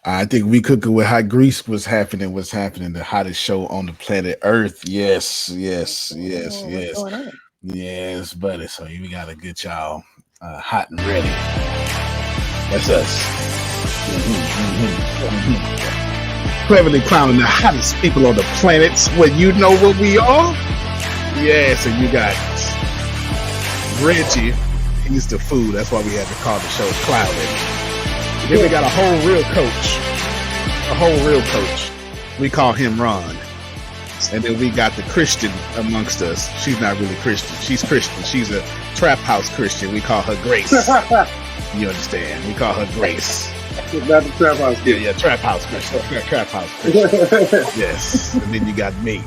I think we cooking with how Greece was happening, what's happening, the hottest show on the planet Earth. Yes, yes, yes, Oh, what's yes, going on? yes, buddy. So we gotta get y'all hot and ready. That's us. Cleverly crowning the hottest people on the planet. What you know what we are? Yes, and you got Reggie. He's the food. That's why we had to call the show Clouded. Then we got a whole real coach. A whole real coach. We call him Ron. And then we got the Christian amongst us. She's not really Christian. She's Christian. She's a trap house Christian. We call her Grace. You understand? We call her Grace. Not the trap house. Yeah, trap house Christian. Trap house Christian. Yes. And then you got me.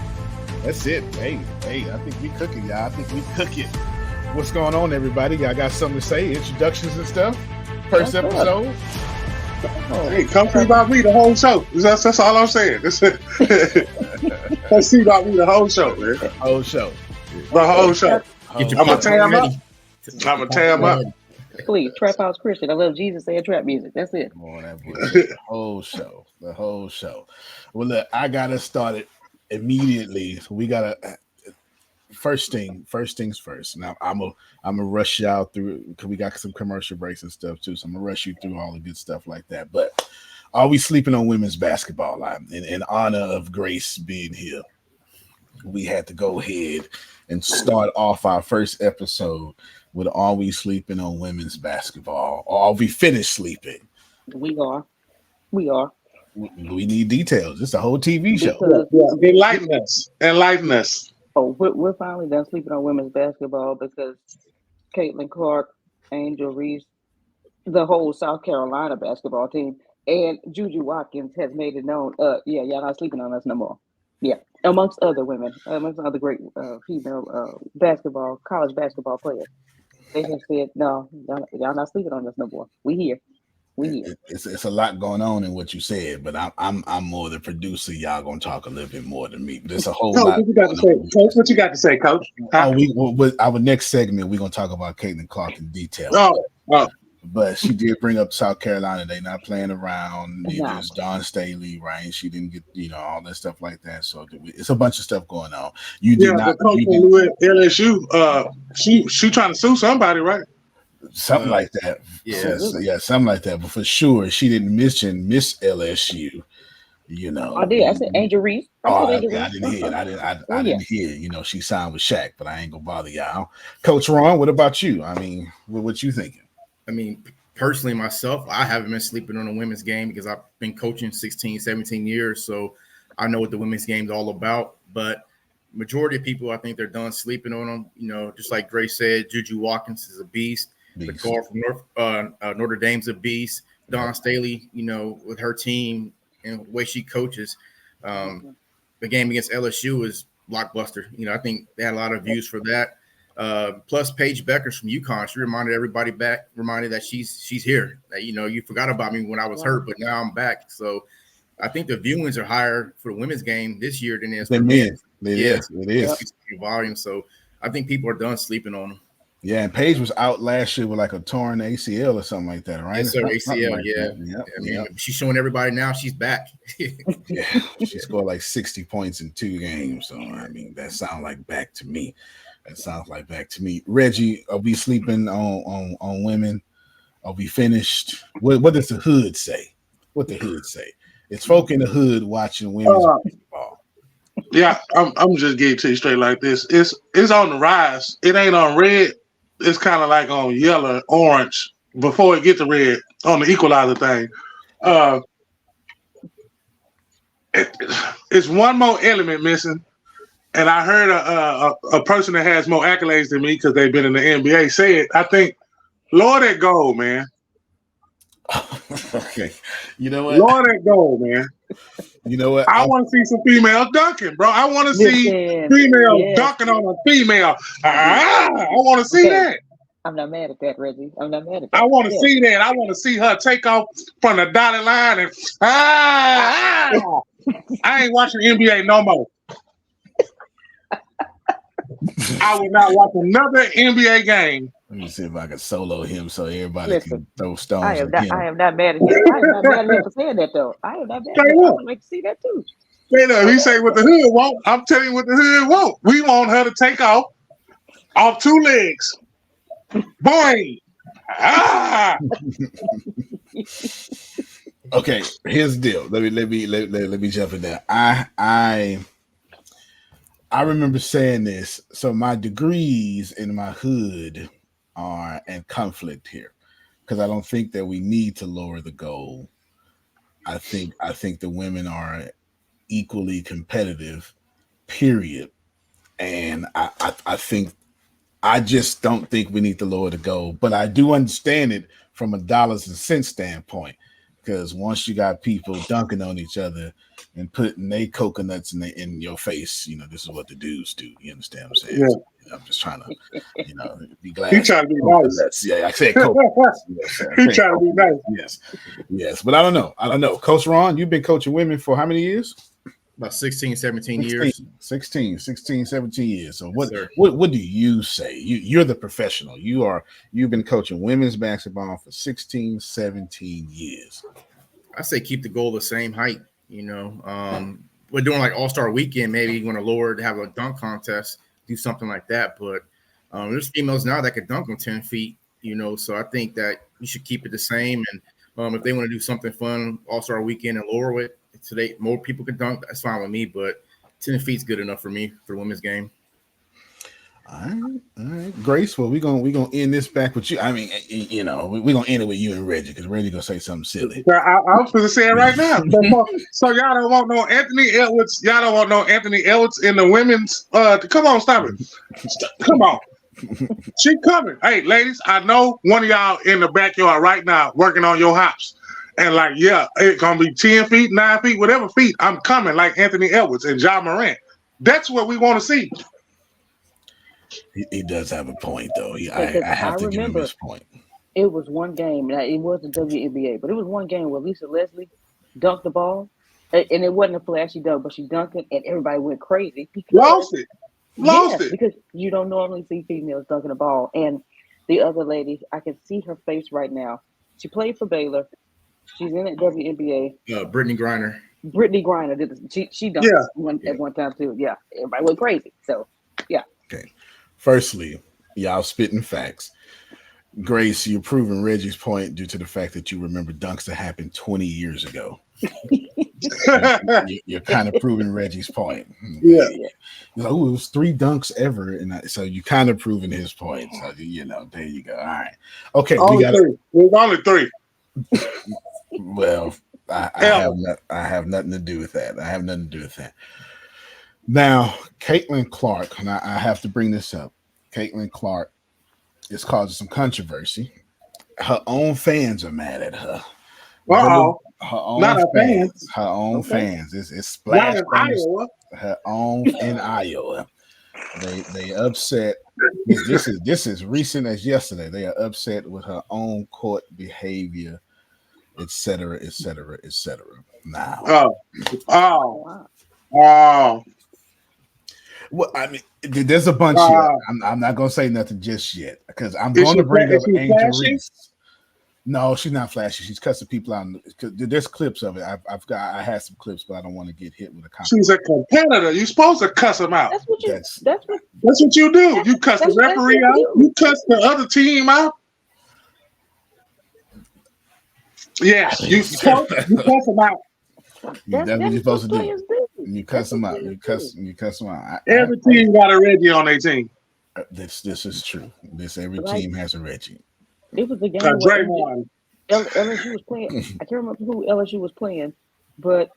That's it. Hey, I think we cooking, y'all. I think we cooking. What's going on, everybody? Y'all got something to say? Introductions and stuff? First episode? Hey, come see about me the whole show. That's all I'm saying. Let's see about me the whole show, man. The whole show. The whole show. Get your I'm gonna tear him up. ready. I'm gonna tear him up. Please, trap house Christian. I love Jesus and trap music. That's it. Come on, that boy. The whole show. The whole show. Well, look, I got us started immediately. So we got to first things first. Now I'm gonna rush y'all through because we got some commercial breaks and stuff too. So I'm gonna rush you through all the good stuff like that. But are we sleeping on women's basketball? In honor of Grace being here, we had to go ahead and start off our first episode with "Are we sleeping on women's basketball? Or are we finished sleeping?" We are. We We need details. It's a whole TV show. Enlighten us. Enlighten us. Oh, we're finally done sleeping on women's basketball because Caitlin Clark, Angel Reese, the whole South Carolina basketball team, and Juju Watkins has made it known. Yeah, y'all not sleeping on us no more. Yeah, amongst other women, amongst other great female college basketball players, they have said no, y'all not sleeping on us no more. We here. It's a lot going on in what you said, but I'm more the producer. Y'all gonna talk a little bit more than me, but it's a whole Coach, lot. what you got to say? Coach, what you got to say, Coach? With our next segment, we're gonna talk about Caitlin Clark in detail. Oh. But she did bring up South Carolina. They not playing around. Neither is Dawn Staley, right? She didn't get all that stuff like that. So it's a bunch of stuff going on. You did not. The coach at LSU. She trying to sue somebody, right? Something like that. Yeah, something like that. But for sure, she didn't mention Miss LSU. I did. I said Angel Reese. I didn't hear it. I didn't hear. She signed with Shaq, but I ain't gonna bother y'all. Coach Ron, what about you? I mean, what you thinking? I mean, personally, myself, I haven't been sleeping on a women's game because I've been coaching 16, 17 years. So I know what the women's game is all about. But majority of people, I think they're done sleeping on them. Just like Grace said, Juju Watkins is a beast. The guard from Notre Dame's a beast. Dawn Staley, with her team and the way she coaches, the game against LSU is blockbuster. I think they had a lot of views for that. Plus Paige Beckers from UConn, she reminded everybody that she's here. That you forgot about me when I was hurt, but now I'm back. So I think the viewings are higher for the women's game this year than it is for men. It is. Volume. So I think people are done sleeping on them. Yeah, and Paige was out last year with like a torn ACL or something like that, right? Yes, sir, ACL, like yeah. She's showing everybody now she's back. Yeah, she scored like 60 points in 2 games. So, I mean, that sounds like back to me. Reggie, are we sleeping on women? Are we finished? What does the hood say? What the hood say? It's folk in the hood watching women's basketball. Yeah, I'm just getting to you straight like this. It's on the rise. It ain't on red. It's kind of like on yellow, orange before it gets to red on the equalizer thing. It's one more element missing. And I heard a person that has more accolades than me because they've been in the NBA say it. I think, Lord at goal, man. Okay. You know what? Lord at goal, man. You know what? I want to see some females dunking, bro. I want to see females dunking on a female. I want to see that. I'm not mad at that, Reggie. I'm not mad at that. I want to see that. I want to see her take off from the dotted line and I ain't watching NBA no more. I will not watch another NBA game Let me see if I can solo him so everybody Listen, can throw stones at I him. am not mad at him. I am not mad at him for saying that though. I am not mad at Straight him. I up. would like to see that too. Straight up. I He would say what the hood want. I'm telling you what the hood want. We want her to take off 2 legs. Boing. Ah. Okay, here's the deal. Let me jump in there. I remember saying this. So my degrees in my hood are in conflict here because I don't think that we need to lower the goal. I think the women are equally competitive. Period. And I think I just don't think we need to lower the goal, but I do understand it from a dollars and cents standpoint. Because once you got people dunking on each other and putting their coconuts in your face, this is what the dudes do. You understand what I'm saying? Yeah. So, I'm just trying to, be glad. He trying to be nice. Yeah, I said coconuts. Yes, He trying to be nice. Yes. But I don't know. Coach Ron, you've been coaching women for how many years? About 16, 17 years. 16, 17 years. So what Sir. what do you say? You're the professional. You've been coaching women's basketball for 16, 17 years. I say keep the goal the same height. We're doing like All-Star Weekend. Maybe you want to lower to have a dunk contest, do something like that. But there's females now that could dunk on 10 feet. So I think that you should keep it the same. And if they want to do something fun, All-Star Weekend and lower it, today more people can dunk. That's fine with me, but 10 feet's good enough for me for the women's game. All right, Grace. Well, we're gonna end this back with you. I mean, we're gonna end it with you and Reggie because Reggie gonna say something silly. I was going to say it right now. So y'all don't want no Anthony Edwards. Y'all don't want no Anthony Edwards in the women's. Come on, stop it. Come on. She coming. Hey, ladies, I know one of y'all in the backyard right now working on your hops. And like, yeah, it's going to be 10 feet, 9 feet, whatever feet. I'm coming like Anthony Edwards and Ja Morant. That's what we want to see. He does have a point, though. I have to give him his point. It was one game. Now, it was the WNBA, but it was one game where Lisa Leslie dunked the ball. And it wasn't a flashy dunk, but she dunked it, and everybody went crazy. Lost it. Because you don't normally see females dunking the ball. And the other lady, I can see her face right now. She played for Baylor. She's in the WNBA. Brittany Griner. Brittany Griner did this. She dunked at one time too. Yeah, everybody went crazy. So, yeah. Okay. Firstly, y'all spitting facts. Grace, you're proving Reggie's point due to the fact that you remember dunks that happened 20 years ago. You're kind of proving Reggie's point. Yeah. It was 3 dunks ever, and so you kind of proving his point. So there you go. All right. Okay, only 3. There's only 3. Well, I have nothing to do with that. Now, Caitlin Clark, and I have to bring this up. Caitlin Clark is causing some controversy. Her own fans are mad at her. Uh-oh. Her own Not fans. Her own fans. It's splashed on Iowa. Her own in Iowa. They upset. This is recent as yesterday. They are upset with her own court behavior, etc. Now. Oh. Well, I mean, there's a bunch here. I'm not gonna say nothing just yet because I'm going to bring up Angel Reese. No, she's not flashy. She's cussing people out. There's clips of it. I had some clips, but I don't want to get hit with a comment. She's a competitor. You're supposed to cuss them out. That's what you do. You cuss the referee out. You cuss the other team out. Yeah, you cuss them out. That's what you're supposed to do. You cuss them out. You cuss them out. Every team got a Reggie on their team. This is true. Every team has a Reggie. It was the game where LSU was playing. I can't remember who LSU was playing, but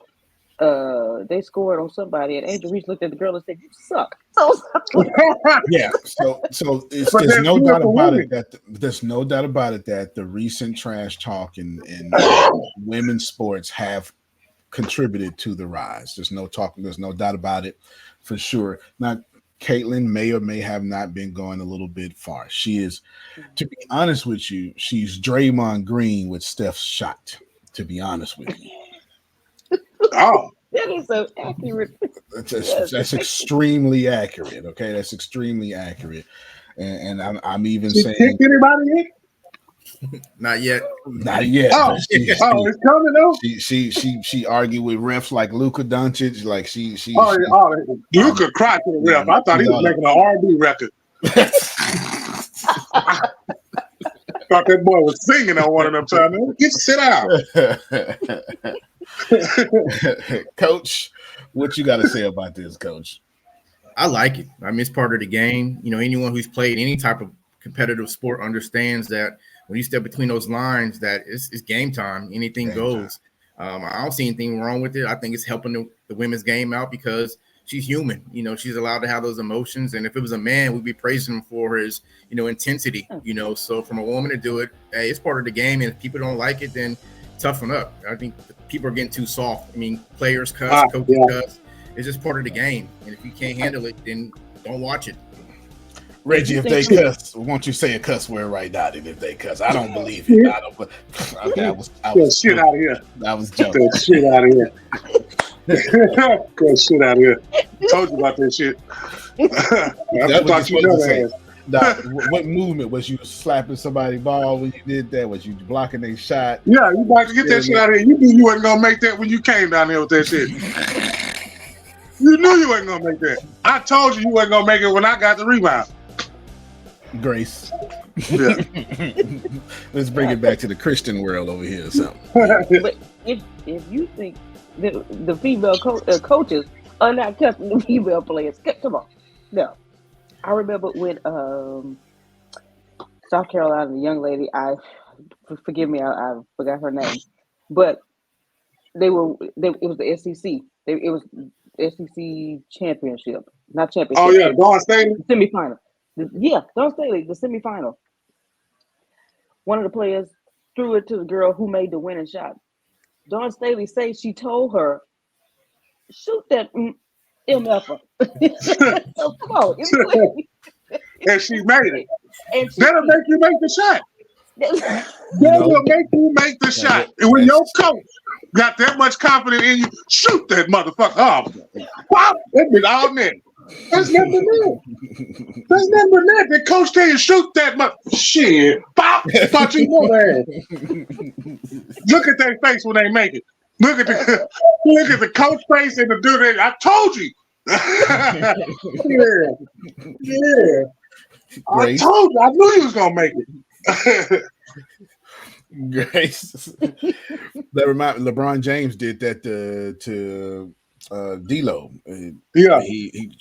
they scored on somebody, and Angel Reese looked at the girl and said, "You suck." Yeah. So there's no doubt about it that the recent trash talk in women's sports have contributed to the rise. There's no doubt about it for sure. Now, Caitlin may or may have not been going a little bit far. She is, to be honest with you, she's Draymond Green with Steph's shot, to be honest with you. Oh. That is so accurate. That's extremely accurate. Okay, that's extremely accurate. and I'm even She saying kicked anybody in? Not yet. not yet. Oh, But she, it's coming though. she argued with refs like Luka Doncic, like she Luca cried to the ref. I thought he was making an R&B record. Thought that boy was singing on one of them times. Sit down. Coach, what you got to say about this, Coach? I like it. I mean, it's part of the game. You know, anyone who's played any type of competitive sport understands that when you step between those lines, that it's game time. Anything goes. I don't see anything wrong with it. I think it's helping the women's game out because she's human. You know, she's allowed to have those emotions. And if it was a man, we'd be praising him for his, intensity. So from a woman to do it, hey, it's part of the game. And if people don't like it, then toughen up. I think people are getting too soft. I mean, players cuss, coaches cuss. It's just part of the game. And if you can't handle it, then don't watch it. Reggie, if they cuss, won't you say a cuss word right now? If they cuss, I don't believe it. I don't. Okay, I was shit out of here. I was joking. Get shit out of here. Get shit out of here. I told you about that shit. I thought you know that. Now, what movement was you slapping somebody's ball when you did that? Was you blocking their shot? Yeah, you about to get that shit out of here. You knew you wasn't gonna make that when you came down here with that shit. You knew you wasn't gonna make that. I told you wasn't gonna make it when I got the rebound. Grace. Yeah. Let's bring it back to the Christian world over here or something. But if you think the female coaches are not cussing the female players, come on. No. I remember when South Carolina, the young lady, forgive me, I forgot her name, but it was the SEC. It was SEC championship, not championship. Oh yeah, Dawn Staley. Semifinal. Dawn Staley, the semifinal. One of the players threw it to the girl who made the winning shot. Dawn Staley says she told her, shoot that MFer. So come on. And she made it. And that'll make you make the shot. That'll make you make the shot. And when your coach got that much confidence in you, shoot that motherfucker. Oh, pop! That be all net. That's nothing new. That's nothing but that. The coach tell you shoot that mother. Shit. Pop! Thought you know that. Look at their face when they make it. Look at the coach face and the dude. I told you. Yeah. I told you. I knew you was gonna make it. Grace. That remind LeBron James did that to D-Lo. Yeah. He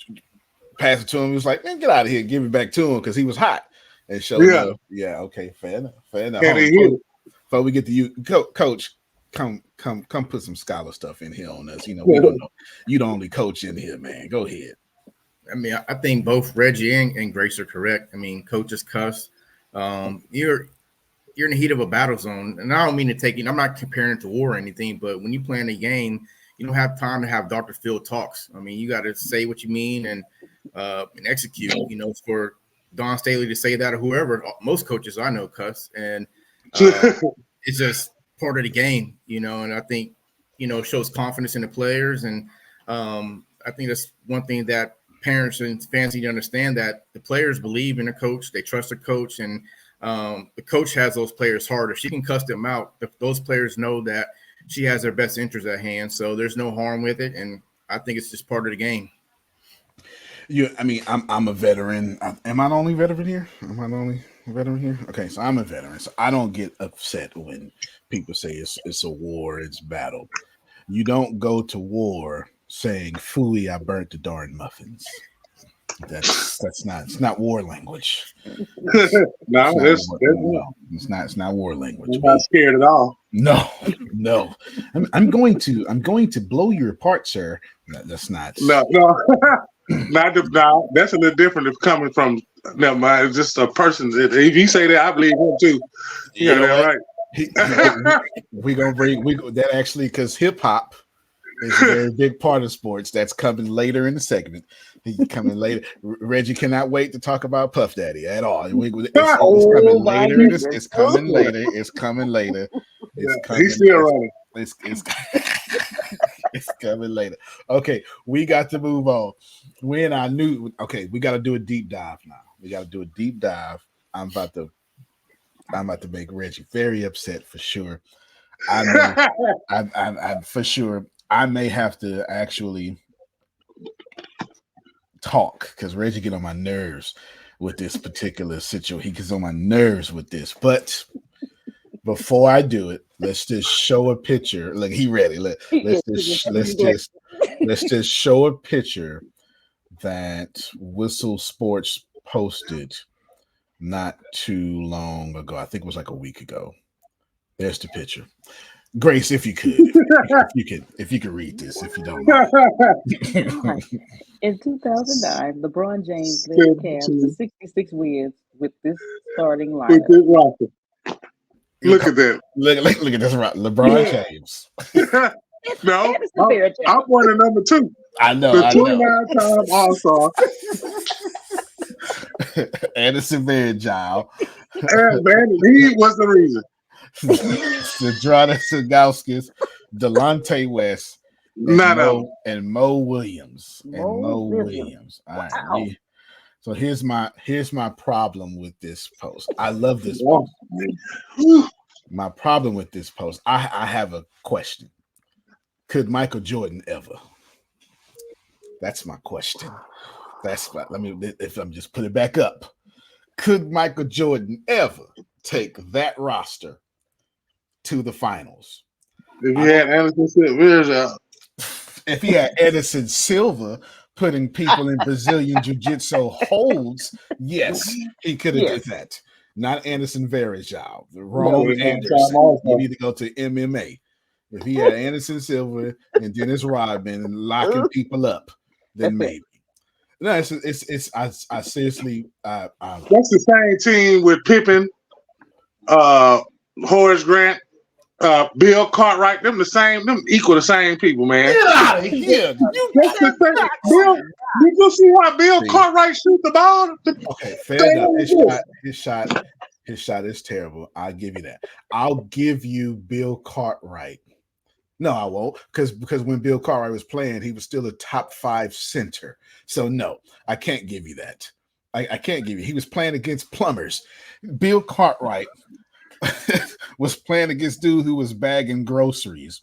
passed it to him. He was like, man, get out of here, give it back to him because he was hot. And showed up. Yeah, okay, fair enough. Before we get to you, Coach, come put some scholar stuff in here on us. We don't know. You the only coach in here, man. Go ahead. I mean, I think both Reggie and Grace are correct. I mean, coaches cuss. You're in the heat of a battle zone. And I don't mean to take it. I'm not comparing it to war or anything, but when you play in a game, you don't have time to have Dr. Phil talks. I mean, you got to say what you mean and execute. For Dawn Staley to say that or whoever, most coaches I know cuss. And it's just part of the game, and I think, it shows confidence in the players. And I think that's one thing that parents and fans need to understand, that the players believe in the coach. They trust the coach, and the coach has those players hard. If she can cuss them out, those players know that she has their best interest at hand. So there's no harm with it. And I think it's just part of the game. I'm a veteran. Am I the only veteran here? Okay, so I'm a veteran. So I don't get upset when people say it's a war, it's battle. You don't go to war saying, "Fooey, I burnt the darn muffins." It's not war language. It's not war language. I'm not scared at all. No. I'm going to blow you apart, sir. That's not. No. That's a little different if coming from. Never mind. It's just a person. If you say that, I believe him too. You know that right. We're gonna bring that actually, because hip hop is a very big part of sports. That's coming later in the segment. He's coming later. Reggie cannot wait to talk about Puff Daddy at all. It's coming later. It's coming later. He's still running. It's coming later. Okay, we got to move on. We got to do a deep dive now. We got to do a deep dive. I'm about to make Reggie very upset for sure. I for sure. I may have to actually talk because Reggie get on my nerves with this particular situation. He gets on my nerves with this. But before I do it, let's just show a picture. Look, he ready. Let's just show a picture that Whistle Sports posted not too long ago. I think it was like a week ago. There's the picture. Grace, if you could read this, if you don't mind. In 2009, LeBron James led the Cavs to 66 wins with this starting lineup. Look at that. Look at this, right? LeBron James. No, I'm one of number 2. I know. The 29-time All-Star. Anderson Varejao. And he was the reason. Sadrada Sagauskas, Delonte West, and Mo Williams. All right. So here's my problem with this post. I love this post. My problem with this post, I have a question. Could Michael Jordan ever? That's my question. If I'm just put it back up. Could Michael Jordan ever take that roster to the finals? If he had Anderson Silva, if he had Edison Silva putting people in Brazilian Jiu-Jitsu holds, yes, he could have did that. Not Anderson Varejao. The wrong Anderson. You need to go to MMA. If he had Anderson Silva and Dennis Rodman and locking people up, then maybe. No, it's I seriously that's the same team with Pippen, Horace Grant, Bill Cartwright. Them equal the same people, man. Get out of here! Did you see how Bill Cartwright shoot the ball? Okay, fair enough. His shot is terrible. I'll give you that. I'll give you Bill Cartwright. No, I won't, because when Bill Cartwright was playing, he was still a top 5 center. So no, I can't give you that. I can't give you. He was playing against plumbers. Bill Cartwright was playing against dude who was bagging groceries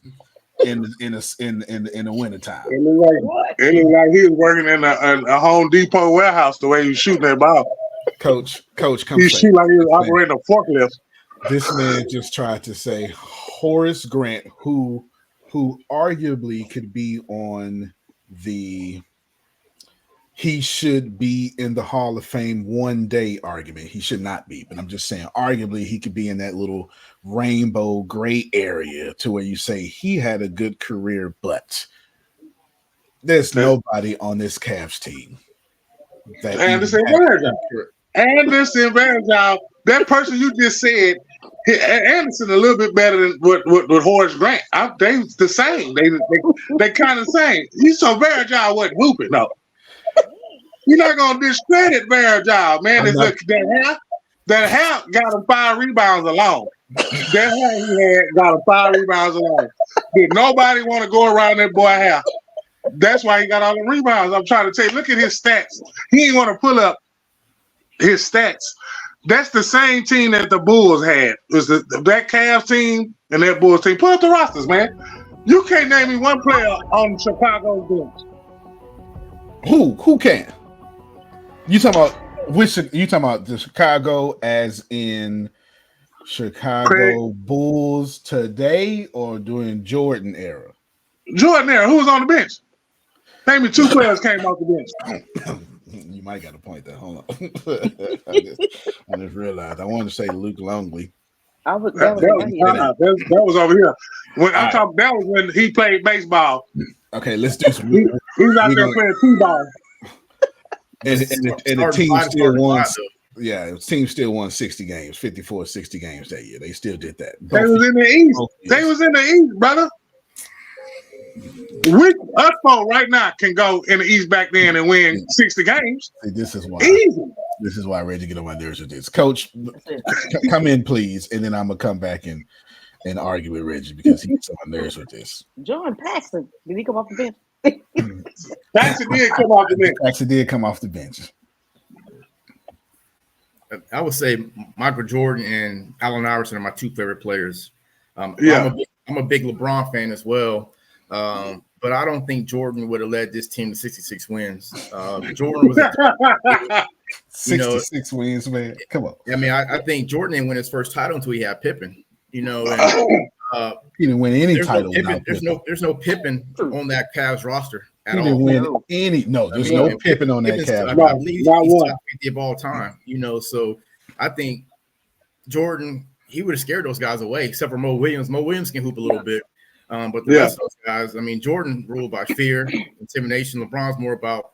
in the wintertime. It looked like he was working in a Home Depot warehouse the way he was shooting that ball. Coach, come. He shoot like he was operating a forklift. This man just tried to say Horace Grant, who arguably could be on he should be in the Hall of Fame one day argument. He should not be, but I'm just saying, arguably he could be in that little rainbow gray area to where you say he had a good career, but there's nobody on this Cavs team. Anderson Varejao, that person you just said, Anderson a little bit better than what Horace Grant. They the same. They kind of same. Varejao wasn't hooping, no. You're not gonna discredit Varejao, man. That half got him 5 rebounds alone. That half he had got him 5 rebounds alone. Did nobody want to go around that boy half? That's why he got all the rebounds. I'm trying to tell you, look at his stats. He ain't want to pull up his stats. That's the same team that the Bulls had. It was that Cavs team and that Bulls team. Put up the rosters, man. You can't name me one player on Chicago's bench. Who can? You talking about which? You talking about the Chicago as in Chicago Bulls today or during Jordan era? Jordan era. Who was on the bench? Name me 2 players came off the bench. You might got a point there. Hold on. I just realized I wanted to say Luke Longley. That was over here. When I'm talking, that was when he played baseball. Okay, let's do some. He was out there playing T-ball. And the team still won. Yeah, the team still won 60 games, 54, 60 games that year. They still did that. They was in the East. They was in the East, brother. Us four right now can go in the East back then and win 60 games. See, this is why. Easy. This is why Reggie get on my nerves with this. Coach, come in, please, and then I'm gonna come back and argue with Reggie because he gets on my nerves with this. John Paxson, did he come off the bench? Paxson did come off the bench. Paxson did come off the bench. I would say Michael Jordan and Allen Iverson are my two favorite players. Yeah. I'm a big LeBron fan as well. But I don't think Jordan would have led this team to 66 wins. Jordan was a 66 wins, man. Come on. I mean, I think Jordan didn't win his first title until he had Pippen. And he didn't win any there's title. No Pippen, there's no Pippen on that Cavs roster at all. He didn't win any. No, there's no Pippen on that Cavs. I believe he's top 50 of all time. So I think Jordan, he would have scared those guys away, except for Mo Williams. Mo Williams can hoop a little bit. But the rest of those guys, I mean, Jordan ruled by fear, intimidation. LeBron's more about,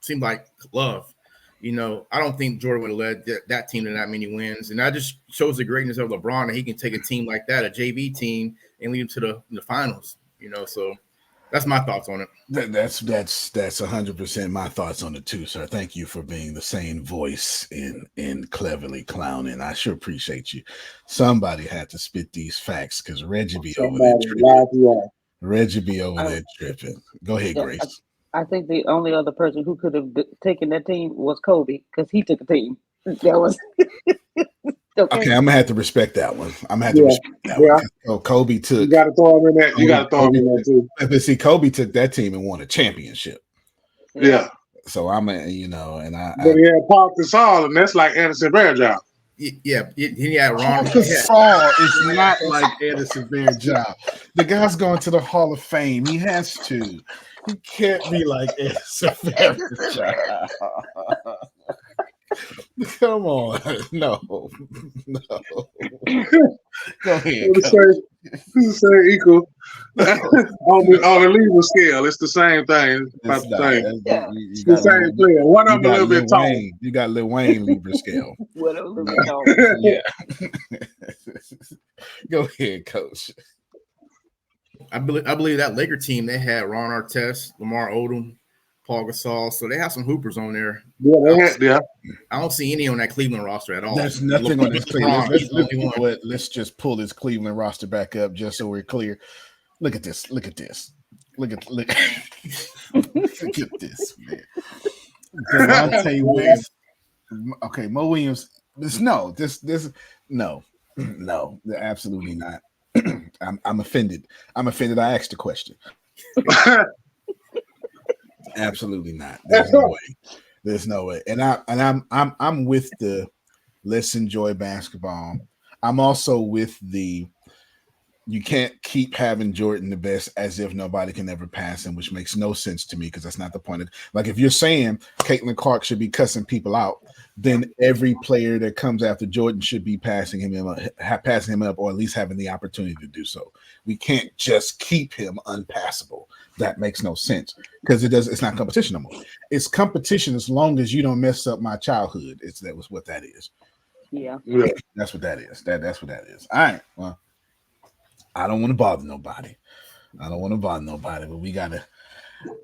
seemed like love. I don't think Jordan would have led that team to that many wins. And that just shows the greatness of LeBron, that he can take a team like that, a JV team, and lead them to the finals. So that's my thoughts on it. That's 100% my thoughts on it too, sir. Thank you for being the same voice in cleverly clowning. I sure appreciate you. Somebody had to spit these facts because Reggie be over there tripping. Reggie be over there tripping. Go ahead, Grace. I think the only other person who could have taken that team was Kobe, because he took a team. That was okay. I'm gonna have to respect that one. I'm gonna have to respect that one. So Kobe took. You got to throw him in that. You got to throw him in there too. But see, Kobe took that team and won a championship. Yeah. So I'm, and But he had Paul Gasol, and that's like Anderson Varejao. Yeah, he had Ron. Gasol is not like Anderson Varejao. The guy's going to the Hall of Fame. He has to. He can't be like Anderson Varejao. Come on, no. Go ahead. Say equal on the Libra scale. It's the same thing. It's the same player. One of them a little bit tall. You got Lil Wayne Libra scale. Yeah. Go ahead, Coach. I believe that Laker team, they had Ron Artest, Lamar Odom, Paul Gasol, so they have some hoopers on there. I don't see any on that Cleveland roster at all. There's nothing on this Cleveland. Let's just pull this Cleveland roster back up just so we're clear. Look at this. Look at this, man. Devontae West. Okay, Mo Williams. No, absolutely not. I'm offended. I asked the question. Absolutely not. There's no way. And I'm with the let's enjoy basketball. I'm also with the you can't keep having Jordan the best as if nobody can ever pass him, which makes no sense to me because that's not the point of like if you're saying Caitlin Clark should be cussing people out, then every player that comes after Jordan should be passing him up, or at least having the opportunity to do so. We can't just keep him unpassable. That makes no sense because it's not competition no more. It's competition as long as you don't mess up my childhood. That was what that is. Yeah. That's what that is. That's what that is. All right. Well, I don't want to bother nobody. But we gotta.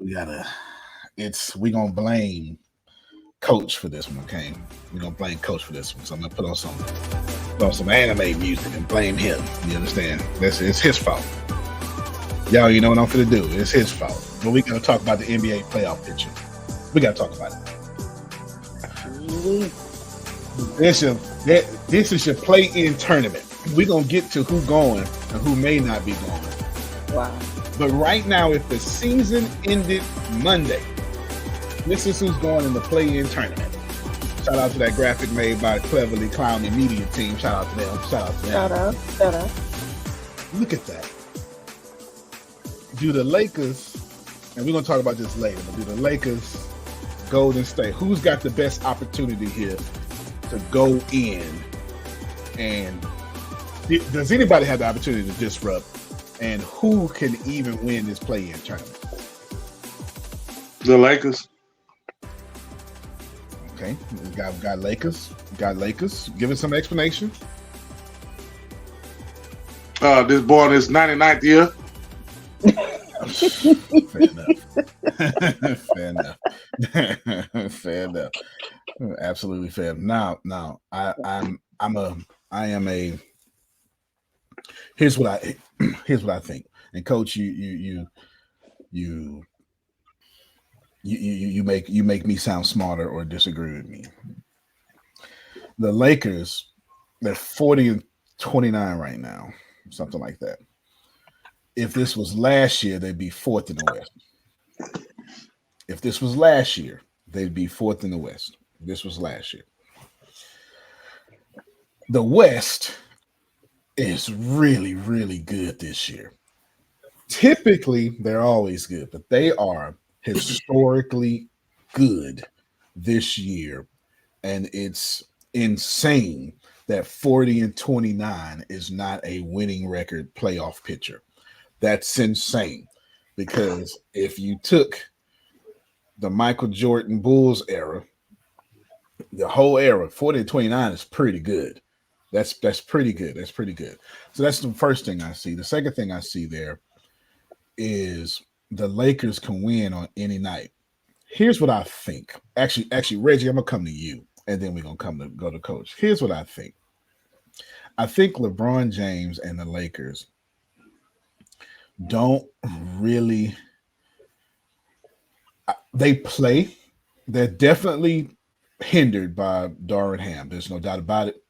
We gonna blame Coach for this one, okay? We're gonna blame Coach for this one. So I'm gonna put on some anime music and blame him. You understand? It's his fault. Y'all, you know what I'm gonna do? It's his fault. But we gotta talk about the NBA playoff picture. We gotta talk about it. This is your play-in tournament. We're gonna get to who going and who may not be going. Wow. But right now, if the season ended Monday, this is who's going in the play-in tournament. Shout out to that graphic made by Cleverly Clowning Media Team. Shout out to them. Shout out. Look at that. Do the Lakers, and we're going to talk about this later, but do the Lakers, Golden State, who's got the best opportunity here to go in? And does anybody have the opportunity to disrupt? And who can even win this play-in tournament? The Lakers. Okay, we got Lakers. Give us some explanation. This boy in his 99th year. Fair enough. Absolutely fair. Now, here's what I think. And Coach, you make me sound smarter or disagree with me. The Lakers, they're 40-29 right now, something like that. If this was last year, they'd be fourth in the West. If this was last year, they'd be fourth in the West. If this was last year. The West is really, really good this year. Typically, they're always good, but they are historically good this year. And it's insane that 40-29 is not a winning record playoff pitcher. That's insane. Because if you took the Michael Jordan Bulls era, the whole era, 40-29 is pretty good. That's pretty good. That's pretty good. So that's the first thing I see. The second thing I see there is the Lakers can win on any night. Here's what I think. Actually, Reggie, I'm gonna come to you, and then we're gonna go to Coach. Here's what I think. I think LeBron James and the Lakers don't really. They play. They're definitely hindered by Darvin Ham. There's no doubt about it.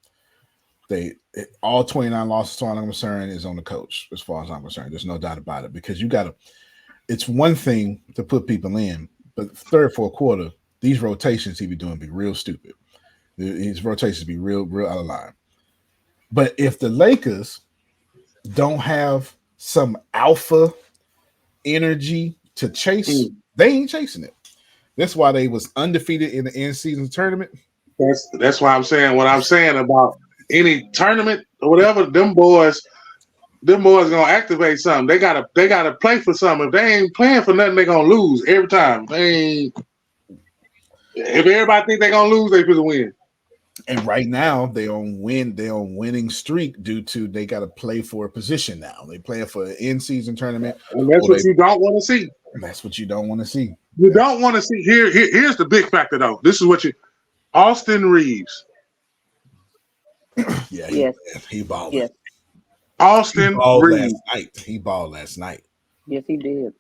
All 29 losses, as far as I'm concerned, is on the coach, as far as I'm concerned. There's no doubt about it, because you got to. It's one thing to put people in, but third, fourth quarter, these rotations he be doing be real stupid. His rotations be real out of line. But if the Lakers don't have some alpha energy to chase, they ain't chasing it. That's why they was undefeated in the in-season tournament. That's why I'm saying what I'm saying about any tournament or whatever. Them boys gonna activate something. They gotta play for something. If they ain't playing for nothing, they gonna lose every time. If everybody think they gonna lose, they supposed to win. And right now they on winning streak due to they got to play for a position now. They playing for an in-season tournament. And that's what you don't want to see. That's what you don't want to see. You don't want to see. Here's the big factor though. This is what Austin Reeves. Yeah, he balled. Yes. Austin Reeves. He balled last night. Yes, he did.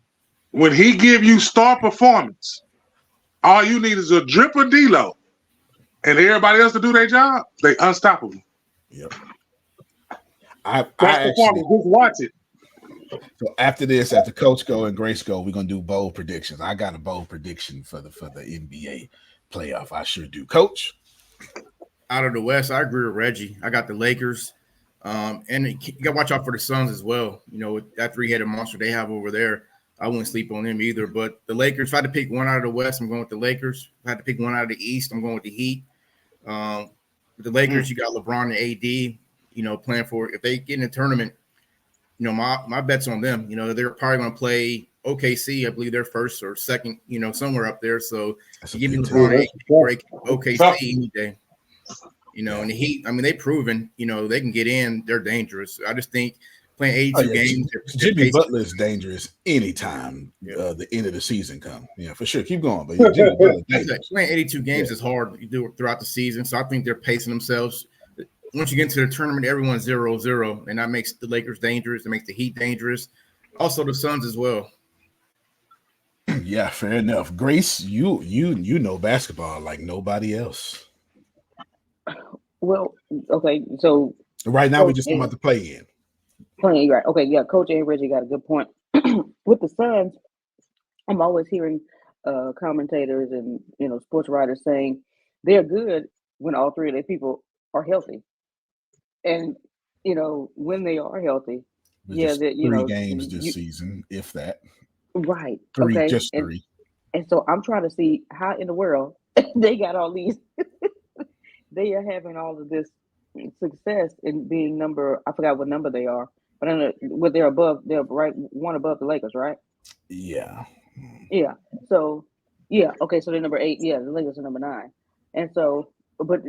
When he give you star performance, all you need is a drip of D-Lo, and everybody else to do their job. They unstoppable. Yep. Just watch it. So after Coach go and Grace go, we're gonna do bold predictions. I got a bold prediction for the NBA playoff. I sure do. Coach, out of the West, I agree with Reggie. I got the Lakers, and you got to watch out for the Suns as well. You know, with that three-headed monster they have over there, I wouldn't sleep on them either. But the Lakers, if I had to pick one out of the West, I'm going with the Lakers. If I had to pick one out of the East, I'm going with the Heat. With the Lakers, you got LeBron and AD. You know, playing for if they get in a tournament. You know, my bet's on them. You know, they're probably going to play OKC. I believe they're first or second, you know, somewhere up there. So give me LeBron break OKC any day. You know, and the Heat, I mean, they've proven, you know, they can get in. They're dangerous. I just think playing 82 games. Jimmy Butler is dangerous anytime the end of the season comes. Yeah, for sure. Keep going. But Jimmy Butler dangerous. Playing 82 games is hard. You do it throughout the season. So I think they're pacing themselves. Once you get into the tournament, everyone's 0-0, and that makes the Lakers dangerous. It makes the Heat dangerous. Also, the Suns as well. Yeah, fair enough. Grace, you know basketball like nobody else. Well, okay, so right now we're just talking about the play-in. Playing, right? Okay, yeah. Coach A. Reggie got a good point. With the Suns, I'm always hearing commentators and sports writers saying they're good when all three of their people are healthy. And when they are healthy, three games this season, if that. Right. Three, okay. Just three. And so I'm trying to see how in the world they got all these. They are having all of this success in being I forgot what number they are, but they're right one above the Lakers, right? Yeah. Yeah. So okay. So they're number 8. Yeah, the Lakers are number 9, and so but.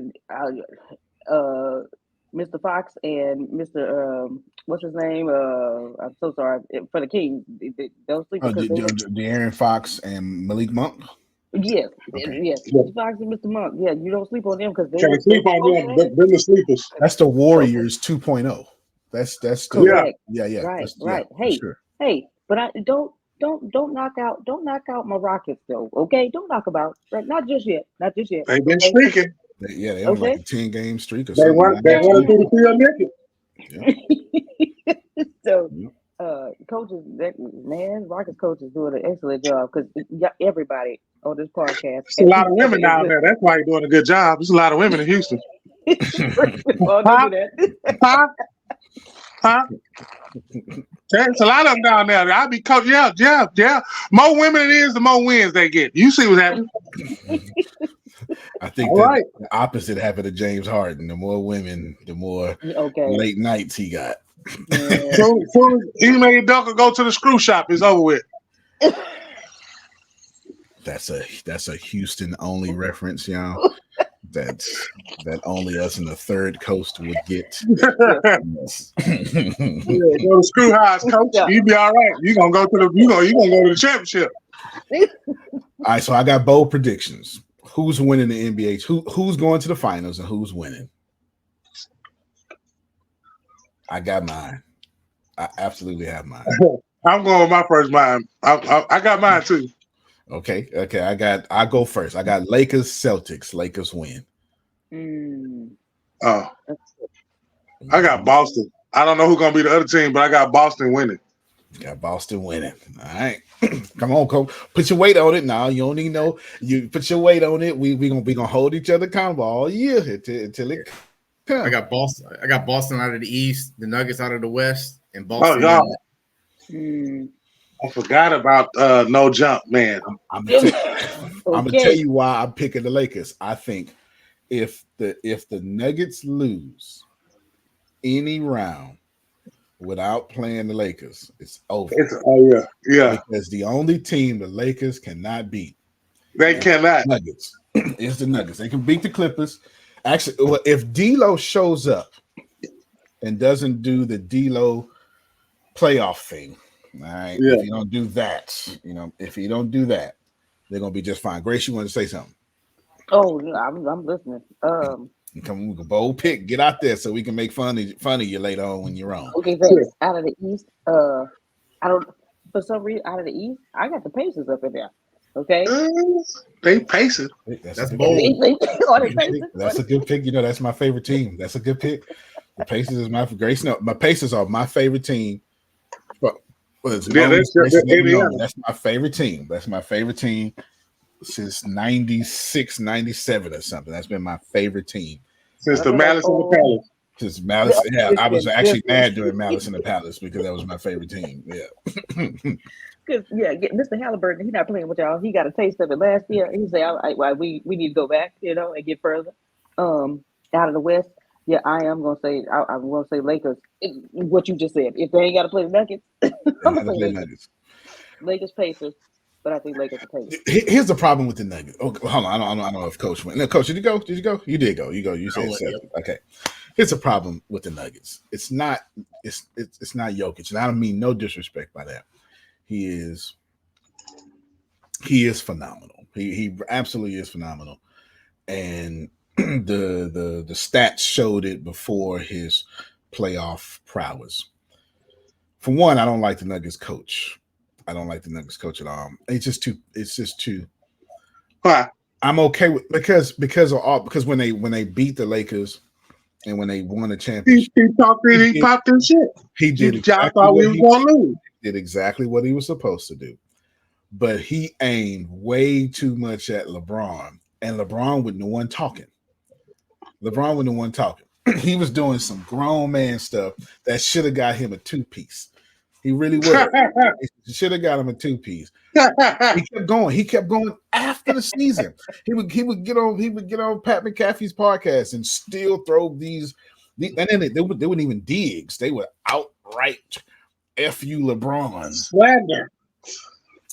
Mr. Fox and Mr. What's his name? I'm so sorry for the Kings. They'll sleep. De'Aaron Fox and Malik Monk. Yes, okay. Yes. Mr. Fox and Mr. Monk. Yeah, you don't sleep on them because they can't sleep on them. They're the sleepers. That's the Warriors 2.0. That's correct. Yeah. Right. Hey, sure. Hey, but don't knock out my Rockets though. Okay, don't knock about right. Not just yet. They've been streaking. They on like a 10-game streak or They something. want to do the field naked. So, coaches, Rockets coaches doing an excellent job because everybody on this podcast. It's a lot of women down there. That's why you're doing a good job. There's a lot of women in Houston. Well, don't do that. Huh? There's a lot of them down there. I'll be coaching. Yeah. More women it is, the more wins they get. You see what's happening. I think the opposite happened to James Harden. The more women, the more late nights he got. Yeah. So he made Dunker go to the screw shop. It's over with. That's a Houston only reference, y'all. That only us in the third coast would get. Go to screw house, coach. You be all right. You gonna go to the championship. All right, so I got bold predictions. Who's winning the NBA? Who's going to the finals and who's winning? I got mine. I absolutely have mine. I'm going with my first mine. I got mine too. Okay. I go first. I got Lakers, Celtics. Lakers win. Oh, I got Boston. I don't know who's gonna be the other team, but I got Boston winning. Got Boston winning. All right. Come on, coach. Put your weight on it now. You don't even know. You put your weight on it. We gonna hold each other accountable all year until it comes. I got Boston out of the East, the Nuggets out of the West, and Boston. Oh, y'all. I forgot about no jump, man. I'm gonna tell you why I'm picking the Lakers. I think if the Nuggets lose any round without playing the Lakers, it's over. Yeah. Because the only team the Lakers cannot beat, cannot. Nuggets. It's the Nuggets. They can beat the Clippers. Actually, if D'Lo shows up and doesn't do the D'Lo playoff thing, all right. Yeah. If you don't do that, they're gonna be just fine. Grace, you want to say something? Oh, I'm listening. Come on, bold pick. Get out there so we can make fun of you later on when you're wrong. Okay, thanks. Out of the East, I don't. For some reason, out of the East, I got the Pacers up in there. Okay, they Pacers. That's bold. That's a good pick. You know, that's my favorite team. That's a good pick. The Pacers is my Grace. No, my Pacers are my favorite team. That's my favorite team. That's my favorite team since 96, 97 or something. That's been my favorite team. Since the Malice in the Palace. Since Malice, yeah, I was actually mad during Malice in the Palace because that was my favorite team. Yeah. Because Mr. Halliburton, he's not playing with y'all. He got a taste of it last year. He said, "We need to go back, and get further." Out of the West, yeah, I'm gonna say Lakers. What you just said. If they ain't got to play the Nuggets, I'm gonna say Lakers. Lakers, Pacers, but I think Lakers are Pacers. Here's the problem with the Nuggets. Oh, hold on, I don't know if Coach went. No, Coach, did you go? Did you go? You did go. You said seven. Okay. Here's the problem with the Nuggets. It's not Jokic, and I don't mean no disrespect by that. He is phenomenal. He absolutely is phenomenal, and the stats showed it before his playoff prowess. For one, I don't like the Nuggets coach. I don't like the Nuggets coach at all. It's just too. Why? I'm okay with because when they beat the Lakers and when they won the championship, he popped his shit. He did. Exactly thought we was gonna lose. Did exactly what he was supposed to do, but he aimed way too much at LeBron, and LeBron wasn't the one talking. He was doing some grown man stuff that should have got him a 2-piece. He really would. He should have got him a 2-piece. He kept going after the season. He would get on Pat McAfee's podcast and still throw these and then they wouldn't even digs. They would outright F you LeBron.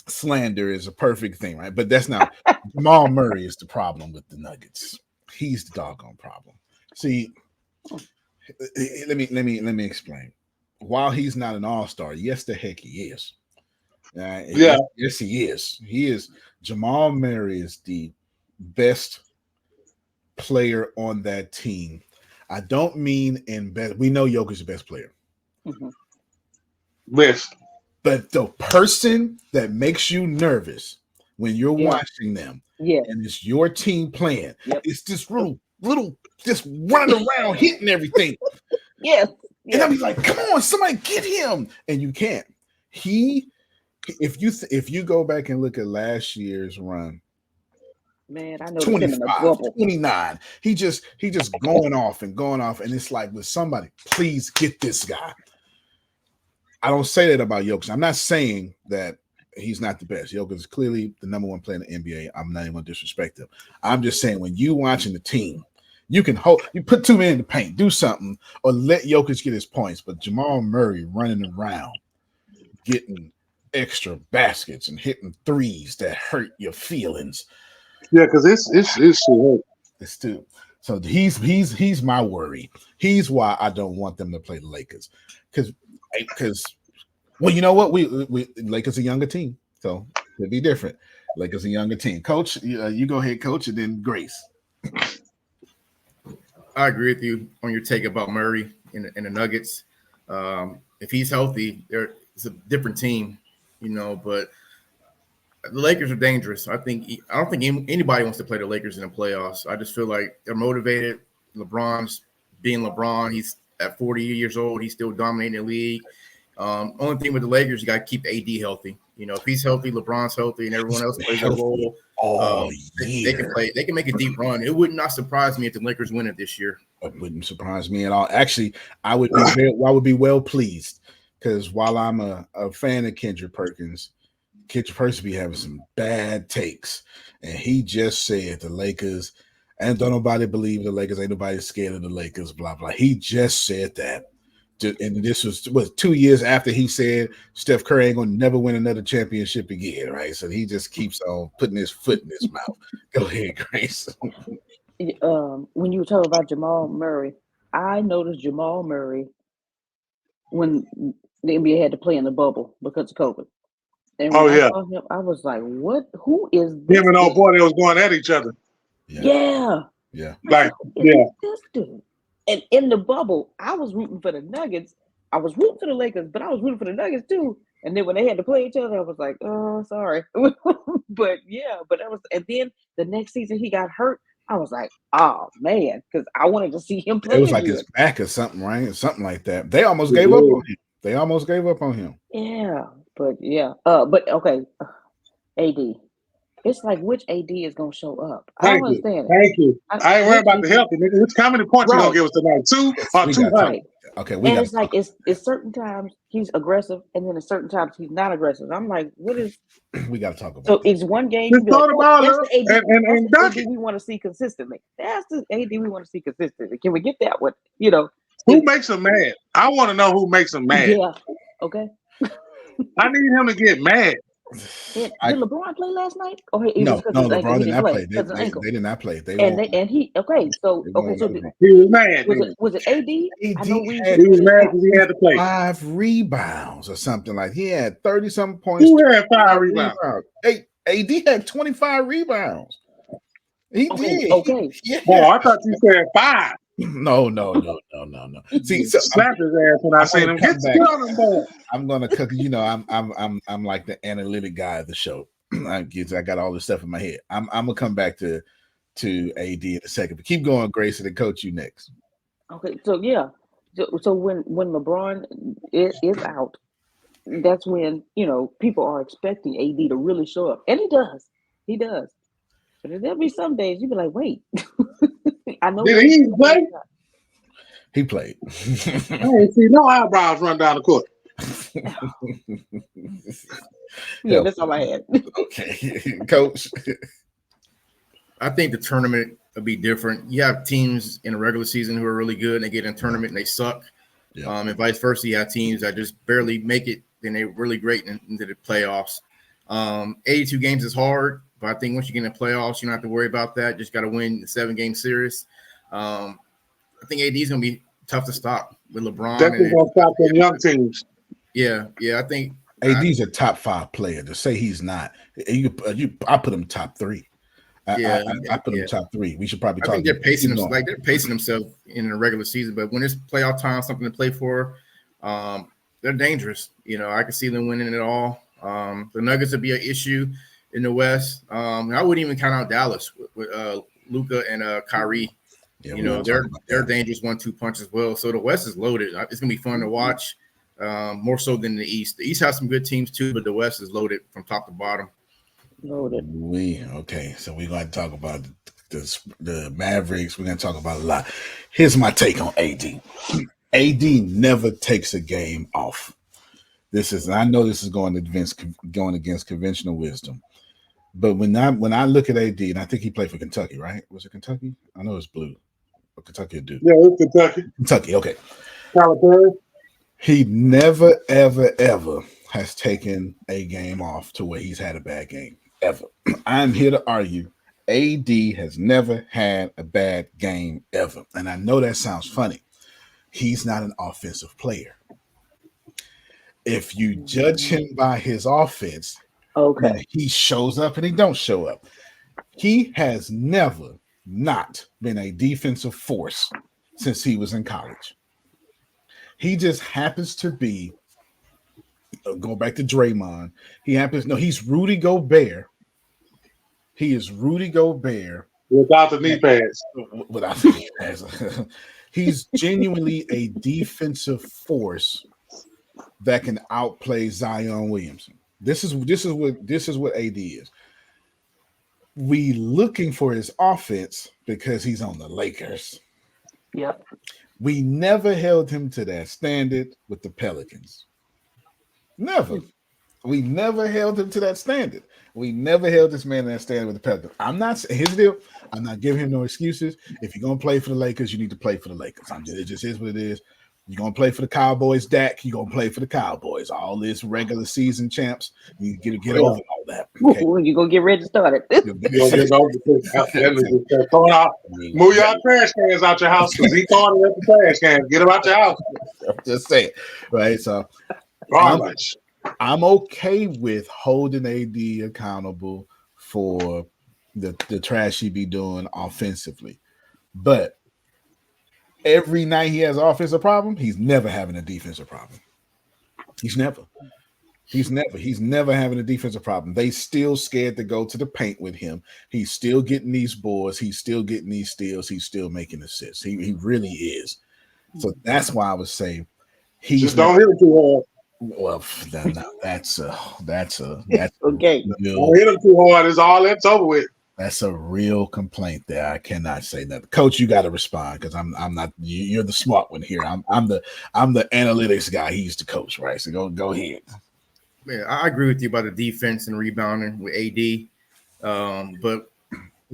Slander is a perfect thing, right? But that's not Jamal Murray is the problem with the Nuggets. He's the doggone problem. See, let me explain. While he's not an all-star, yes, the heck he is. Yes, he is. He is. Jamal Murray is the best player on that team. I don't mean in best. We know Jokic is the best player. Mm-hmm. Yes. But the person that makes you nervous when you're watching them, and it's your team playing, it's this little little just running around hitting everything. Yes. And I'm like, come on, somebody get him. And you can't. If you go back and look at last year's run, Man, I know 25, 29. He just going off. And it's like, with somebody, please get this guy. I don't say that about Jokic. I'm not saying that he's not the best. Jokic is clearly the number one player in the NBA. I'm not even going to disrespect him. I'm just saying, when you watching the team, you can you put 2 men in the paint, do something, or let Jokic get his points. But Jamal Murray running around, getting extra baskets and hitting threes that hurt your feelings. Yeah, because it's too. So he's my worry. He's why I don't want them to play the Lakers. Because well, you know what? We Lakers a younger team, so it'd be different. Lakers a younger team. Coach, you go ahead, coach, and then Grace. I agree with you on your take about Murray in the Nuggets. If he's healthy, it's a different team, but the Lakers are dangerous. I don't think anybody wants to play the Lakers in the playoffs. I just feel like they're motivated. LeBron's being LeBron. He's at 40 years old. He's still dominating the league. Only thing with the Lakers, you got to keep AD healthy. If he's healthy, LeBron's healthy, and everyone else plays their role. They can play. They can make a deep run. It would not surprise me if the Lakers win it this year. It wouldn't surprise me at all. Actually, I would be well pleased, because while I'm a fan of Kendrick Perkins be having some bad takes, and he just said the Lakers, and don't nobody believe the Lakers, ain't nobody scared of the Lakers, blah blah. He just said that, and this was 2 years after he said Steph Curry ain't gonna never win another championship again, right? So he just keeps on putting his foot in his mouth. Go ahead, Grace. When you were talking about Jamal Murray, I noticed Jamal Murray when the NBA had to play in the bubble because of COVID. And when I saw him, I was like, "What? Who is this?" Him and old boy, they was going at each other. Yeah. Like, this dude. And in the bubble, I was rooting for the Nuggets. I was rooting for the Lakers, but I was rooting for the Nuggets too. And then when they had to play each other, I was like, "Oh, sorry." but that was. And then the next season, he got hurt. I was like, "Oh man," because I wanted to see him play. It was like his back or something, right? Something like that. They almost gave up on him. Yeah. But but okay, AD. It's like, which AD is gonna show up? I don't understand it. Thank you. I ain't worried about the health, nigga. How many points you gonna give us tonight? 2 or 200? Okay, and it's like it's certain times he's aggressive, and then at certain times he's not aggressive. I'm like, what is? We got to talk about. So it's one game. You be like, that's the AD we want to see consistently. That's the AD we want to see consistently. Can we get that one? Who makes him mad? I want to know who makes him mad. Yeah. Okay. I need him to get mad. Did LeBron play last night? No, LeBron did not play. They did not play. He was mad. Was it AD? He was mad because he had to play. 5 rebounds or something, like he had 30-something points. Who had 5 rebounds? AD had 25 rebounds. He did. Okay. Oh, I thought you said 5. No. See, slap his ass when I seen him. I'm gonna cook. I'm like the analytic guy of the show. I got all this stuff in my head. I'm gonna come back to AD in a second. But keep going, Grace, and then coach you next. Okay, so yeah, so when LeBron is out, that's when people are expecting AD to really show up, and he does. But there'll be some days you be like, wait. I know. Did he play? He played. I ain't see no eyebrows run down the court. Yeah, that's all I had. Okay, coach. I think the tournament will be different. You have teams in the regular season who are really good, and they get in a tournament and they suck. Yeah. And vice versa, you have teams that just barely make it, and they're really great into the playoffs. 82 games is hard. But I think once you get in the playoffs, you don't have to worry about that. Just got to win the 7-game series. I think AD is going to be tough to stop with LeBron. Definitely going to stop them young teams. Yeah. I think AD's a top 5 player. To say he's not, I put him top 3. I put him top 3. We should probably talk. I think they're pacing themselves in the regular season, but when it's playoff time, something to play for, they're dangerous. I can see them winning it all. The Nuggets would be an issue in the West. I wouldn't even count out Dallas with Luka and Kyrie Yeah, You we're know, gonna talk about they're a that. dangerous 1-2 punch as well. So the West is loaded. It's gonna be fun to watch, more so than the East. The East has some good teams too, but the West is loaded from top to bottom. Loaded. Okay, so we're going to talk about the Mavericks. We're going to talk about a lot. Here's my take on AD. AD never takes a game off. I know this is going against conventional wisdom, but when I look at AD, and I think he played for Kentucky, right? Was it Kentucky? I know it's blue, but Kentucky or Duke. Yeah, it's Kentucky. Kentucky, okay. Calipari. He never, ever, ever has taken a game off to where he's had a bad game. Ever. I'm here to argue AD has never had a bad game ever. And I know that sounds funny. He's not an offensive player. If you judge him by his offense, Okay. he shows up and he don't show up. He has never not been a defensive force since he was in college. He just happens to be, go back to Draymond. He's Rudy Gobert. He is Rudy Gobert Without the knee pads. without the knee pads. He's genuinely a defensive force that can outplay Zion Williamson. This is what AD is. We looking for his offense because he's on the Lakers. Yep. We never held him to that standard with the Pelicans. Never. We never held him to that standard. We never held this man to that standard with the Pelicans. His deal. I'm not giving him no excuses. If you're gonna play for the Lakers, you need to play for the Lakers. It just is what it is. You're gonna play for the Cowboys, Dak. You're gonna play for the Cowboys. All this regular season champs. You get over all that. Okay? You're gonna get ready to start it. Move your trash cans out your house because he throwing it at the trash can. Get them out your house. Just saying, right? So I'm okay with holding AD accountable for the trash he be doing offensively, but every night he has an offensive problem, he's never having a defensive problem. He's never having a defensive problem. They still scared to go to the paint with him. He's still getting these boards. He's still getting these steals. He's still making assists. He really is. So that's why I would say he's just don't hit him too hard. Well, that's Okay. Don't hit him too hard. It's all that's over with. That's a real complaint there. I cannot say that. Coach, you got to respond because I'm not. You're the smart one here. I'm the analytics guy. He's the coach, right? So go ahead. Yeah, I agree with you about the defense and rebounding with AD, but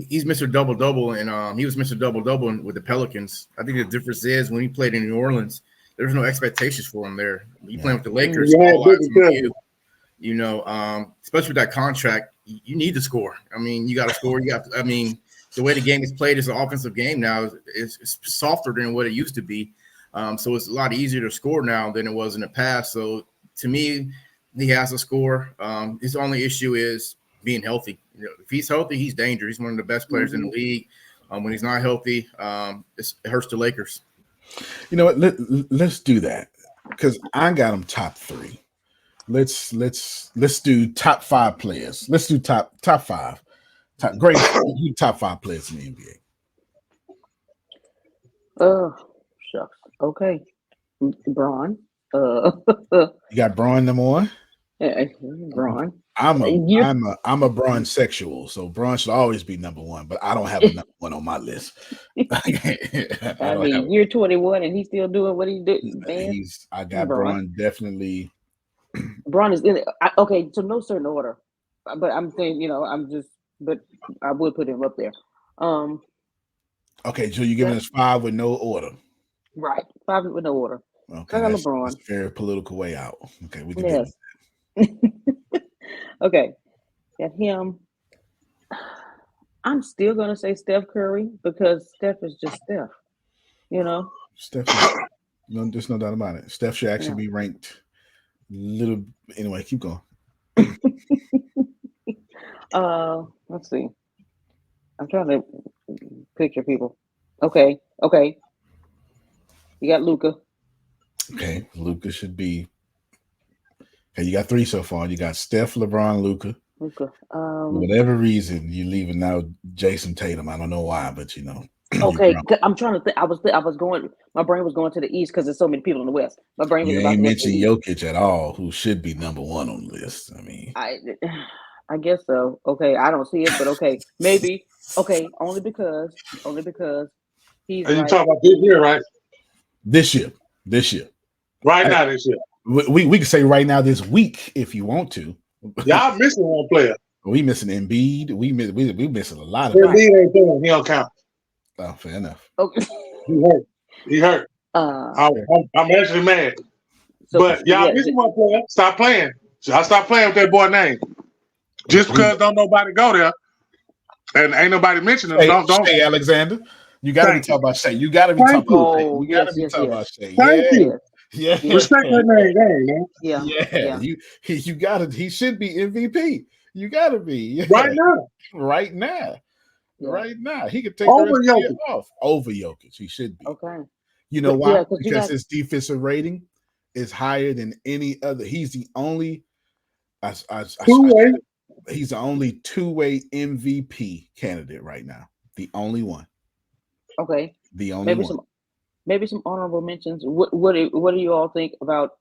he's Mr. Double-Double, and he was Mr. Double-Double with the Pelicans. I think the difference is when he played in New Orleans, there's no expectations for him there. You playing with the Lakers, you know, especially with that contract, you need to score. I mean, you got to score. The way the game is played is an offensive game now. It's softer than what it used to be. So it's a lot easier to score now than it was in the past. So to me, he has to score. His only issue is being healthy. You know, if he's healthy, he's dangerous. He's one of the best players in the league. When he's not healthy, it hurts the Lakers. You know what? Let's do that because I got him top 3. Let's do top 5 players. Let's do top 5. Top 5 players in the NBA. Shucks. Okay. Braun. You got Braun number 1? Yeah, Braun. I'm a Braun sexual, so Braun should always be number 1, but I don't have a number 1 on my list. You're 21 and he's still doing what he did. I got Braun definitely. Braun is in it. Okay, so no certain order, but I'm saying, but I would put him up there. Okay, so you're giving us 5 with no order. Right, 5 with no order. Okay, that's a very political way out. Okay, we can do that. Okay, at him, I'm still gonna say Steph Curry because Steph is just Steph. You know, Steph. There's no doubt about it. Steph should actually be ranked. Little anyway. Keep going. Let's see. I'm trying to picture people. Okay. You got Luka. Okay, Luka should be. Okay, you got 3 so far. You got Steph, LeBron, Luka. For whatever reason, you're leaving now Jason Tatum. I don't know why, but you know. Okay, I'm trying to think. I was going. My brain was going to the East because there's so many people in the West. My brain was You about ain't to go to the mentioned East. Jokic at all, who should be number one on the list. I mean, I I guess so. Okay, I don't see it, but okay, maybe. Okay, only because he's And you like talk about this year, right? this year. Right I, now, this year. we can say right now this week if you want to. Y'all missing one player. We missing Embiid. We missing a lot of Embiid Right. ain't playing. He don't count. Oh, fair enough. okay. He hurt. I'm actually mad. So But y'all yeah, missing one player. Stop playing. So I stop playing with that boy name. Just because don't nobody go there and ain't nobody mentioning him. Don't. Shea Alexander. You got to be Thank you. talking about Shea. You got to be Thank talking you. about Shea. Oh, You got to yes, be yes, talking yes. about Shea. Thank you. Yeah. Respect that name, man. Yeah. You got to. He should be MVP. You got to be. Yeah. Right now. Right now. Yeah. Right now. He could take Over the rest of the year Jokic. off. Over Jokic. He should be. Okay. You know But, why? yeah, 'cause you Because got- his defensive rating is higher than any other. He's the only. Two-way. He's the only two-way MVP candidate right now. The only one. Okay. The only one. Maybe some honorable mentions. What do you all think about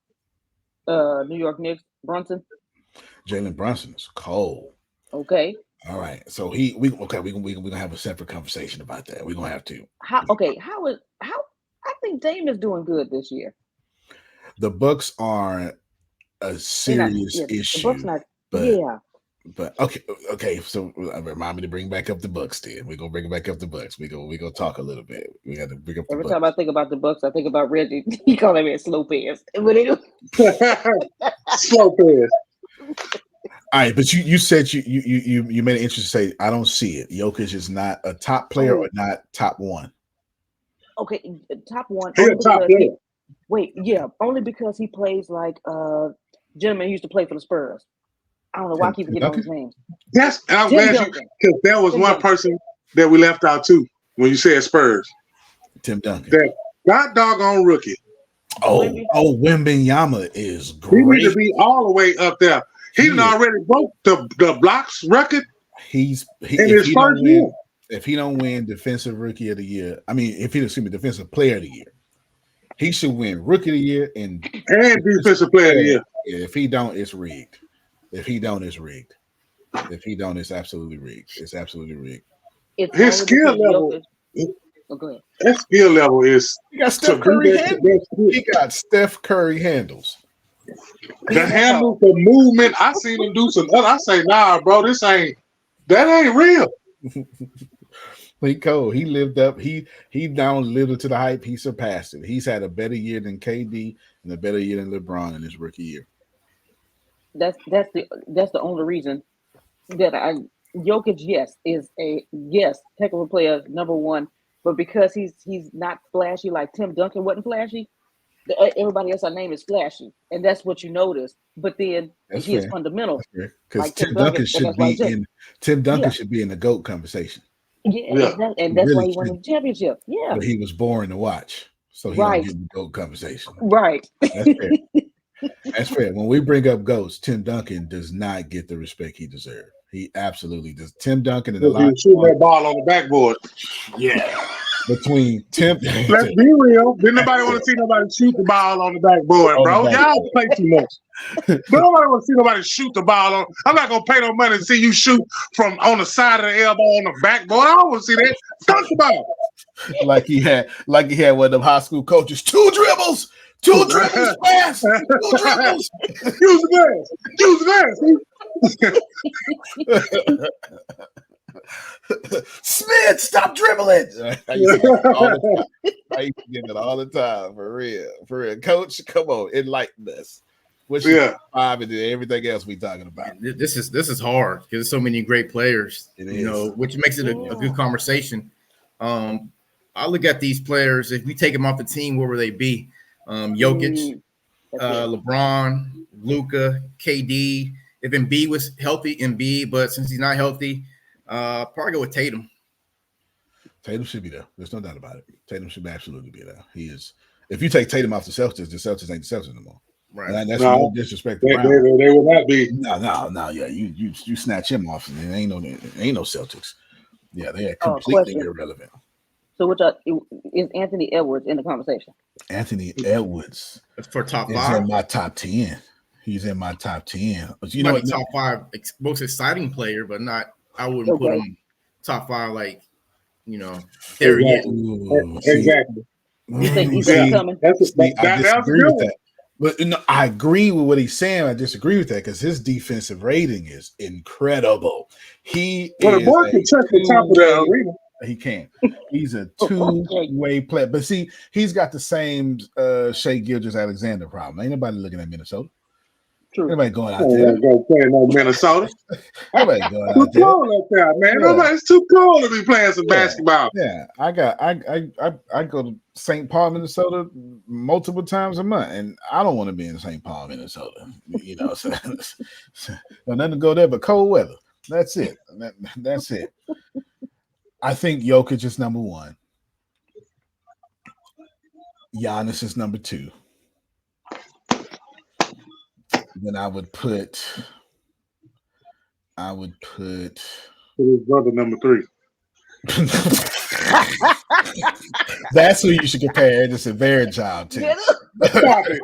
New York Knicks Brunson? Jalen Brunson is cold. Okay. All right. So we gonna have a separate conversation about that. We're gonna have to. How I think Dame is doing good this year. The Bucks are a serious issue. The Bucks not. But okay. So remind me to bring back up the Bucks. Then we're gonna bring it back up the Bucks. We gonna talk a little bit. We got to bring up the Every Bucks. time I think about the Bucks, I think about Reggie. He called him a slow pass. What they do? Slow pass. All right, but you said you made an interesting say. I don't see it. Jokic is not a top player or not top one. Okay, top one. He's a top player. Only because he plays like gentleman who used to play for the Spurs. I don't know why I keep forgetting all his names. Yes, and I'm Tim glad Duncan. because there was Tim one Duncan. person that we left out too when you said Spurs. Tim Duncan. That doggone rookie. Wembanyama is He great. need to be all the way up there. He done already broke the blocks record. In his first year. If he don't win Defensive Rookie of the Year, Defensive Player of the Year, he should win Rookie of the Year and Defensive Player of the Year. Yeah, if he don't, it's rigged. If he don't, it's rigged. If he don't, it's absolutely rigged. It's absolutely rigged. His skill level. Go ahead. That skill level is. He got Steph Curry handles. He got Steph Curry handles. The handle, the movement. I seen him do some other. I say, nah, bro, that ain't real. He cold. He lived up. He now lived up to the hype. He surpassed it. He's had a better year than KD and a better year than LeBron in his rookie year. That's the only reason that Jokic, is a technical player number one, but because he's not flashy like Tim Duncan wasn't flashy, everybody else I name is flashy, and that's what you notice. But then he is fundamental because like Tim Duncan should be in. Tim Duncan should be in the GOAT conversation. Yeah. That's why he won the championship. Yeah, but he was boring to watch, so he don't get in the GOAT conversation. Right. That's fair. That's fair. When we bring up GOATs, Tim Duncan does not get the respect he deserves. He absolutely does. Tim Duncan and shoot that ball on the backboard. Yeah. Between Tim, let's be real. Didn't nobody want to see nobody shoot the ball on the backboard, bro. Y'all play too much. Nobody want to see nobody shoot the ball on. I'm not gonna pay no money to see you shoot from on the side of the elbow on the backboard. I don't want to see that. Dunk the ball. like he had one of them high school coaches. 2 dribbles fast. 2 dribbles. Use the glass. Smith, stop dribbling. I used to get it all the time. For real. Coach, come on, enlighten us. What's your 5 and everything else we talking about? This is hard because there's so many great players, which makes it a good conversation. I look at these players. If we take them off the team, where would they be? Jokic, LeBron, Luka, KD. If Embiid was healthy, but since he's not healthy, probably go with Tatum. Tatum should be there. There's no doubt about it. Tatum should absolutely be there. He is. If you take Tatum off the Celtics ain't the Celtics anymore. Right. And that's no disrespect. They will not be. No. Yeah, you snatch him off, and ain't no Celtics. Yeah, they are completely irrelevant. So is Anthony Edwards in the conversation? Anthony Edwards That's for top is in five. my top 10. He's in my top 10. But you Might know be what? top five most exciting player, but not. I wouldn't put him top five. Like there he is. Ooh, Exactly. You think see, Easton's coming? That's I that was disagree good. with that. But I agree with what he's saying. I disagree with that because his defensive rating is incredible. He Well, the is boy can touch the top of the two-way. arena. He can. He's a two-way player. But see, he's got the same Shea Gilgeous-Alexander problem. Ain't nobody looking at Minnesota. True. Anybody going out Oh, there? go play no Minnesota. Nobody going Too out there. cold up there, man. Yeah. It's too cold to be playing some basketball. Yeah, I go to St. Paul, Minnesota multiple times a month, and I don't want to be in St. Paul, Minnesota. So nothing to go there but cold weather. That's it. That's it. I think Jokic is number one. Giannis is number two. Then I would put His brother number 3. That's who you should compare. It's a very job too. Stop it.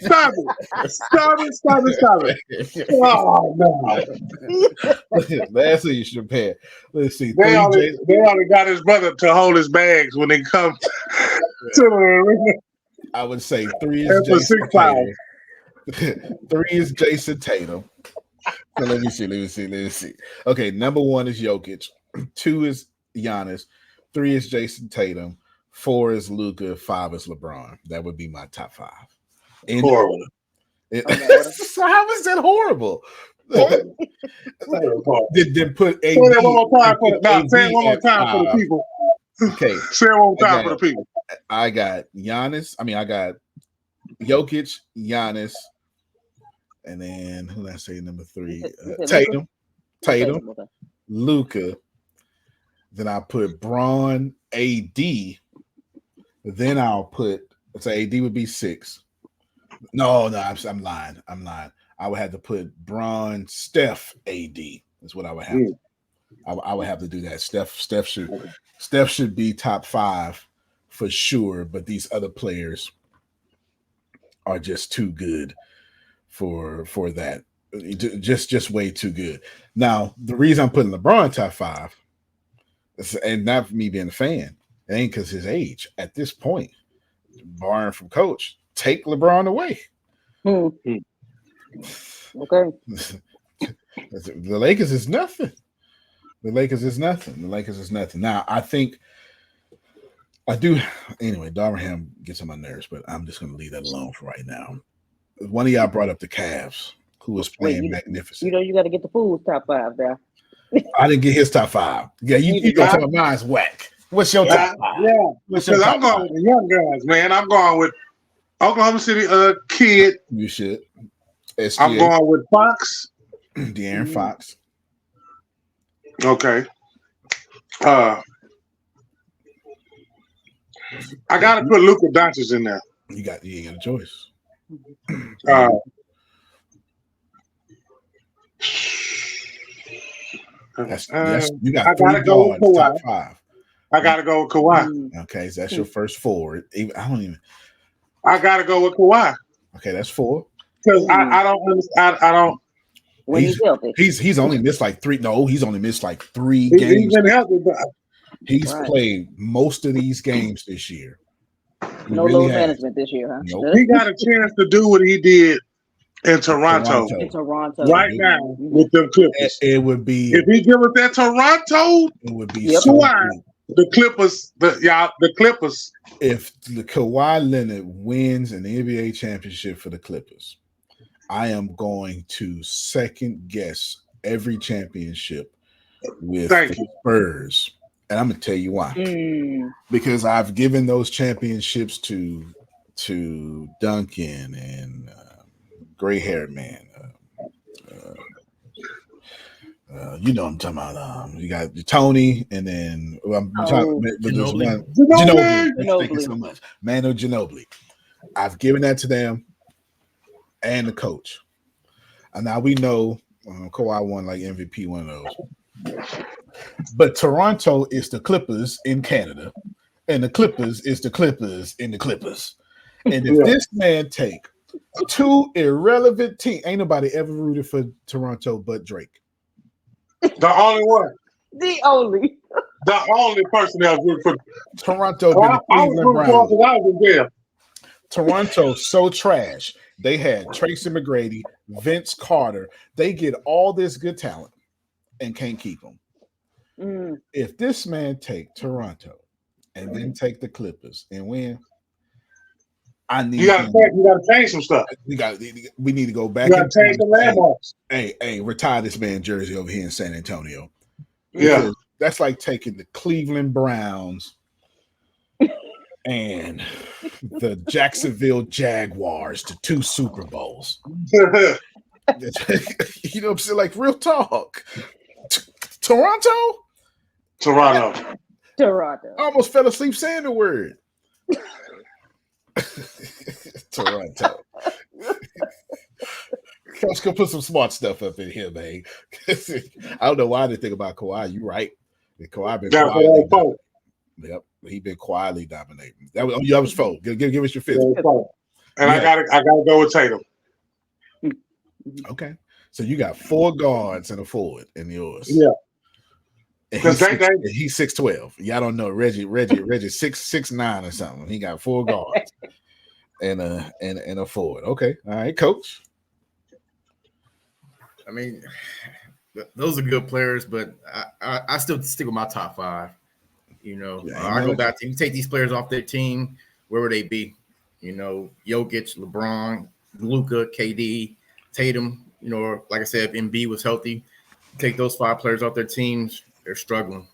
Stop it. Oh, no. That's who you should compare. Let's see. They only got his brother to hold his bags when they come to the arena. I would say 3 is That's for Jason 6 pounds. Tatum. 3 is Jason Tatum. So let me see. Okay, number 1 is Jokic. 2 is Giannis. 3 is Jason Tatum. 4 is Luka. 5 is LeBron. That would be my top 5. Horrible. How is that horrible? Then put AD. Say it one more time for the people. Okay. Say it one more time for the people. I got Giannis. I got Jokic, Giannis, and then who did I say number 3? Tatum, Luka. Then I put Braun, AD. Then I'll put AD would be 6. No, I'm lying. I would have to put Braun, Steph, AD. That's what I would have. I would have to do that. Steph should be top 5 for sure, but these other players are just too good for that. Just way too good. Now, the reason I'm putting LeBron top 5, and not me being a fan, it ain't because his age. At this point, barring from coach, take LeBron away. Okay. The Lakers is nothing. Now, I think I do. Anyway, Darvingham gets on my nerves, but I'm just going to leave that alone for right now. One of y'all brought up the Cavs, who was playing magnificent. You got to get the Fools top 5 there. I didn't get his top 5. Yeah, you got to mine's whack. What's your top 5? Yeah, because I'm going with the young guys, man. I'm going with Oklahoma City kid. You should. SGA. I'm going with Fox. De'Aaron Fox. Okay. I got to put Luka Doncic in there. You ain't got a choice. You got 3 guards, top 5. I got to go with Kawhi. Okay, so that's your first 4. I got to go with Kawhi. Okay, that's 4. Because I don't. When he's healthy. He's only missed like 3. No, he's only missed like 3 games. He's been healthy, but he's played most of these games this year. No load management this year, huh? Nope. He got a chance to do what he did in Toronto. Right now with them Clippers. It would be if he give us that Toronto. It would be Kawhi. The Clippers, the Clippers. If the Kawhi Leonard wins an NBA championship for the Clippers, I am going to second guess every championship with the Spurs. And I'm going to tell you why. Because I've given those championships to Duncan and gray-haired man. You know what I'm talking about. You got Tony, and then Ginobili. Thank you so much. Manu Ginobili. I've given that to them and the coach. And now we know Kawhi won like MVP one of those. But Toronto is the Clippers in Canada, and the Clippers is the Clippers in the Clippers. And if this man take two irrelevant teams, ain't nobody ever rooted for Toronto but Drake. The only one. The only person that was rooting for Toronto. I was rooting for because I was in jail. Toronto so trash. They had Tracy McGrady, Vince Carter. They get all this good talent and can't keep them. If this man take Toronto and then take the Clippers and win, I need you gotta change some stuff. We need to go back. You gotta change the landmarks. Hey, retire this man jersey over here in San Antonio. Yeah, that's like taking the Cleveland Browns and the Jacksonville Jaguars to 2 Super Bowls. You know what I'm saying? Like real talk. Toronto. Toronto. I almost fell asleep saying the word. Toronto. Coach can put some smart stuff up in here, man. I don't know why I didn't think about Kawhi. You right. Kawhi been quietly. Yep, he been quietly dominating. That was four. Give us your fifth. And I gotta go with Tatum. Okay, so you got 4 guards and a forward in yours. Yeah. Because he's 6'12". Y'all don't know Reggie 6'9" or something. He got 4 guards and a forward. Okay, all right, coach. I mean, those are good players, but I still stick with my top 5. You know, I go back to you take these players off their team, where would they be? You know, Jokic, LeBron, Luka, KD, Tatum. You know, like I said, if Embiid was healthy, take those 5 players off their teams. They're struggling,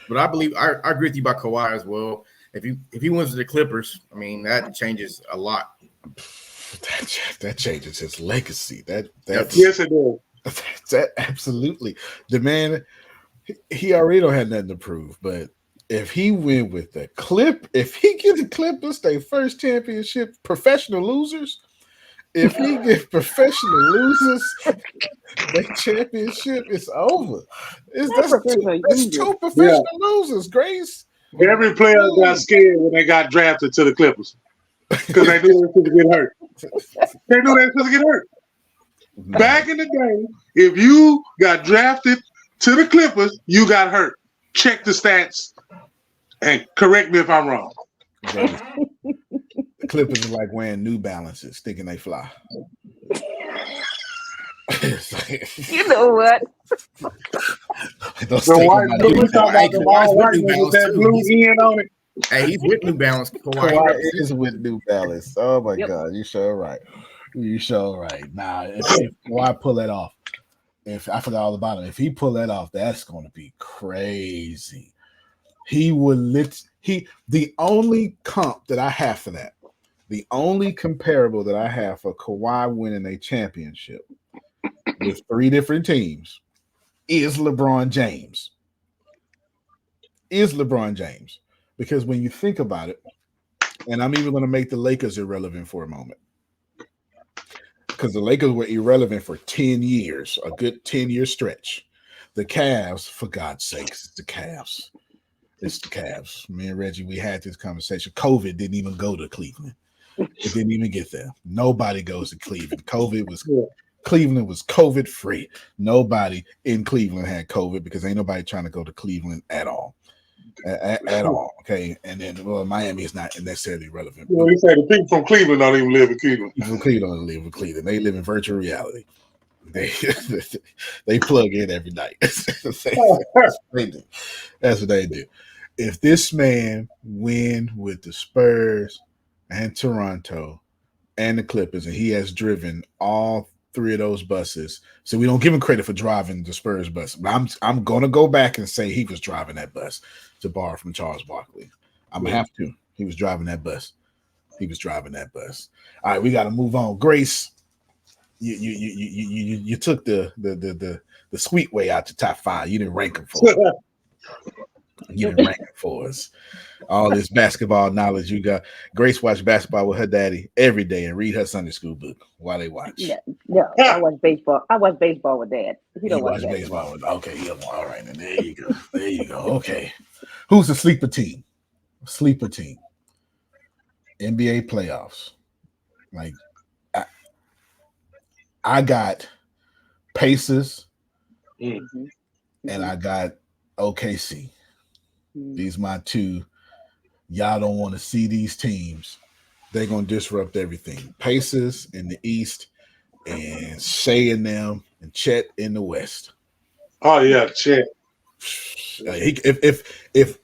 but I believe I agree with you about Kawhi as well. If he wins to the Clippers, I mean that changes a lot. That changes his legacy. Yes, it does. That absolutely. The man, he already don't have nothing to prove. But if he win with the if he get the Clippers their first championship, professional losers. If he get professional losers, the championship is over. That's 2 professional losers, Grace. Every player got scared when they got drafted to the Clippers because they knew they was going to get hurt. They knew they was going to get hurt. Back in the day, if you got drafted to the Clippers, you got hurt. Check the stats and correct me if I'm wrong. The Clippers are like wearing New Balances, thinking they fly. You know what? Hey, he's with New Balance. Kawhi is with New Balance. Oh my God, you sure right. You sure right. Nah, if Kawhi pull that off, if I forgot all about it, if he pull that off, that's going to be crazy. He would the only comp that I have for that. The only comparable that I have for Kawhi winning a championship with 3 different teams is LeBron James. Because when you think about it, and I'm even going to make the Lakers irrelevant for a moment, because the Lakers were irrelevant for 10 years, a good 10-year stretch. The Cavs, for God's sakes, it's the Cavs. It's the Cavs. Me and Reggie, we had this conversation. COVID didn't even go to Cleveland. It didn't even get there. Nobody goes to Cleveland. Cleveland was COVID free. Nobody in Cleveland had COVID because ain't nobody trying to go to Cleveland at all. At all. Okay. And then Miami is not necessarily relevant. Well, you say the people from Cleveland don't even live in Cleveland. People from Cleveland don't live in Cleveland. They live in virtual reality. They plug in every night. They do. That's what they do. If this man win with the Spurs and Toronto and the Clippers, and he has driven all 3 of those buses, so we don't give him credit for driving the Spurs bus. But I'm gonna go back and say he was driving that bus, to borrow from Charles Barkley. I'm gonna have to. He was driving that bus. All right, we got to move on. Grace, you took the sweet way out to top 5. You didn't rank them for us. You didn't rank them for us. All this basketball knowledge you got. Grace watched basketball with her daddy every day and read her Sunday school book while they watch. No, I watch baseball. I watch baseball with Dad. He don't watch baseball. Okay, yeah, all right. And there you go. Okay. Who's the sleeper team? sleeper team, NBA playoffs. Like I got Pacers Mhm. and I got OKC. Mhm. These my two. Y'all don't want to see these teams. They're gonna disrupt everything. Pacers in the East and Shea in them and Chet in the West. Oh yeah, shit. If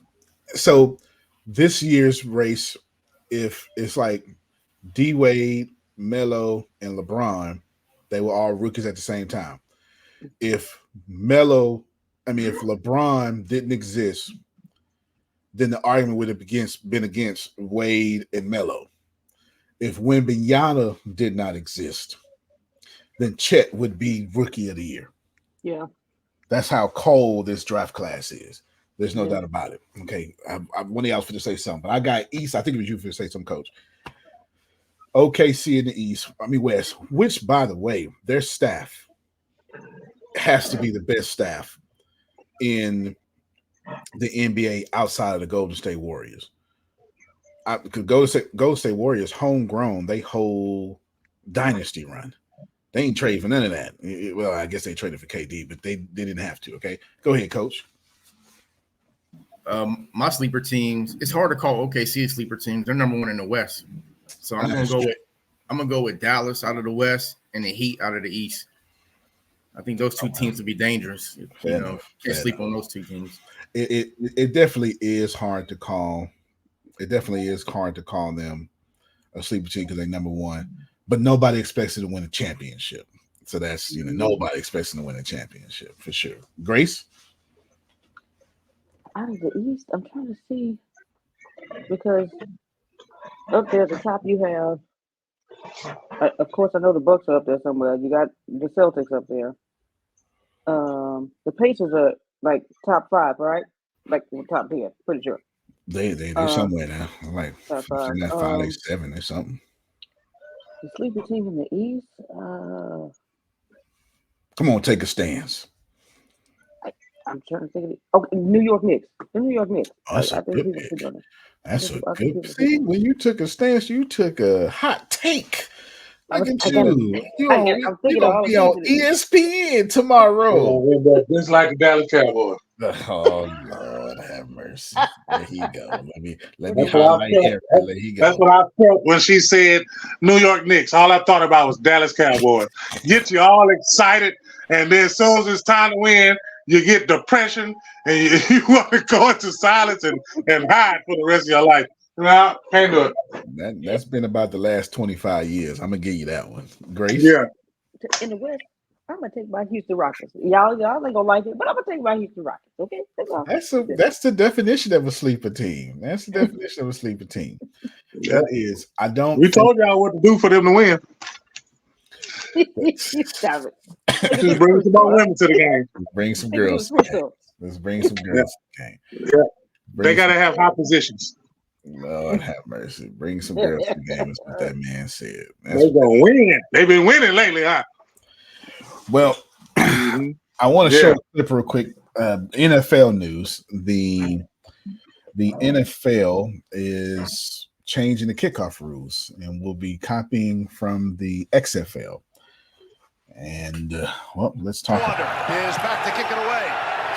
so, this year's race, if it's like D Wade, Melo, and LeBron, they were all rookies at the same time. If Melo, if LeBron didn't exist, then the argument would have been against Wade and Melo. If Wembanyama did not exist, then Chet would be rookie of the year. Yeah. That's how cold this draft class is. There's no Yeah. doubt about it. Okay, one of y'all for to say something, but I got East. I think it was you for to say something, Coach. OKC in the East. West. Which, by the way, their staff has to be the best staff in the NBA outside of the Golden State Warriors. Because Golden State Warriors, homegrown, they whole dynasty run. They ain't trade for none of that. Well, I guess they traded for KD, but they didn't have to. Okay, go ahead, Coach. My sleeper teams. It's hard to call OKC sleeper teams. They're number one in the West, so I'm gonna go with Dallas out of the West and the Heat out of the East. I think those two teams would be dangerous. Can't sleep on those two teams. It definitely is hard to call. It definitely is hard to call them a sleeper team because they're number one. But nobody expects them to win a championship. So that's, nobody expects them to win a championship for sure. Grace? Out of the East, I'm trying to see because up there at the top you have, of course, I know the Bucks are up there somewhere. You got the Celtics up there. The Pacers are like top 5, right? Like top 10, pretty sure. They're somewhere now. Like top 5. 5, 7 or something. The sleeper team in the East. Come on, take a stance. I'm trying to think of it. Okay, New York Knicks. The New York Knicks. Oh, that's I a think good people pick. pick on it. That's a good. See, when you took a stance, you took a hot take. Look at you. You're gonna be on ESPN tomorrow. Just like the Dallas Cowboys. Oh Lord, have mercy. There he go. Let me That's what highlight him. Let he go. That's what I felt when she said New York Knicks. All I thought about was Dallas Cowboys. Get you all excited, and then as soon as it's time to win, you get depression, and you want to go into silence and hide for the rest of your life. No, can't do it. That's been about the last 25 years. I'm gonna give you that one. Grace? Yeah. In the West, I'm gonna take my Houston Rockets. Y'all ain't gonna like it, but I'm gonna take my Houston Rockets. Okay, that's the definition of a sleeper team. That's the definition of a sleeper team. That is, I don't. We told y'all what to do for them to win. Stop it. Just bring some more women to the game. Bring some girls. Let's bring some girls to the game. Yeah. They gotta have high positions. Lord have mercy. Bring some girls to the game is what that man said. They're gonna win. They've been winning lately, huh? Well, I want to show a clip real quick. NFL news. The NFL is changing the kickoff rules and will be copying from the XFL. And let's talk about it. Is back to kick it away.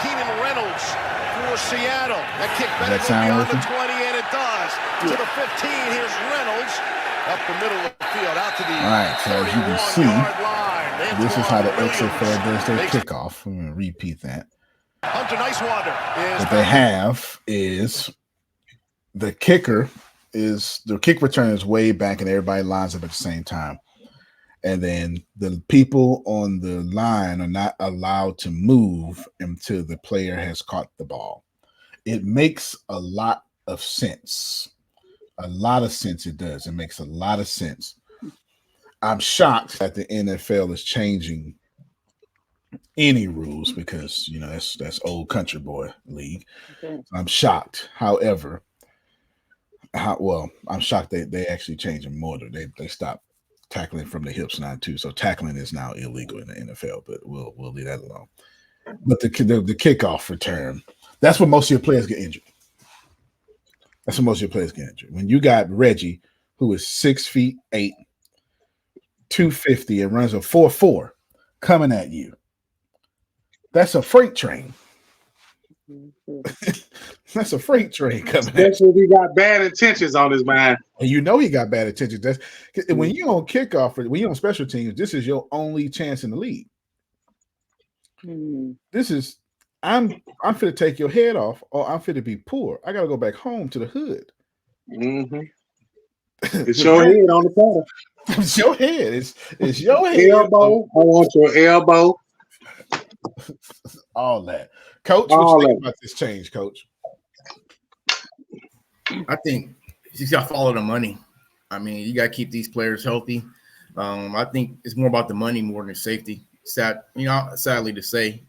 Keenan Reynolds for Seattle. That kick back beyond the 20, and it does. To the 15, here's Reynolds up the middle of the field, out to the all right, so as you can see, this is how the XFL does their kickoff. I'm going to repeat that. Hunter Nicewander. What they have is the kick return is way back and everybody lines up at the same time. And then the people on the line are not allowed to move until the player has caught the ball. It makes a lot of sense. A lot of sense it does. It makes a lot of sense. I'm shocked that the NFL is changing any rules because, that's old country boy league. Okay. I'm shocked. However, I'm shocked they actually changed them more. They stopped tackling from the hips now too. So tackling is now illegal in the NFL, but we'll leave that alone. But the kickoff return, that's when most of your players get injured. That's what most of your players get injured. When you got Reggie, who is 6'8", 250, and runs a 4.4 coming at you, that's a freight train. That's a freight train coming at you. Especially if he got bad intentions on his mind. And you know he got bad intentions. That's when you on kickoff, when you on special teams, this is your only chance in the league. This is I'm fit to take your head off, or I'm fit to be poor. I gotta go back home to the hood. Mm-hmm. It's your head on the corner. It's your head. It's your head. Elbow. I want your elbow. All that. Coach, what you think about this change, Coach? I think you just got to follow the money. I mean, you got to keep these players healthy. I think it's more about the money more than safety. Sadly to say,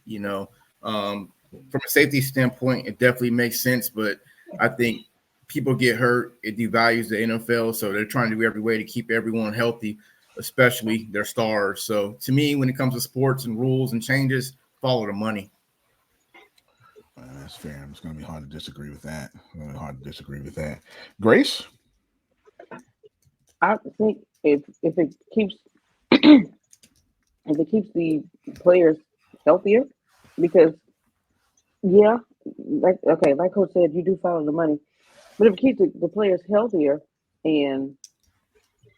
from a safety standpoint, it definitely makes sense. But I think people get hurt, it devalues the NFL. So they're trying to do every way to keep everyone healthy, especially their stars. So to me, when it comes to sports and rules and changes, follow the money. That's fair. It's going to be hard to disagree with that. Grace? I think if it keeps the players healthier, because like Coach said, you do follow the money, but if it keeps the players healthier, and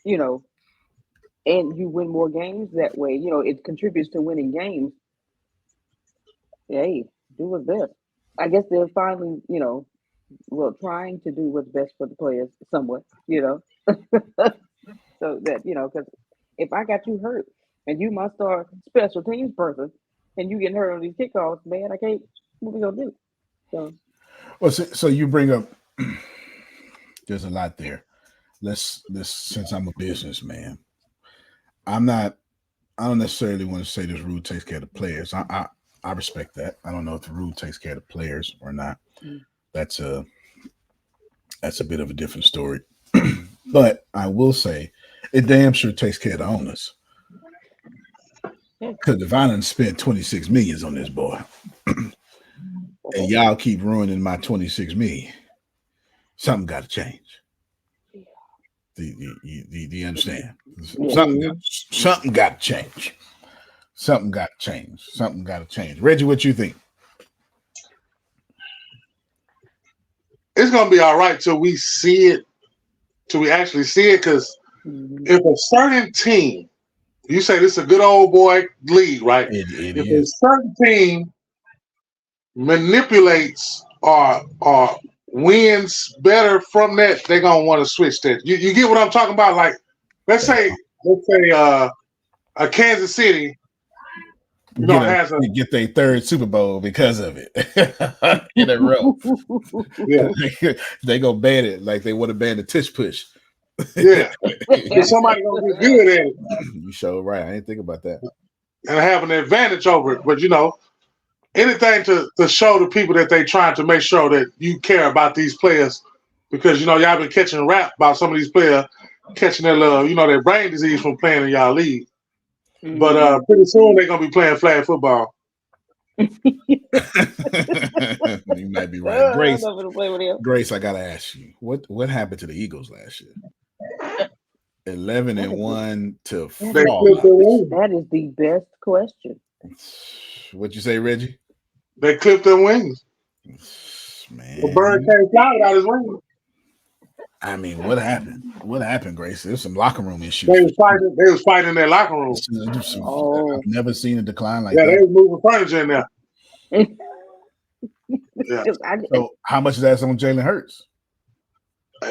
and you win more games that way, it contributes to winning games. Hey, do what's best. I guess they're finally, trying to do what's best for the players somewhat, so that, because if I got you hurt and you my star special teams person and you getting hurt on these kickoffs, man, I can't, what we gonna do? So you bring up, there's a lot there. Since I'm a businessman, I don't necessarily want to say this rule takes care of the players. I respect that. I don't know if the rule takes care of the players or not. That's a bit of a different story. But I will say it damn sure takes care of the owners. Because Divine spent $26 million on this boy. And y'all keep ruining my $26 million. Something got to change. Do you understand? Something got to change. Something got to change. Reggie, what you think? It's gonna be all right till we actually see it. Because if a certain team, you say this is a good old boy league, right? It if is. a certain team manipulates or wins better from that, they're gonna want to switch that. You get what I'm talking about? Like, let's say a Kansas City. Get their third Super Bowl because of it in a row. Yeah, they go ban it like they would have banned the tush push. Yeah, somebody gonna get good at it. You sure right. I didn't think about that. And have an advantage over it. But anything to show the people that they trying to make sure that you care about these players, because y'all been catching rap about some of these players catching their their brain disease from playing in y'all league. But pretty soon they're gonna be playing flag football. You might be right. Grace, I gotta ask you, what happened to the Eagles last year? 11-1 to fall. That is the best question. What you say, Reggie? They clipped their wings. Man, the bird can't fly without his wings. I mean, what happened? What happened, Grace? There's some locker room issues. They was fighting in their locker room. I've never seen a decline like that. Yeah, they was moving furniture in there. Yeah. So how much of that's on Jalen Hurts?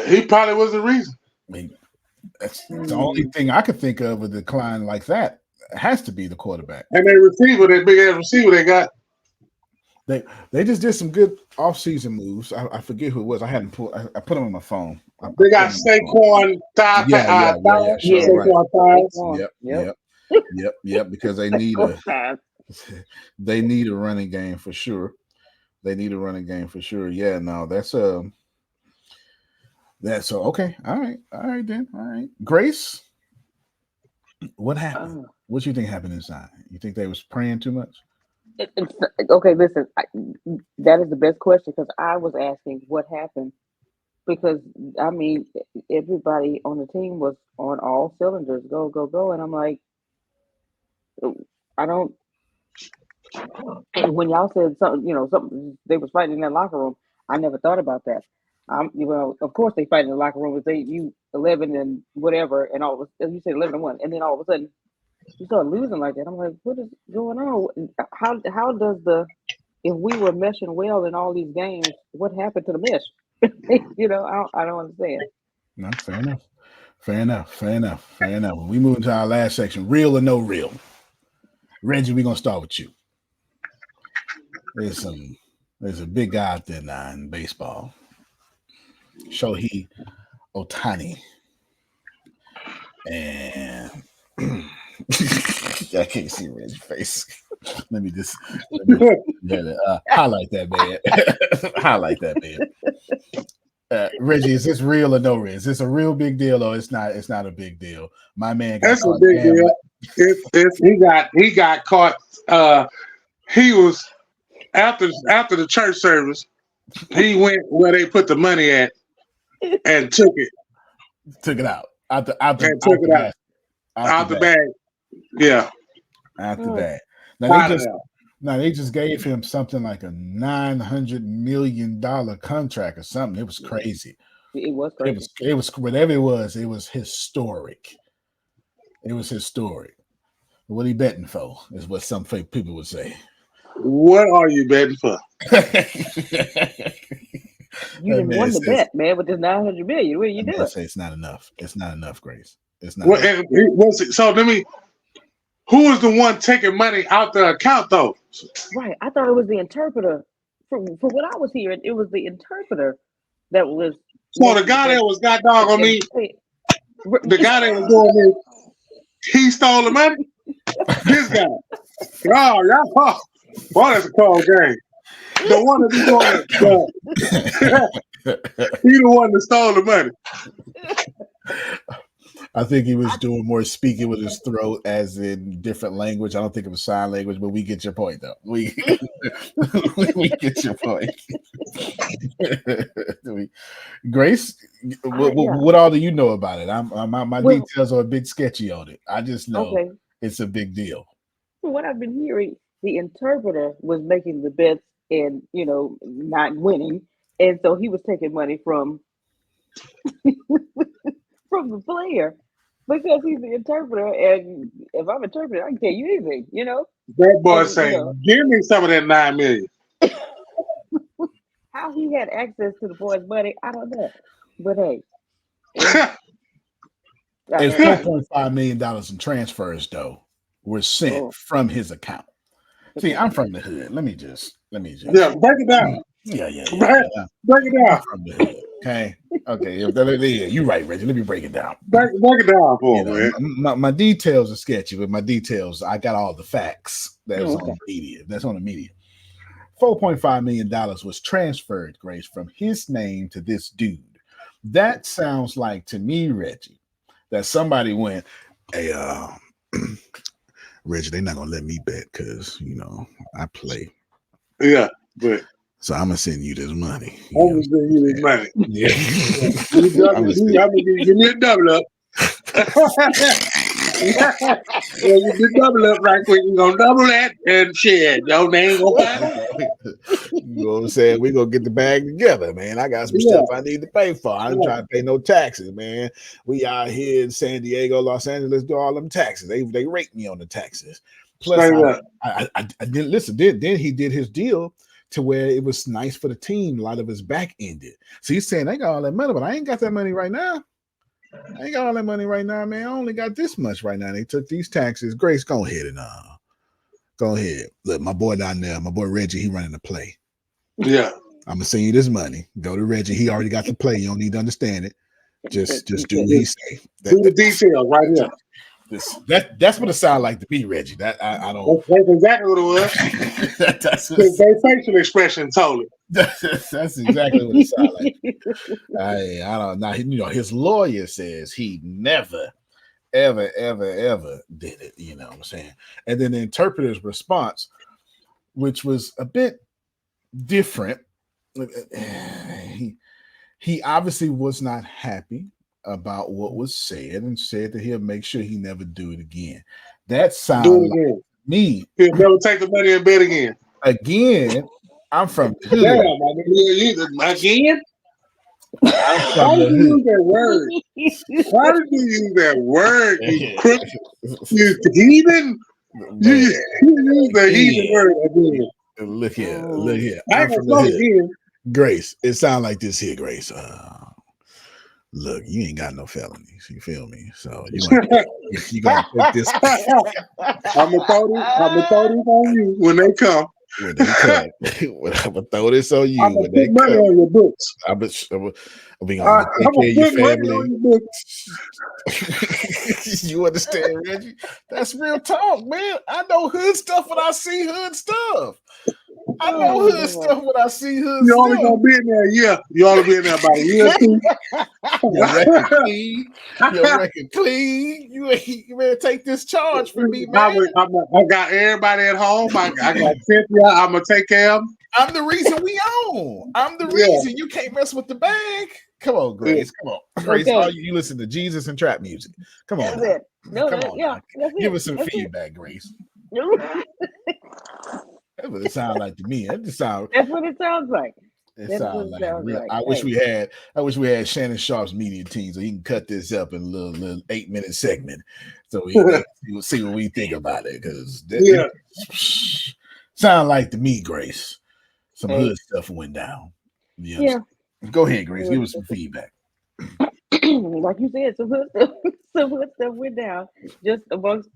He probably was the reason. I mean, that's the only thing I could think of a decline like that. It has to be the quarterback. And their receiver, that big ass receiver they got. They just did some good offseason moves. I forget who it was. I hadn't pulled. I put them on my phone. They got Saquon. Yep. Because they need a running game for sure. Yeah, no, that's okay. All right then. All right, Grace. What happened? What you think happened inside? You think they was praying too much? Okay, listen. That is the best question, because I was asking what happened because I mean everybody on the team was on all cylinders, go go go, and I'm like, I don't. And when y'all said something, something they was fighting in that locker room, I never thought about that. Well, of course they fight in the locker room with you 11 and whatever, and all of you said 11-1, and then all of a sudden you start losing like that. I'm like, what is going on? How does if we were meshing well in all these games, what happened to the mesh? I don't understand. No, fair enough. Fair enough. Fair enough. Fair enough. We move into our last section, real or no real. Reggie, we're gonna start with you. There's a big guy out there now in baseball. Shohei Ohtani. And I can't see Reggie's face. Let me highlight that, man. Highlight that, man. Reggie, is this real or no real? Is this a real big deal or it's not? It's not a big deal. My man got That's a big deal. He got caught. He was after the church service. He went where they put the money at and took it. Took it out the bag. Yeah, out the bag. Now they just gave him something like a $900 million contract or something. It was crazy. It was crazy. It was whatever it was. It was historic. It was historic. What he betting for is what some fake people would say. What are you betting for? You didn't won the bet, man, with this $900 million. What are you doing? I say it's not enough. It's not enough, Grace. It's not. So let me. Who was the one taking money out the account though? Right, I thought it was the interpreter. For what I was hearing, it was the interpreter that was. So the guy that was got dog on me. The guy that was doing this, he stole the money. This guy. Oh, y'all. Boy, that's a cold game. The one that be doing it, he the one that stole the money. I think he was doing more speaking with his throat, as in different language. I don't think it was sign language, but we get your point, though. We get your point. Grace, what all do you know about it? My details are a bit sketchy on it. I just know it's a big deal. From what I've been hearing, the interpreter was making the bets and not winning, and so he was taking money from from the player because he's the interpreter. And if I'm an interpreter, I can tell you anything. That boy saying, "Give me some of that $9 million." How he had access to the boy's money, I don't know. But hey, it's $4.5 million in transfers though were sent from his account. See, I'm from the hood. Let me just. Yeah, break it down. Yeah. Break it down. I'm from the hood. Okay. Yeah, you're right, Reggie. Let me break it down. Break it down for me. My details are sketchy, but my details, I got all the facts that's on the media. That's on the media. $4.5 million was transferred, Grace, from his name to this dude. That sounds like to me, Reggie, that somebody went, "Hey, Reggie, they're not gonna let me bet because I play." Yeah, but so I'm gonna send you this money. I'm gonna send you this money. Yeah, I'm gonna give you a double up. You double up right quick. You're gonna double that and shit. Yo, they ain't gonna find You know what I'm saying? We're gonna get the bag together, man. I got some stuff I need to pay for. I'm trying to pay no taxes, man. We out here in San Diego, Los Angeles, do all them taxes. They rate me on the taxes. Plus, I didn't listen. Then he did his deal to where it was nice for the team. A lot of his back ended. So he's saying, "I got all that money, but I ain't got that money right now. I ain't got all that money right now, man. I only got this much right now. They took these taxes." Grace, go ahead and go ahead. Look, my boy down there, my boy Reggie, he running the play. Yeah. I'm gonna send you this money. Go to Reggie. He already got the play. You don't need to understand it. Just do what he say. Do the details right here. That's what it sounded like to me, Reggie. That I don't. That's exactly what it was. That's their facial expression told it. That's exactly what it sounded like. I don't know. His lawyer says he never, ever did it. You know what I'm saying? And then the interpreter's response, which was a bit different. he obviously was not happy about what was said and said that he'll make sure he never do it again. That Do sounds it like again. me. He'll never take the money in bed again. Again, I'm from the Damn, hood. I mean, again? I'm Why from did the you use that word? Why did you use that word, you crook, you heathen? You Man, use the heathen again. word again. Look here, look here. I I'm ain't from gonna the say hood. again. Grace, it sounds like this here, Grace. Look, you ain't got no felonies. You feel me? So you gonna take this I'm gonna throw this on you when they come. when they come. I'm gonna throw this on I'm you gonna when put they money come. on your books. We I'm gonna take care gonna of your put money family. on your books. You understand, Reggie? That's real talk, man. I know hood stuff when I see hood stuff. I know hood stuff when I see hood You only stuff. gonna be in there a year. You only be in there about a year or two. Your record clean. Your record clean. You better take this charge for me, man. I got everybody at home. I got Cynthia. I'm gonna take care of them. I'm the reason we own. I'm the Yeah. reason. You can't mess with the bag. Come on, Grace. Come on, Grace. Okay. All you listen to Jesus and trap music. Come on, That's now. it. No, Come that, on, yeah, now. that's Give it. us some That's feedback, Grace. it. That's what it sounds like to me. It just sound. That's what it sounds like. It That's what sounds it like sounds real. like. I wish Hey. we had Shannon Sharp's media team so he can cut this up in a little 8-minute segment so they can see what we think about it. Because Yeah. sound like to me, Grace. Some Hey. hood stuff went down. Yeah. Go ahead, Grace. Give us some feedback. Like you said, some hood stuff went down just amongst.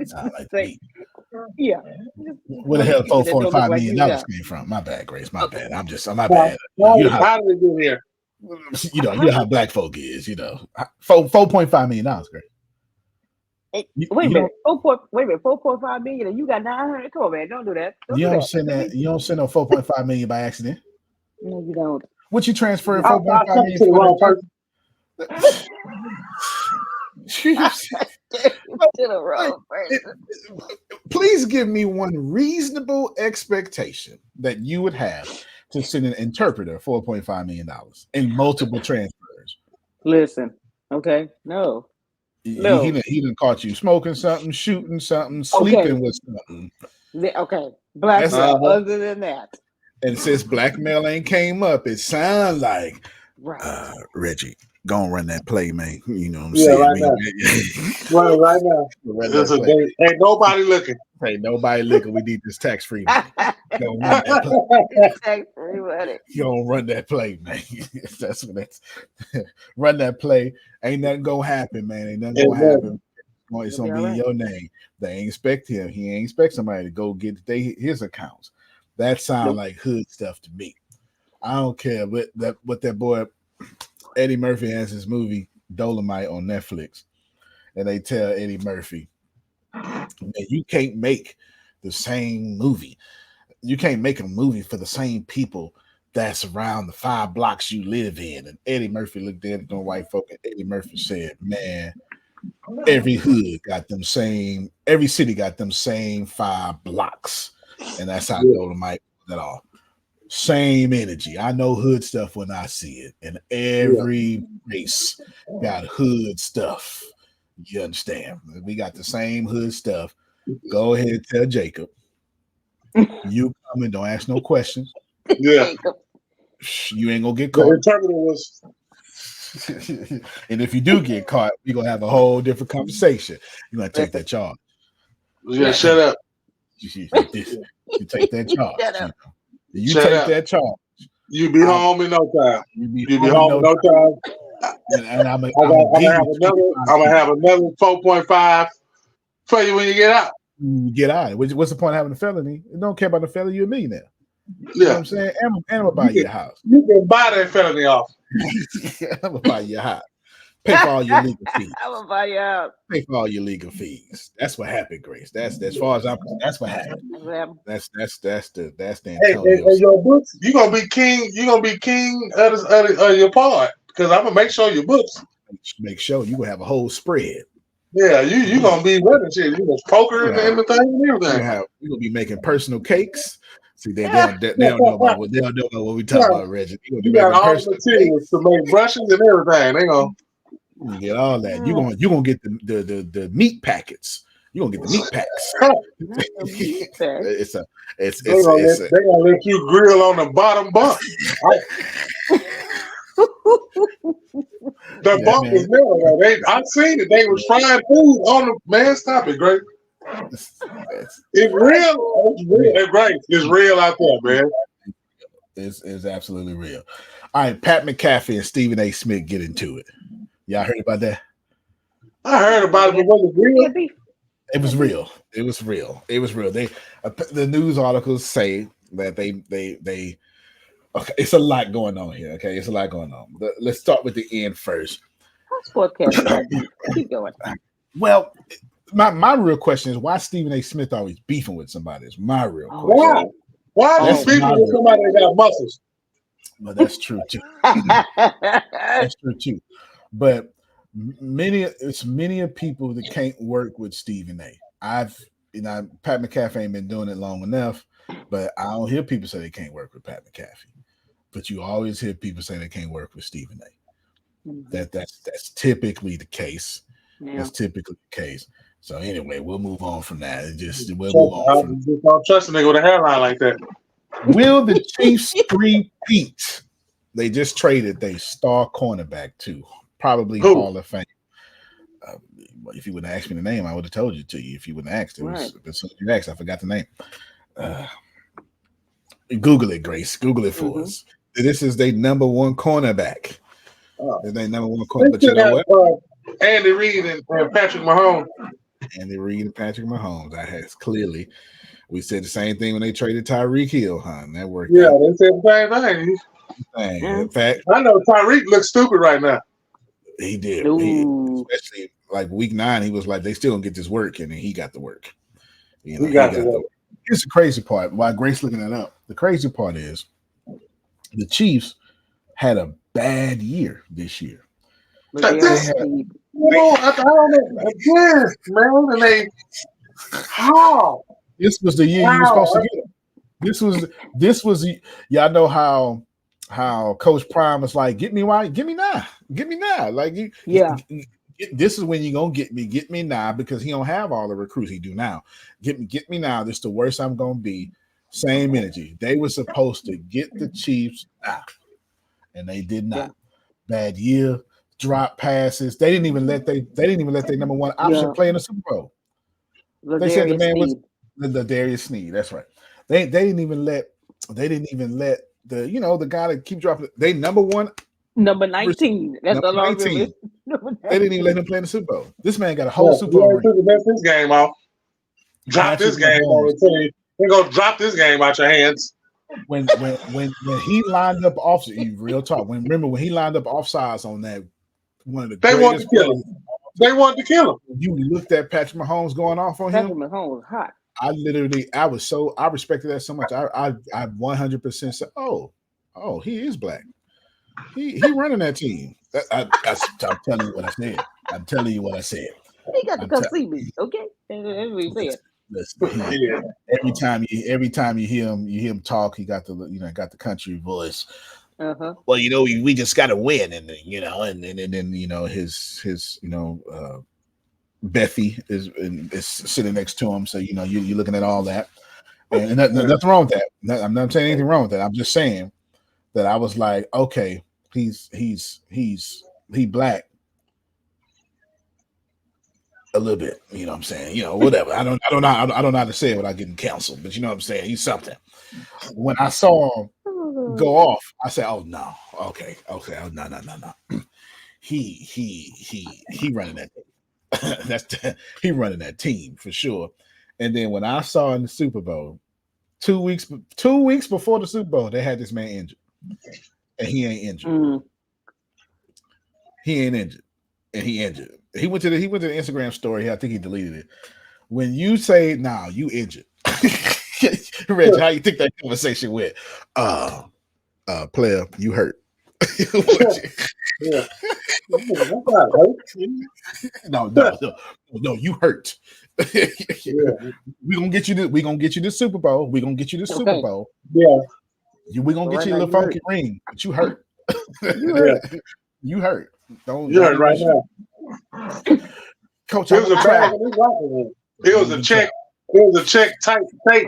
Sound like to Say, me. yeah. Where the hell People that don't look $4.5 like million you now. came from? My bad, Grace. My bad. My bad. How did it get here? You know how black folk is. $4.5 million, Grace. Wait a minute. 4.5 million, and you got 900. Come on, man. Don't do that. You don't send that. You don't send no $4.5 million by accident. No, you don't. What you transferring I'll $4.5 come million to the wrong for? person. To the wrong person. Please give me one reasonable expectation that you would have to send an interpreter $4.5 million in multiple transfers. Listen, okay, no. He done caught you smoking something, shooting something, sleeping with something. Okay, blackmail. Other than that, and since blackmail ain't came up, it sounds like right. Reggie, go and run that play, man. You know what I'm Yeah, saying? right now. Right now. It's a day. Ain't nobody looking. Ain't nobody looking. We need this tax-free money. Go run that play. Tax-free money. Go run that play, man. That's what that's. Run that play. Ain't nothing gonna happen, man. Ain't nothing gonna happen. It's gonna be in your name. They ain't expect him. He ain't expect somebody to go get his accounts. That sounds like hood stuff to me. I don't care what that boy Eddie Murphy has his movie Dolomite on Netflix, and they tell Eddie Murphy that you can't make the same movie. You can't make a movie for the same people that's around the 5 blocks you live in. And Eddie Murphy looked at the white folk, and Eddie Murphy said, "Man, every hood got them same. Every city got them same 5 blocks, and that's how Dolomite that all." Same energy. I know hood stuff when I see it, and every race got hood stuff. You understand? We got the same hood stuff. Go ahead and tell Jacob. You come and don't ask no questions. Yeah. You ain't gonna get caught. The interpreter was. And if you do get caught, we're gonna have a whole different conversation. You're gonna take that charge. Yeah, shut up. You take that charge. You Shut take up. that charge. You be home in no time. You be home in no time. And I'm gonna have another 4.5 for you when you get out. Get out. What's the point of having a felony? You don't care about the felony. You're a millionaire. Yeah. You know what I'm saying? And I'm gonna buy you a house. You can buy that felony off. I'm gonna buy you a house. Pay for all your legal fees. I'm gonna buy you out. Pay for all your legal fees. That's what happened, Grace. That's as far as I'm. That's what happened. That's the Antonio. And your books, you're gonna be king. You're gonna be king of your part because I'm gonna make sure your books. Make sure you gonna have a whole spread. Yeah, you gonna be running shit. You gonna poker and everything and everything. You're gonna be making personal cakes. See, they don't know about what we talk about, Reggie. You got all the materials to make brushes and everything. They gonna you get all that. You gonna get the meat packets. You gonna get the meat packs. They gonna let you grill on the bottom bunk. The bunk is there. I've seen it. They was frying food on the man. Stop it, Greg. It's real. It's real. It's great. It's real out there, man. It's absolutely real. All right, Pat McAfee and Stephen A. Smith get into it. Y'all heard about that? I heard about it, but was it real? It was real. It was real. It was real. They the news articles say that they okay, it's a lot going on here. Okay, it's a lot going on. Let's start with the end first. Keep going. Well, my real question is why Stephen A. Smith always beefing with somebody? Is my real question. Why is he beefing with somebody that got muscles? Well, that's true too. That's true too. But many of people that can't work with Stephen A. Pat McAfee ain't been doing it long enough, but I don't hear people say they can't work with Pat McAfee. But you always hear people say they can't work with Stephen A. That's typically the case. Yeah. That's typically the case. So anyway, we'll move on from that. We'll move on. Don't trust a nigga with a hairline like that. Will the Chiefs three-peat? They just traded their star cornerback to probably Hall of Fame. If you wouldn't ask me the name, I would have told you to you. If you wouldn't ask, you asked, I forgot the name. Google it, Grace. Google it for us. This is their number one cornerback. They number one cornerback. But you know what? Andy Reid and Patrick Mahomes. Andy Reid and Patrick Mahomes. That has clearly. We said the same thing when they traded Tyreek Hill, huh? And that worked. Yeah, they said the same thing. In fact, I know Tyreek looks stupid right now. He did. Especially like week 9, he was like, they still gonna get this work, and then he got the work. He got the work. Here's the crazy part. While Grace looking that up, the crazy part is the Chiefs had a bad year this year. I don't know. Yes, man. And this was the year you were supposed to get him. This was y'all know how Coach Prime was like, get me now. Like this is when you're gonna get me now, because he don't have all the recruits he do now. Get me now. This is the worst I'm gonna be. Same energy. They were supposed to get the Chiefs out, and they did not. Yeah. Bad year. Drop passes. They didn't even let their number one option play in the Super Bowl. They said the man was the Darius Sneed. That's right. They didn't even let the guy that keep dropping. They number 19. That's the 19. They didn't even let him play in the Super Bowl. This man got a whole Super Bowl. Took this game off. Drop this game on the team. They're gonna drop this game out your hands. When he lined up off, real talk. When he lined up offsides on that. One of the they wanted to kill him. They wanted to kill him. You looked at Patrick Mahomes going off on him. Patrick Mahomes was hot. I respected that so much. I 100% said, oh, he is black. He running that team. I'm telling you what I said. I'm telling you what I said. He got to come see me, okay? That's what he said. Listen, every time you hear him talk, he got the country voice. Uh-huh. Well, we just got to win, and then his Bethy is sitting next to him, so you're looking at all that, and nothing wrong with that. I'm not saying anything wrong with that. I'm just saying that I was like, okay, he black a little bit, you know what I'm saying, whatever. I don't know how to say it without getting canceled, but you know what I'm saying. He's something. When I saw him go off, I said, "Oh no, okay, oh no." He running that. He running that team for sure. And then when I saw in the Super Bowl, 2 weeks before the Super Bowl, they had this man injured, and he ain't injured. He ain't injured, and he injured. He went to the Instagram story. I think he deleted it. When you say, "Nah, you injured," Reg, how you think that conversation went? Player, you hurt. Yeah. That's not hurt. No, you hurt. Yeah. We gonna get you the Super Bowl. We gonna get you the Super Okay. Bowl. Yeah. We gonna So get right you a now little you funky ring, but you hurt. You Yeah. hurt. You hurt. Don't You heard even right now. Coach, It I'm was a gonna bag travel. in his locker room. It was a Even check. It was a check type tape.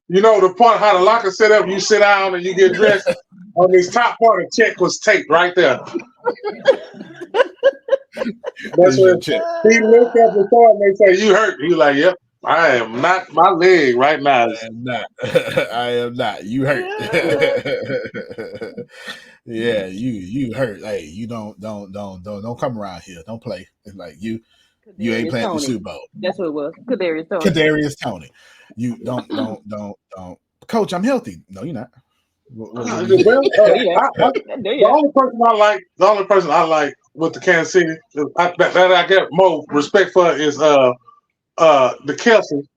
You know the part how the locker set up. You sit down and you get dressed. On this top part, the check was taped right there. That's Here's your when check. he looked at the thought and they say, "You hurt." He like, "Yep, I am not. My leg right now." I am not. I am not. You hurt. Yeah, you hurt. Hey, you don't come around here. Don't play. It's like you ain't Kadarius playing the Toney. Super Bowl. That's what it was. Kadarius Toney. Kadarius Toney. You don't. Coach, I'm healthy. No, you're not. What do you do? The only person I like with the Kansas City that I get more respect for is the Kelsey.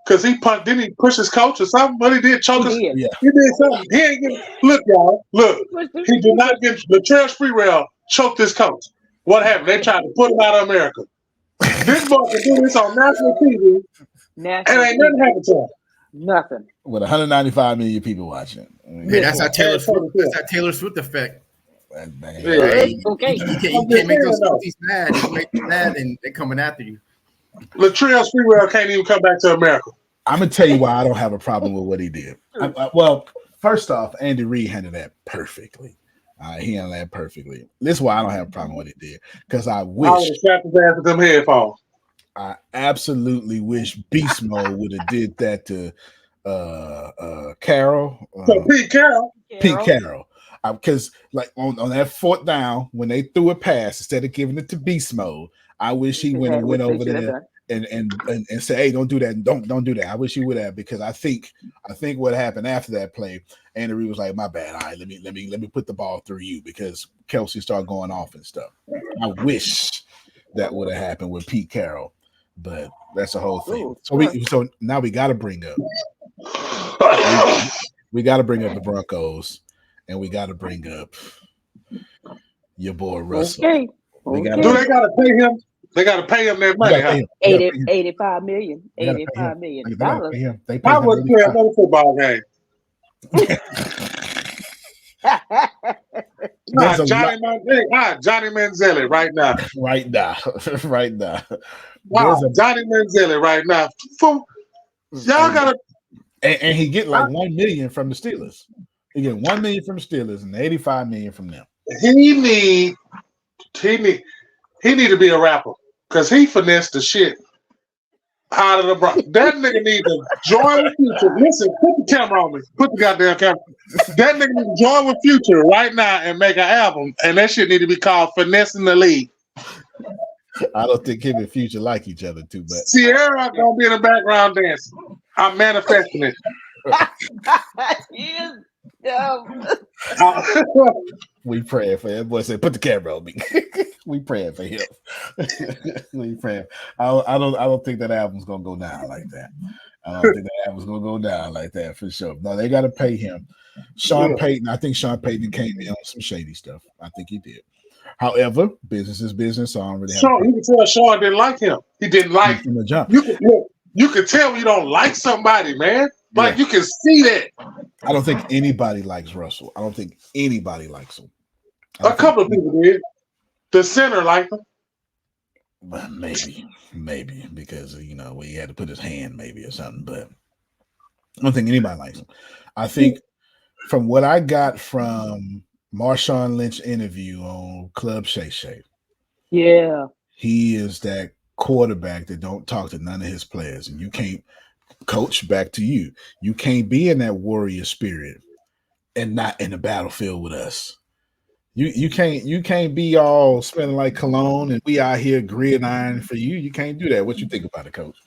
Because didn't he push his coach or something? But he did choke us. He did. Yeah. He did something. He ain't get. Look, y'all. Look. He did not get the trail free rail. Choked his coach. What happened? They tried to put him out of America. This boy can do this on national TV, and ain't nothing happened to him. Nothing. With 195 million people watching. Hey, that's that Taylor Swift. That's that Taylor Swift effect. That man. Yeah. Hey, Okay. you can't make those Swifties mad. You make them mad, and they're coming after you. Latrell Sprewell can't even come back to America. I'm gonna tell you why I don't have a problem with what he did. Well, first off, Andy Reid handled that perfectly. He handled that perfectly. This is why I don't have a problem with what he did. Because I wish I would have slapped his ass with them headphones. I absolutely wish Beast Mode would have did that to Carroll. So Pete Carroll. Pete Carroll. Because like on that fourth down, when they threw a pass, instead of giving it to Beast Mode, I wish he went over there and say, "Hey, don't do that. Don't do that." I wish he would have, because I think what happened after that play, Andy Reid was like, "My bad. All right, let me put the ball through you," because Kelsey started going off and stuff. I wish that would have happened with Pete Carroll, but that's the whole thing. So now we got to bring up the Broncos, and we got to bring up your boy Russell. Okay. Do they got to pay him? They got to pay him that money, huh? $85 million. $85 million. How much play another football game? Johnny Manziel right now. Right now. Wow, Johnny Manziel right now. Y'all got to. And he get like $1 million from the Steelers. He get $1 million from the Steelers and $85 million from them. He need to be a rapper, because he finessed the shit out of the Bronx. That nigga need to join with Future. Listen, put the camera on me. Put the goddamn camera. That nigga need to join with Future right now and make an album, and that shit need to be called Finessing the League. I don't think him and Future like each other too much. Sierra gonna be in the background dancing. I'm manifesting it. He is dumb. We praying for him. Boy said, "Put the camera on me." We praying for him. We praying. I don't think that album's gonna go down like that. I don't think that album's gonna go down like that for sure. No, they got to pay him. Sean Payton. I think Sean Payton came in on some shady stuff. I think he did. However, business is business. So I don't really have. You can tell Sean didn't like him. He didn't like from the jump. You can tell when you don't like somebody, man. Like you can see that. I don't think anybody likes Russell. I don't think anybody likes him. A couple of people did. The center liked him. But maybe because he had to put his hand maybe or something. But I don't think anybody likes him. I think from what I got from Marshawn Lynch interview on Club Shay Shay, he is that quarterback that don't talk to none of his players, and you can't coach back to you. You can't be in that warrior spirit and not in the battlefield with us. You can't be all smelling like cologne and we out here gridiron for you. You can't do that. What you think about it, Coach?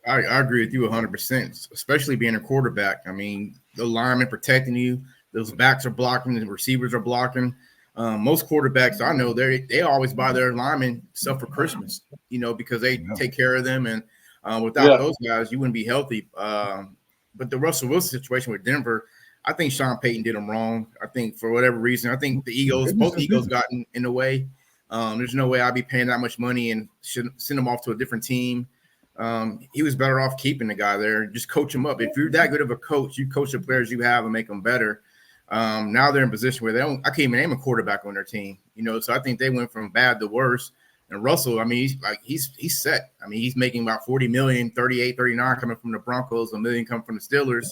I agree with you 100%, especially being a quarterback. I mean, the linemen protecting you, those backs are blocking, the receivers are blocking. Most quarterbacks I know, they always buy their linemen stuff for Christmas, because they take care of them. And without those guys, you wouldn't be healthy. But the Russell Wilson situation with Denver, I think Sean Payton did him wrong. I think for whatever reason, I think both egos got in the way. There's no way I'd be paying that much money and should send him off to a different team. He was better off keeping the guy there. Just coach him up. If you're that good of a coach, you coach the players you have and make them better. Now they're in a position where I can't even name a quarterback on their team, so I think they went from bad to worse. And Russell, I mean, he's set. I mean, he's making about 40 million, 38, 39 coming from the Broncos, $1 million coming from the Steelers.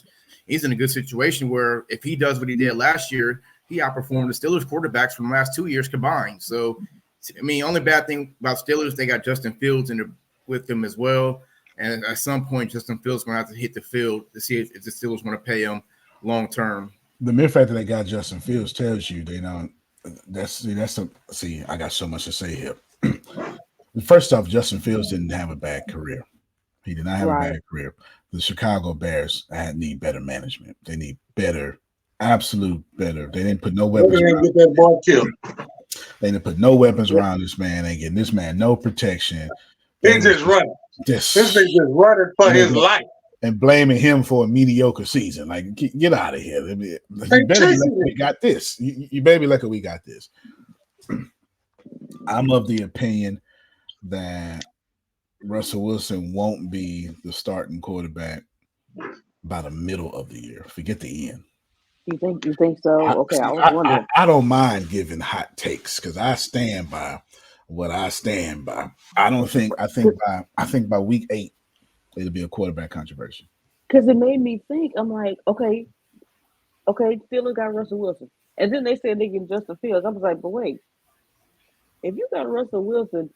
He's in a good situation where if he does what he did last year, he outperformed the Steelers quarterbacks from the last 2 years combined. So, I mean, only bad thing about Steelers, they got Justin Fields with them as well. And at some point, Justin Fields going to have to hit the field to see if the Steelers want to pay him long term. The mere fact that they got Justin Fields tells you they don't. I got so much to say here. First off, Justin Fields didn't have a bad career. He did not have a bad career. The Chicago Bears need better management. They need better, absolute better. They didn't put no weapons. They didn't get that ball killed. They didn't put no weapons around this man. They getting this man no protection. He just running. This thing just running for his life. And blaming him for a mediocre season. Like, get out of here. You better be lucky we got this. You better be lucky we got this. I'm of the opinion that Russell Wilson won't be the starting quarterback by the middle of the year. Forget the end. You think so? Okay, I was wondering. I don't mind giving hot takes because I stand by what I stand by. I think by week 8 it'll be a quarterback controversy. Because it made me think. I'm like, okay, Steelers got Russell Wilson, and then they said they get Justin Fields. I was like, but wait, if you got Russell Wilson,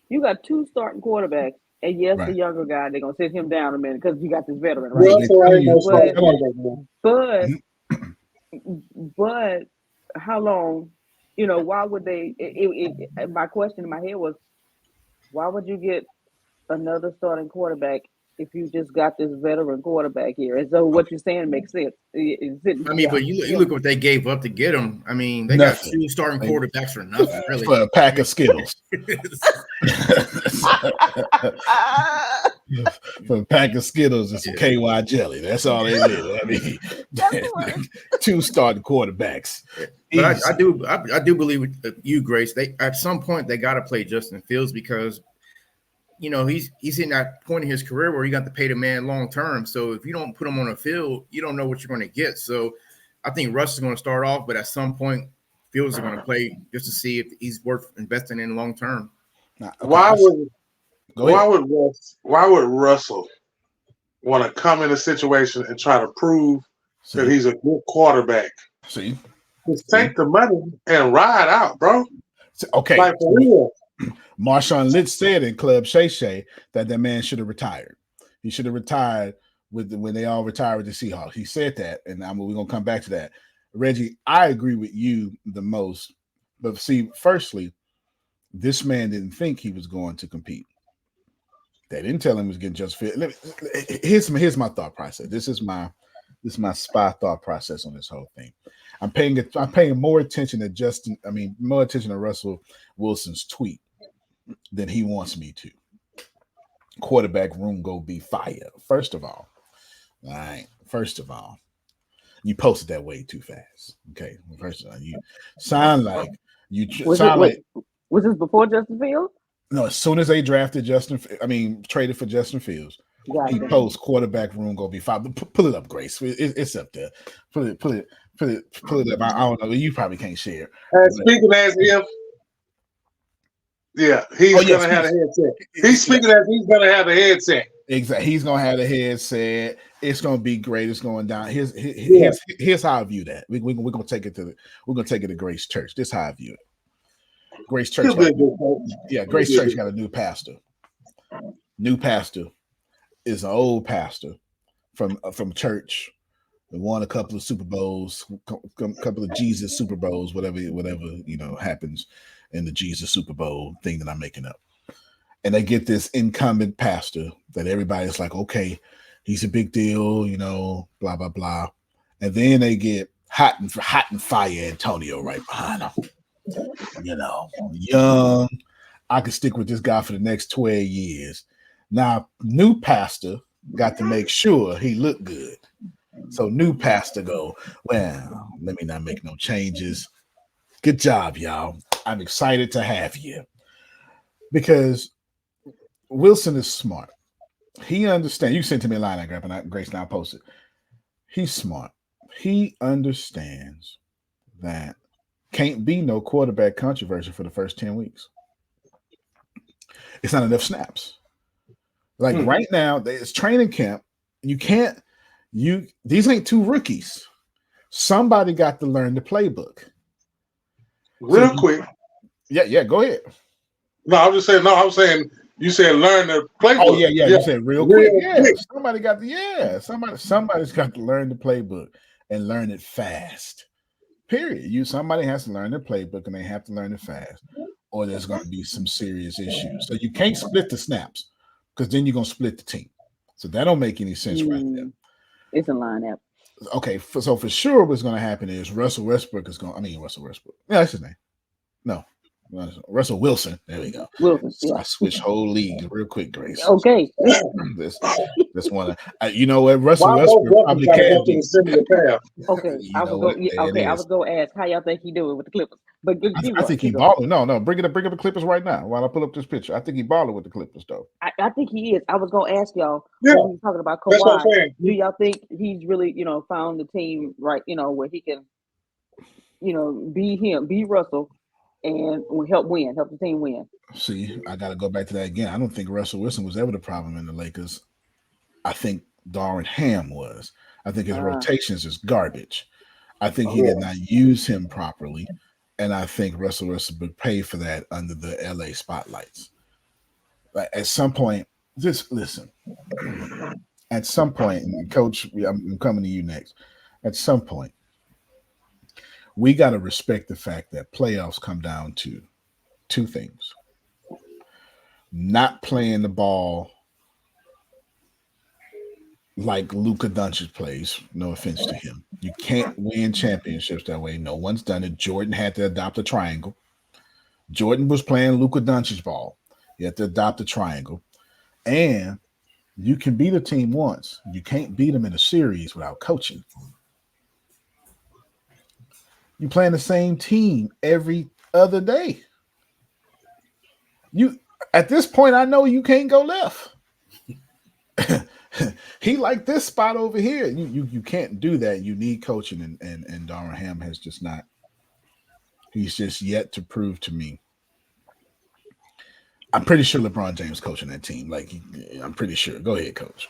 you got 2 starting quarterbacks, and yes, the younger guy, they're gonna sit him down a minute because you got this veteran, right? But how long? Why would they? My question in my head was, why would you get another starting quarterback if you just got this veteran quarterback here? And so what you're saying makes sense. But you look what they gave up to get him. I mean, they got 2 starting quarterbacks for nothing, really. For a pack of Skittles. For a pack of Skittles and some KY jelly. That's all they did. I mean, 2 starting quarterbacks. But I do believe with you, Grace. They at some point they got to play Justin Fields because he's in that point in his career where you got to pay the man long term. So if you don't put him on the field, you don't know what you're going to get. So I think Russ is going to start off, but at some point, Fields are going to play just to see if he's worth investing in long term. Why would Russell want to come in a situation and try to prove that he's a good quarterback? See, just take the money and ride out, bro. Okay, like for real. Marshawn Lynch said in Club Shay Shay that man should have retired. He should have retired when they all retired with the Seahawks. He said that, and we're going to come back to that. Reggie, I agree with you the most. But see, firstly, this man didn't think he was going to compete. They didn't tell him he was getting just fit. Here's my thought process. This is my spy thought process on this whole thing. I'm paying more attention to Russell Wilson's tweet than he wants me to. Quarterback room go be fire. First of all, you posted that way too fast. Okay, first of all, you sound like was this before Justin Fields? No, as soon as they traded for Justin Fields, he posts quarterback room go be fire. Pull it up, Grace. It's up there. Pull it up. I don't know. You probably can't share. Speaking as if. Yeah, he's going to have a headset. He's speaking as he's going to have a headset. Exactly. He's going to have a headset. It's going to be great. It's going down. Here's how I view that. We're going to take it to Grace Church. This is how I view it. Grace Church. Grace Church got a new pastor. New pastor is an old pastor from church. They won a couple of Super Bowls, couple of Jesus Super Bowls, whatever happens in the Jesus Super Bowl thing that I'm making up. And they get this incumbent pastor that everybody's like, okay, he's a big deal, blah, blah, blah. And then they get hot and fire Antonio right behind him. Young. I could stick with this guy for the next 12 years. Now, new pastor got to make sure he looked good. So new pastor go, well, let me not make no changes. Good job, y'all. I'm excited to have you. Because Wilson is smart. He understands. You sent to me a line I grabbed and Grace now posted. He's smart. He understands that can't be no quarterback controversy for the first 10 weeks. It's not enough snaps. Like right now, it's training camp. You can't, these ain't two rookies. Somebody got to learn the playbook. Real quick. Yeah, go ahead. No, I was saying, you said learn the playbook. Oh, yeah. You said real quick. Somebody's got to learn the playbook and learn it fast. Period. Somebody has to learn the playbook and they have to learn it fast, or there's going to be some serious issues. So you can't split the snaps because then you're going to split the team. So that don't make any sense right there. It's a lineup. Okay, so for sure what's going to happen is Russell Westbrook. Yeah, that's his name. No. Russell Wilson. There we go. Wilson, yeah. I switched whole league real quick, Grace. Okay. this one. You know what? Russell Westbrook probably can be. Okay. I was going to ask how y'all think he doing with the Clippers. But I think he balling. No. Bring up the Clippers right now while I pull up this picture. I think he balling with the Clippers, though. I think he is. I was going to ask y'all when we were talking about Kawhi. Do y'all think he's really, found the team right, where he can, be him, be Russell, and help the team win? See, I got to go back to that again. I don't think Russell Wilson was ever the problem in the Lakers. I think Darvin Ham was. I think his rotations is garbage. I think he did not use him properly. And I think Russell Wilson would pay for that under the LA spotlights. Like at some point, just listen. At some point, Coach, I'm coming to you next. At some point, we got to respect the fact that playoffs come down to two things. Not playing the ball like Luka Doncic plays. No offense to him. You can't win championships that way. No one's done it. Jordan had to adopt a triangle. Jordan was playing Luka Doncic ball. You had to adopt a triangle. And you can beat a team once. You can't beat them in a series without coaching. You're playing the same team every other day. At this point, I know you can't go left. He like this spot over here. You can't do that. You need coaching, and Darvin Ham has just not. He's just yet to prove to me. I'm pretty sure LeBron James coaching that team. I'm pretty sure. Go ahead, Coach.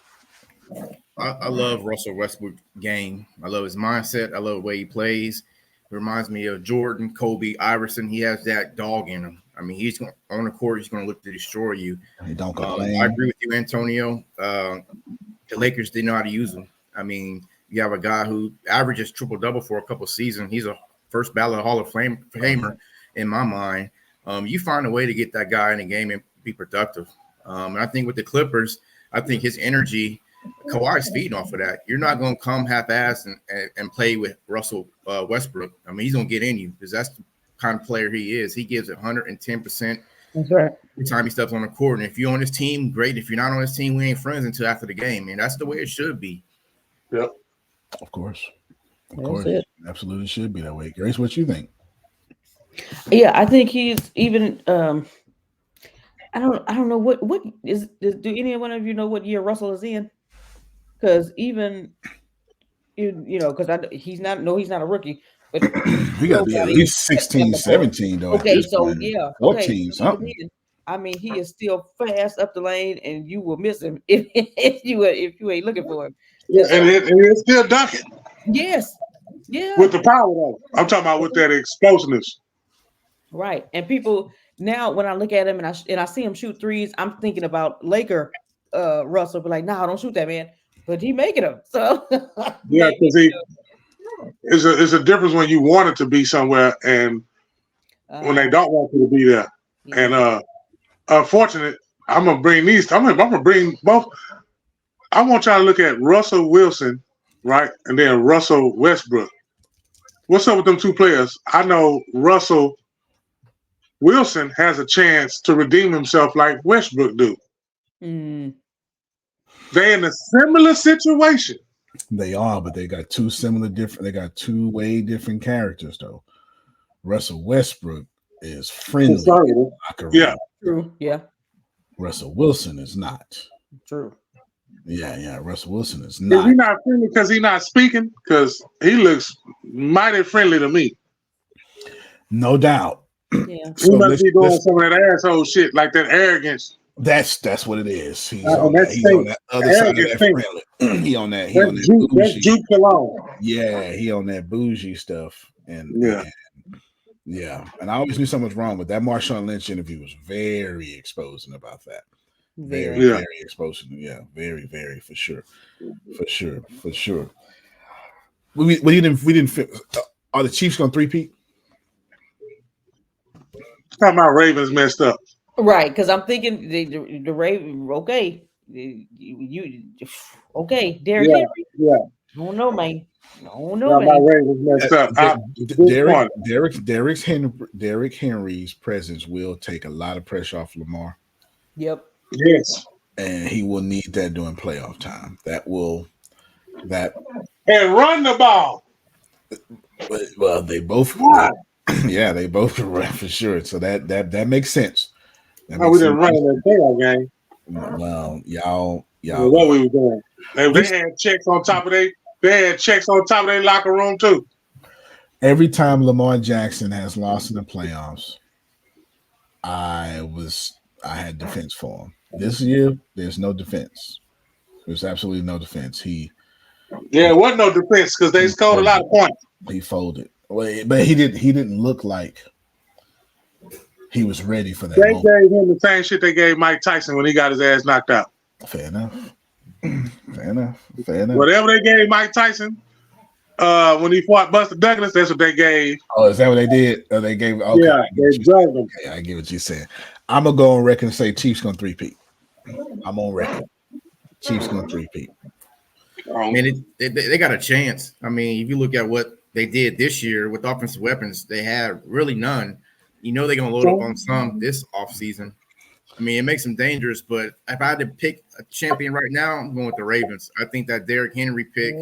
I love Russell Westbrook's game. I love his mindset. I love the way he plays. It reminds me of Jordan, Kobe, Iverson. He has that dog in him. I mean, he's on the court. He's going to look to destroy you. He don't complain. I agree with you, Antonio. The Lakers didn't know how to use him. I mean, you have a guy who averages triple-double for a couple of seasons. He's a first ballot Hall of Famer in my mind. You find a way to get that guy in the game and be productive. And I think with the Clippers, I think his energy, Kawhi's feeding off of that. You're not going to come half-assed and play with Russell Westbrook. I mean, he's going to get in you because that's the kind of player he is. He gives it 110%. That's right. Every time he steps on the court. And if you're on his team, great. If you're not on his team, we ain't friends until after the game. And that's the way it should be. Yep. Of course. It absolutely should be that way. Grace, what you think? Yeah, I think he's even I don't know what is do any one of you know what year Russell is in? Because even because he's not a rookie, but he got to be at least 16, 17 though. Okay, so yeah, 14 something. I mean, he is still fast up the lane, and you will miss him if you ain't looking for him. Yeah, and it's still dunking. Yes, yeah. With the power though, I'm talking about with that explosiveness. Right, and people now when I look at him and I see him shoot threes, I'm thinking about Laker Russell, but like, no, don't shoot that man. But he making them. So yeah, because it's a difference when you want it to be somewhere and when they don't want you to be there. Yeah. And unfortunate, I'm gonna bring both. I want y'all to look at Russell Wilson, right, and then Russell Westbrook. What's up with them two players? I know Russell Wilson has a chance to redeem himself like Westbrook do. Mm. They're in a similar situation. They are, but they got two similar different. They got two way different characters though. Russell Westbrook is friendly in the locker room. Yeah. True. Yeah. Russell Wilson is not. True. Yeah. Russell Wilson is Is not. he not friendly because he's not speaking? Because he looks mighty friendly to me. No doubt. Yeah. He must be doing some of that asshole shit, like that arrogance. That's what it is. He's on on that other side of that friendly. He on that That's bougie. juke alone. Yeah, he on that bougie stuff. And and I always knew something was wrong with that. Marshawn Lynch interview was very exposing about that. Very exposing. Yeah, very, for sure. We didn't fit. Are the Chiefs gonna three-peat? Talking about Ravens messed up. Right, because I'm thinking the Raven. Okay, you okay, Derrick Henry. Yeah. I don't know, man. My Ravens messed up. Derrick Henry's presence will take a lot of pressure off Lamar. Yep. Yes. And he will need that during playoff time. And run the ball. Well, they both. Yeah, they both run for sure. So that makes sense. We didn't run in that playoff game. Well, y'all. What we were doing? They had checks on top of their locker room too. Every time Lamar Jackson has lost in the playoffs, I had defense for him. This year, there's no defense. There's absolutely no defense. It wasn't no defense because they scored a lot of points. He folded. But he didn't look like he was ready for that. They gave him the same shit they gave Mike Tyson when he got his ass knocked out. Fair enough. Whatever they gave Mike Tyson when he fought Buster Douglas, that's what they gave. Oh, is that what they did? Or they gave? Okay, yeah, they drugged him. Okay, I get what you're saying. I'm gonna go on record and say Chiefs gonna three-peat. I'm on record. Chiefs gonna three-peat. I mean, they got a chance. I mean, if you look at what they did this year with offensive weapons, they had really none. You know they're going to load up on some this offseason. I mean, it makes them dangerous, but if I had to pick a champion right now, I'm going with the Ravens. I think that Derrick Henry pick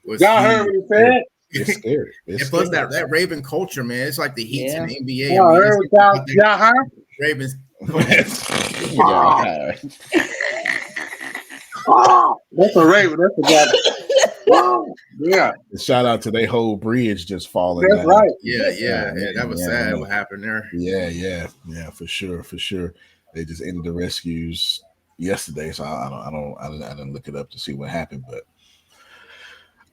was y'all heard what he said? It's scary. And plus that Raven culture, man. It's like the Heats in the NBA. Y'all heard what y'all heard? Ravens. That's a Raven. That's a guy. Yeah. Shout out to their whole bridge just falling. That's down. right. Yeah. That was sad what happened there. Yeah, for sure. They just ended the rescues yesterday, so I didn't look it up to see what happened, but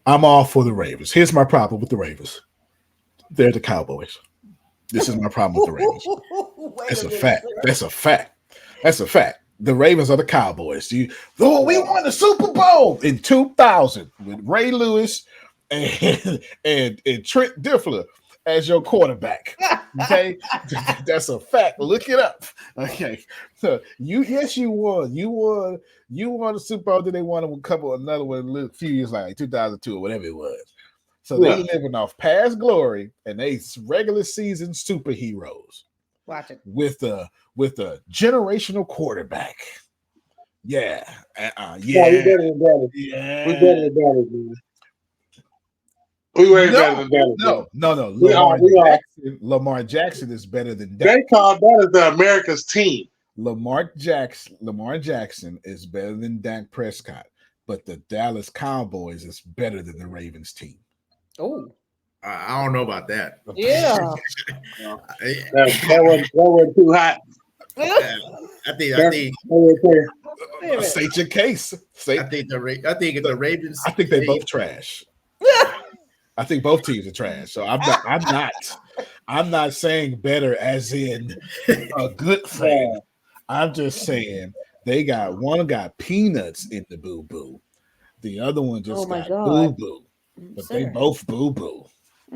I'm all for the Ravens. Here's my problem with the Ravens. They're the Cowboys. This is my problem with the Ravens. That's a fact. The Ravens are the Cowboys. We won the Super Bowl in 2000 with Ray Lewis and Trent Dilfer as your quarterback. Okay, that's a fact. Look it up. Okay, so you won. You won the Super Bowl. Then they won another one a few years like 2002 or whatever it was. So they living off past glory and they regular season superheroes. Watch it with a generational quarterback. Yeah. We better than Dallas. Yeah. We better than Dallas, man. We way better than Dallas. No. Lamar Jackson is better than Dallas. They call Dallas the America's team. Lamar Jackson is better than Dak Prescott, but the Dallas Cowboys is better than the Ravens team. Oh. I don't know about that. Yeah. that wasn't too hot. I think state your case. I think the Ravens. I think they both trash. I think both teams are trash. So I'm not saying better as in a good thing. I'm just saying one got peanuts in the boo boo. The other one just got boo boo. But they both boo boo.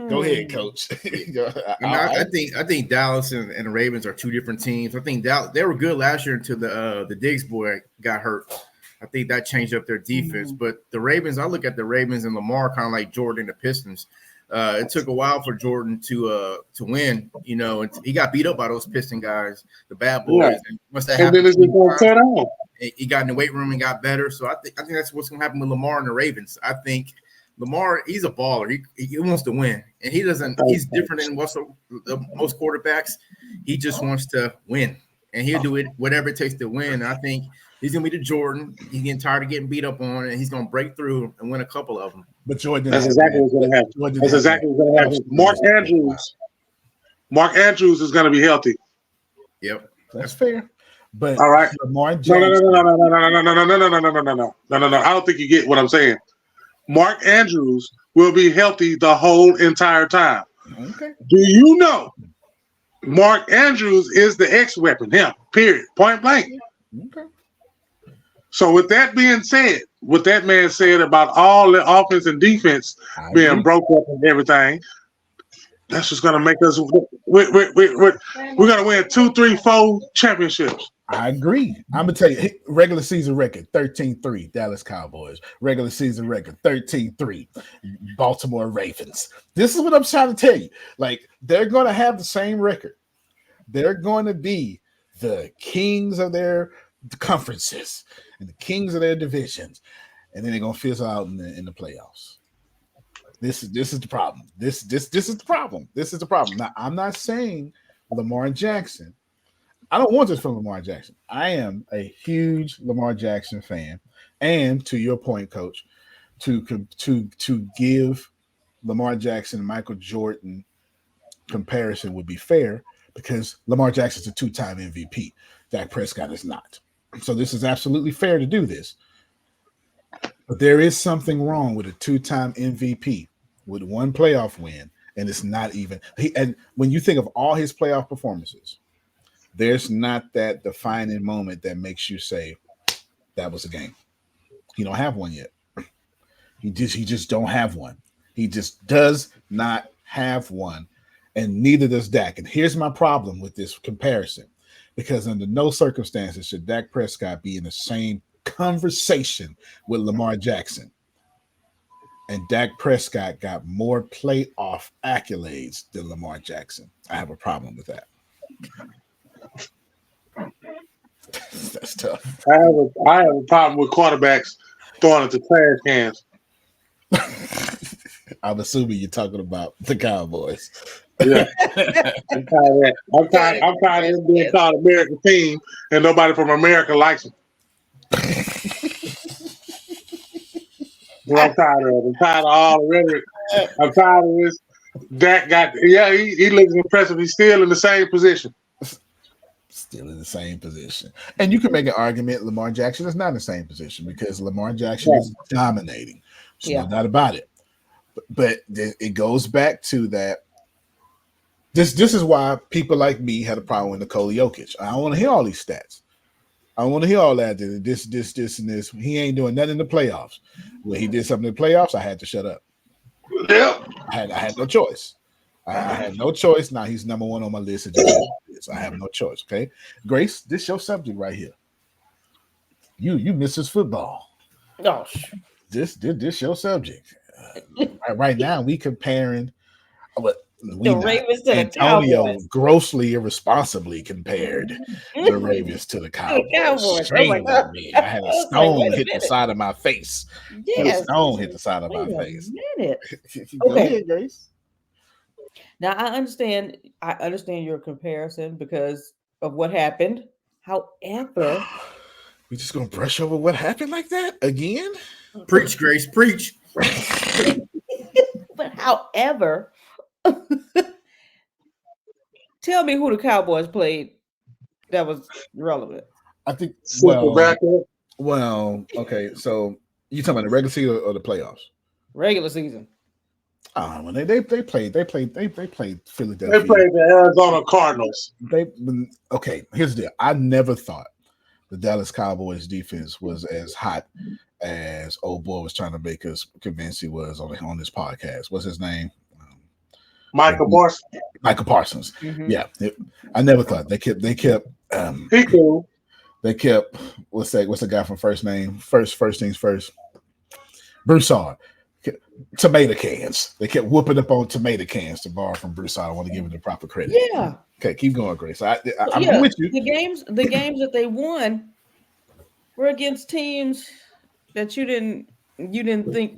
Go ahead, Coach. I think Dallas and the Ravens are two different teams. I think they were good last year until the Diggs boy got hurt. I think that changed up their defense. But the Ravens, I look at the Ravens and Lamar kind of like Jordan and the Pistons. It took a while for Jordan to win, you know, and he got beat up by those Piston guys, the bad boys. Yeah. And once that And then happened, it's just gonna cut on. he got in the weight room and got better. So I think that's what's going to happen with Lamar and the Ravens. I think Lamar, he's a baller. He wants to win, and he doesn't. He's different than most quarterbacks. He just wants to win, and he'll do it whatever it takes to win. And I think he's going to be the Jordan. He's getting tired of getting beat up on, and he's going to break through and win a couple of them. But Jordan, That's exactly what's going to happen. That's exactly what's going to happen. Mark Andrews is going to be healthy. Yep, that's fair. But all right, Lamar no. I don't think you get what I'm saying. Mark Andrews will be healthy the whole entire time. Okay. Do you know Mark Andrews is the X weapon? Him. Period. Point blank. Okay. So with that being said, what that man said about all the offense and defense being broke up and everything, that's just gonna make us. We're gonna win 2, 3, 4 championships. I agree. I'm gonna tell you, regular season record 13-3, Dallas Cowboys. Regular season record 13-3, Baltimore Ravens. This is what I'm trying to tell you. Like, they're gonna have the same record. They're going to be the kings of their conferences and the kings of their divisions, and then they're gonna fizzle out in the playoffs. This is the problem. This is the problem. This is the problem. Now, I'm not saying Lamar Jackson. I don't want this from Lamar Jackson. I am a huge Lamar Jackson fan, and to your point, Coach, to give Lamar Jackson and Michael Jordan comparison would be fair because Lamar Jackson's a 2-time MVP. Dak Prescott is not. So this is absolutely fair to do this. But there is something wrong with a 2-time MVP with 1 playoff win, and it's not even. And when you think of all his playoff performances, there's not that defining moment that makes you say that was a game. He don't have one yet. He just don't have one. He just does not have one, and neither does Dak. And here's my problem with this comparison, because under no circumstances should Dak Prescott be in the same conversation with Lamar Jackson. And Dak Prescott got more playoff accolades than Lamar Jackson. I have a problem with that. That's tough. I have a problem with quarterbacks throwing it to trash cans. I'm assuming you're talking about the Cowboys. Yeah. I'm tired of that. I'm tired of them being called American team and nobody from America likes them. Well, I'm tired of it. I'm tired of all the rhetoric. I'm tired of this. Dak he looks impressive. He's still in the same position. Still in the same position. And you can make an argument Lamar Jackson is not in the same position because Lamar Jackson is dominating. There's no doubt about it. But it goes back to that. This is why people like me had a problem with Nikola Jokic. I don't want to hear all these stats. I don't want to hear all that. This, and this. He ain't doing nothing in the playoffs. When he did something in the playoffs, I had to shut up. Yep. I had no choice. I had no choice. Now he's number 1 on my list. I have no choice. Okay, Grace, this your subject right here. You Mrs. Football. Oh, this your subject. Right now, we comparing. The Ravens to Antonio the Cowboys. Grossly irresponsibly compared the Ravens to the Cowboys. Oh my God. Me. I had a stone hit the side of my face. Yes. A stone hit the side of my face. Minute. Go Okay. ahead, Grace. Now I understand your comparison because of what happened. However, We just gonna brush over what happened like that again? Preach, Grace, preach. but however, tell me who the Cowboys played that was relevant. I think. Well, Okay. So you talking about the regular season or the playoffs? Regular season. When they played Philadelphia. they played the Arizona Cardinals. Okay. Here's the deal. I never thought the Dallas Cowboys defense was as hot as old boy was trying to make us convince he was on this podcast. What's his name? Michael Parsons. Michael Parsons. Mm-hmm. Yeah. I never thought they kept He cool. They kept what's the guy from first thing first? Broussard Tomato cans. They kept whooping up on tomato cans, to borrow from Bruce. I want to give it the proper credit. Yeah. Okay, keep going, Grace. I'm yeah, with you. the games that they won were against teams that you didn't think,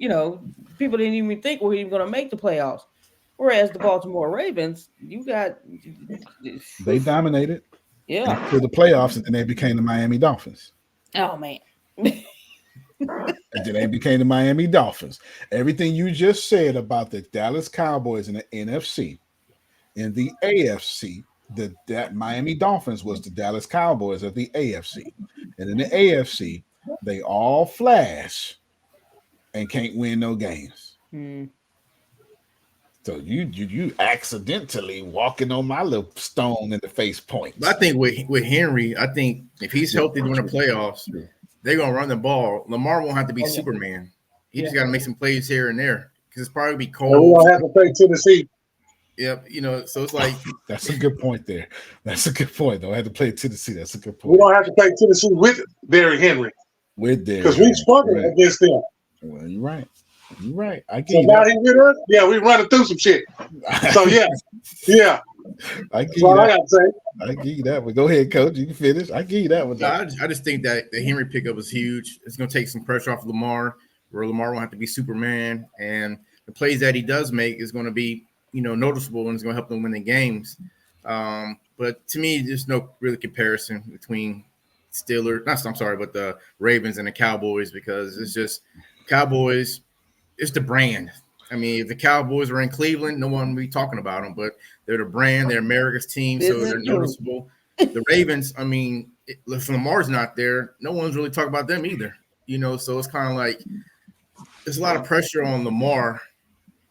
people didn't even think were even going to make the playoffs. Whereas the Baltimore Ravens, you got They dominated yeah. to the playoffs, and then they became the Miami Dolphins. Oh man. And then they became the Miami Dolphins. Everything you just said about the Dallas Cowboys in the NFC, in the AFC, that Miami Dolphins was the Dallas Cowboys of the AFC. And in the AFC, they all flash and can't win no games. So you accidentally walking on my little stone in the face points. But I think with Henry, I think if he's healthy during the playoffs, they're gonna run the ball. Lamar won't have to be Superman. He just got to make some plays here and there because it's probably be cold. And we don't have to play Tennessee. Yep, so it's like that's a good point there. That's a good point, though. I had to play Tennessee. That's a good point. We don't have to play Tennessee with Derrick Henry. With Derrick, because we struggled against them. Well, you're right. You're right. I get so you. Now he with us. Yeah, we running through some shit. So yeah. I give That's you all that. I got to say. I give you that one. Go ahead, Coach. You can finish. I give you that one. I just think that the Henry pickup is huge. It's going to take some pressure off of Lamar, where Lamar won't have to be Superman, and the plays that he does make is going to be noticeable, and it's going to help them win the games. But to me, there's no really comparison between but the Ravens and the Cowboys, because it's just Cowboys. It's the brand. I mean, if the Cowboys were in Cleveland, no one would be talking about them, but they're the brand. They're America's team, so they're noticeable. The Ravens, I mean, if Lamar's not there, no one's really talking about them either. So it's kind of like there's a lot of pressure on Lamar.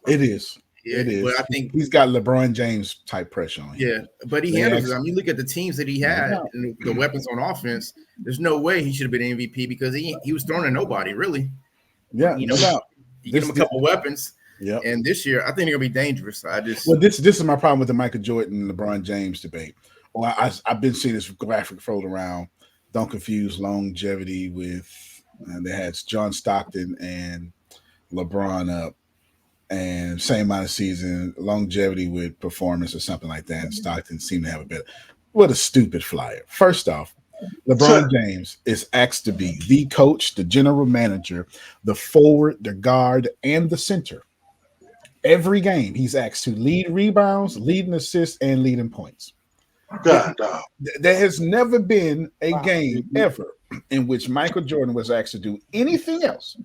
It is. It is. But I think he's got LeBron James type pressure on him. Yeah, but he handles it. I mean, look at the teams that he had and the weapons on offense. There's no way he should have been MVP because he was throwing to nobody, really. Yeah, you give him a couple weapons. Yeah. And this year, I think they're gonna be dangerous. This is my problem with the Michael Jordan and LeBron James debate. Well, I've been seeing this graphic float around. Don't confuse longevity with they had John Stockton and LeBron up, and same amount of season, longevity with performance or something like that. And Stockton seemed to have a better. What a stupid flyer. First off, LeBron James is asked to be the coach, the general manager, the forward, the guard, and the center. Every game, he's asked to lead rebounds, lead in assists, and lead in points. God, there has never been a game ever in which Michael Jordan was asked to do anything else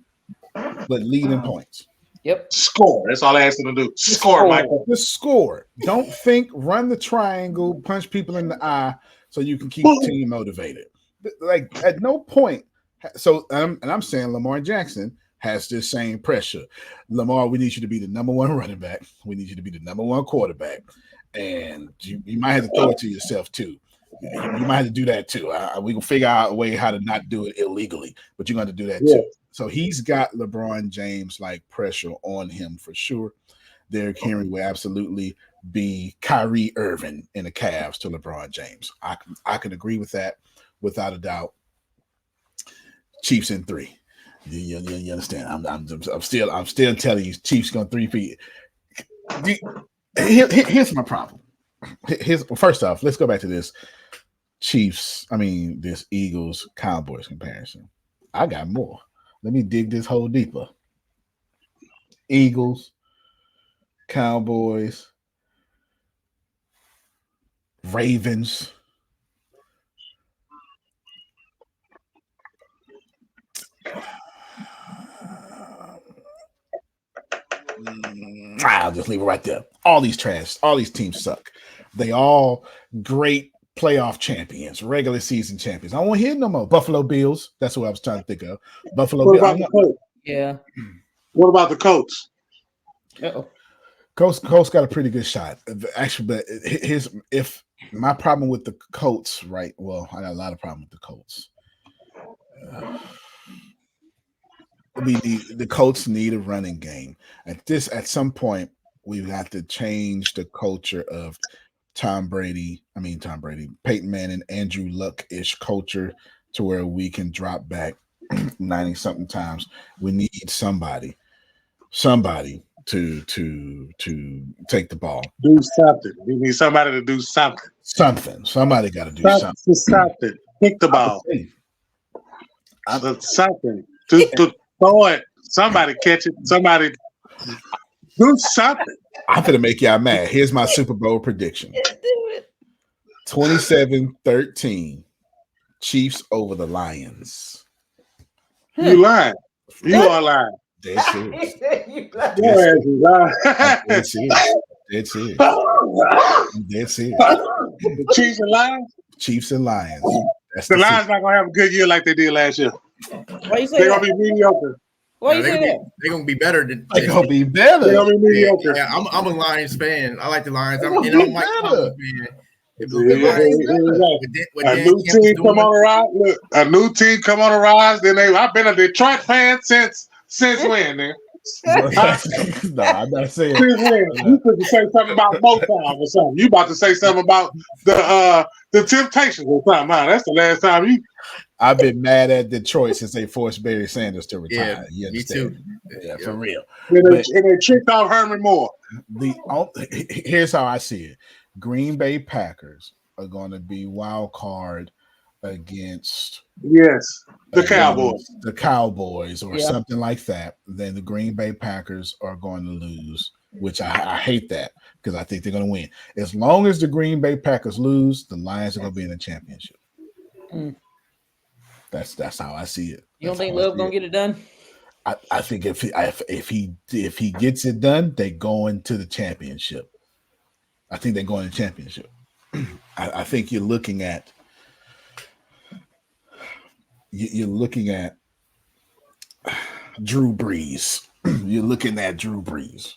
but lead in points. Yep. Score. That's all I asked him to do. Score, Michael. Just score. Don't think, run the triangle, punch people in the eye so you can keep the team motivated. Like at no point. So, and I'm saying Lamar Jackson has this same pressure. Lamar, we need you to be the number one running back. We need you to be the number one quarterback. And you might have to throw it to yourself too. You might have to do that too. We can figure out a way how to not do it illegally, but you're going to do that too. So he's got LeBron James like pressure on him for sure. Derrick Henry will absolutely be Kyrie Irving in the Cavs to LeBron James. I can agree with that without a doubt. Chiefs in 3. You understand? I'm still telling you, Chiefs going 3-peat. Here's my problem. First off, let's go back to this this Eagles Cowboys comparison. I got more. Let me dig this hole deeper. Eagles, Cowboys, Ravens. I'll just leave it right there. All these teams suck. They all great playoff champions, regular season champions. I won't hear no more. Buffalo Bills. That's what I was trying to think of. Buffalo Bills. Yeah. What about the Colts? Colts got a pretty good shot. Actually, but if my problem with the Colts, right? Well, I got a lot of problem with the Colts. The Colts need a running game. At some point, we've got to change the culture of Peyton Manning, Andrew Luck-ish culture to where we can drop back 90-something times. We need somebody somebody to take the ball. Do something. We need somebody to do something. Somebody got to do something. Something. Pick the ball. Something. To throw it. Somebody catch it. Somebody do something. I'm gonna make y'all mad. Here's my Super Bowl prediction. 27-13. Chiefs over the Lions. You lying. You are lying. Dead serious. Dead serious. Dead serious. Dead serious. The Chiefs and Lions? Chiefs and Lions. That's the Lions not going to have a good year like they did last year. Why you say They're going to be mediocre. Why you say that? They're going to be better. They're going to be better. They're going to be mediocre. Yeah, I'm a Lions fan. I like the Lions. I'm Mike Tomlin fan. A new team come on the rise. Look, a new team come on the rise. Then I've been a Detroit fan since when, man? No, I'm not saying. Since when? You could say something about Motown or something. You about to say something about the Temptations or something. Huh? That's the last time you. I've been mad at Detroit since they forced Barry Sanders to retire. Yeah, me too. Yeah, for real. And they tricked off Herman Moore. Here's how I see it. Green Bay Packers are going to be wild card against the Cowboys or something like that. Then the Green Bay Packers are going to lose, which I hate that because I think they're going to win. As long as the Green Bay Packers lose, the Lions are going to be in the championship. That's how I see it. You don't think Love gonna get it done? I think if he gets it done, they go into the championship. I think they're going to championship. I think you're looking at Drew Brees. You're looking at Drew Brees.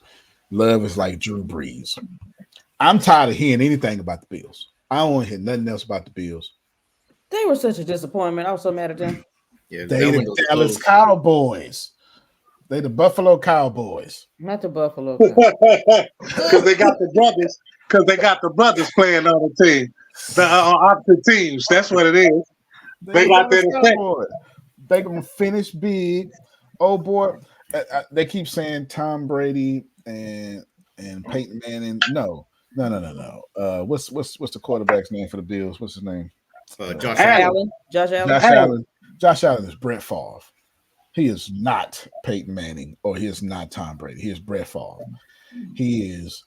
Love is like Drew Brees. I'm tired of hearing anything about the Bills. I don't want to hear nothing else about the Bills. They were such a disappointment. I was so mad at them. Yeah, they the Dallas Cowboys. They the Buffalo Cowboys. Not the Buffalo. Because they got the brothers. Because they got the brothers playing on the team. The opposite teams. That's what it is. They got their effect. They gonna finish big. Oh boy, they keep saying Tom Brady and Peyton Manning. No. What's the quarterback's name for the Bills? What's his name? Josh Allen. Josh Allen is Brett Favre. He is not Peyton Manning or he is not Tom Brady. He is Brett Favre. He is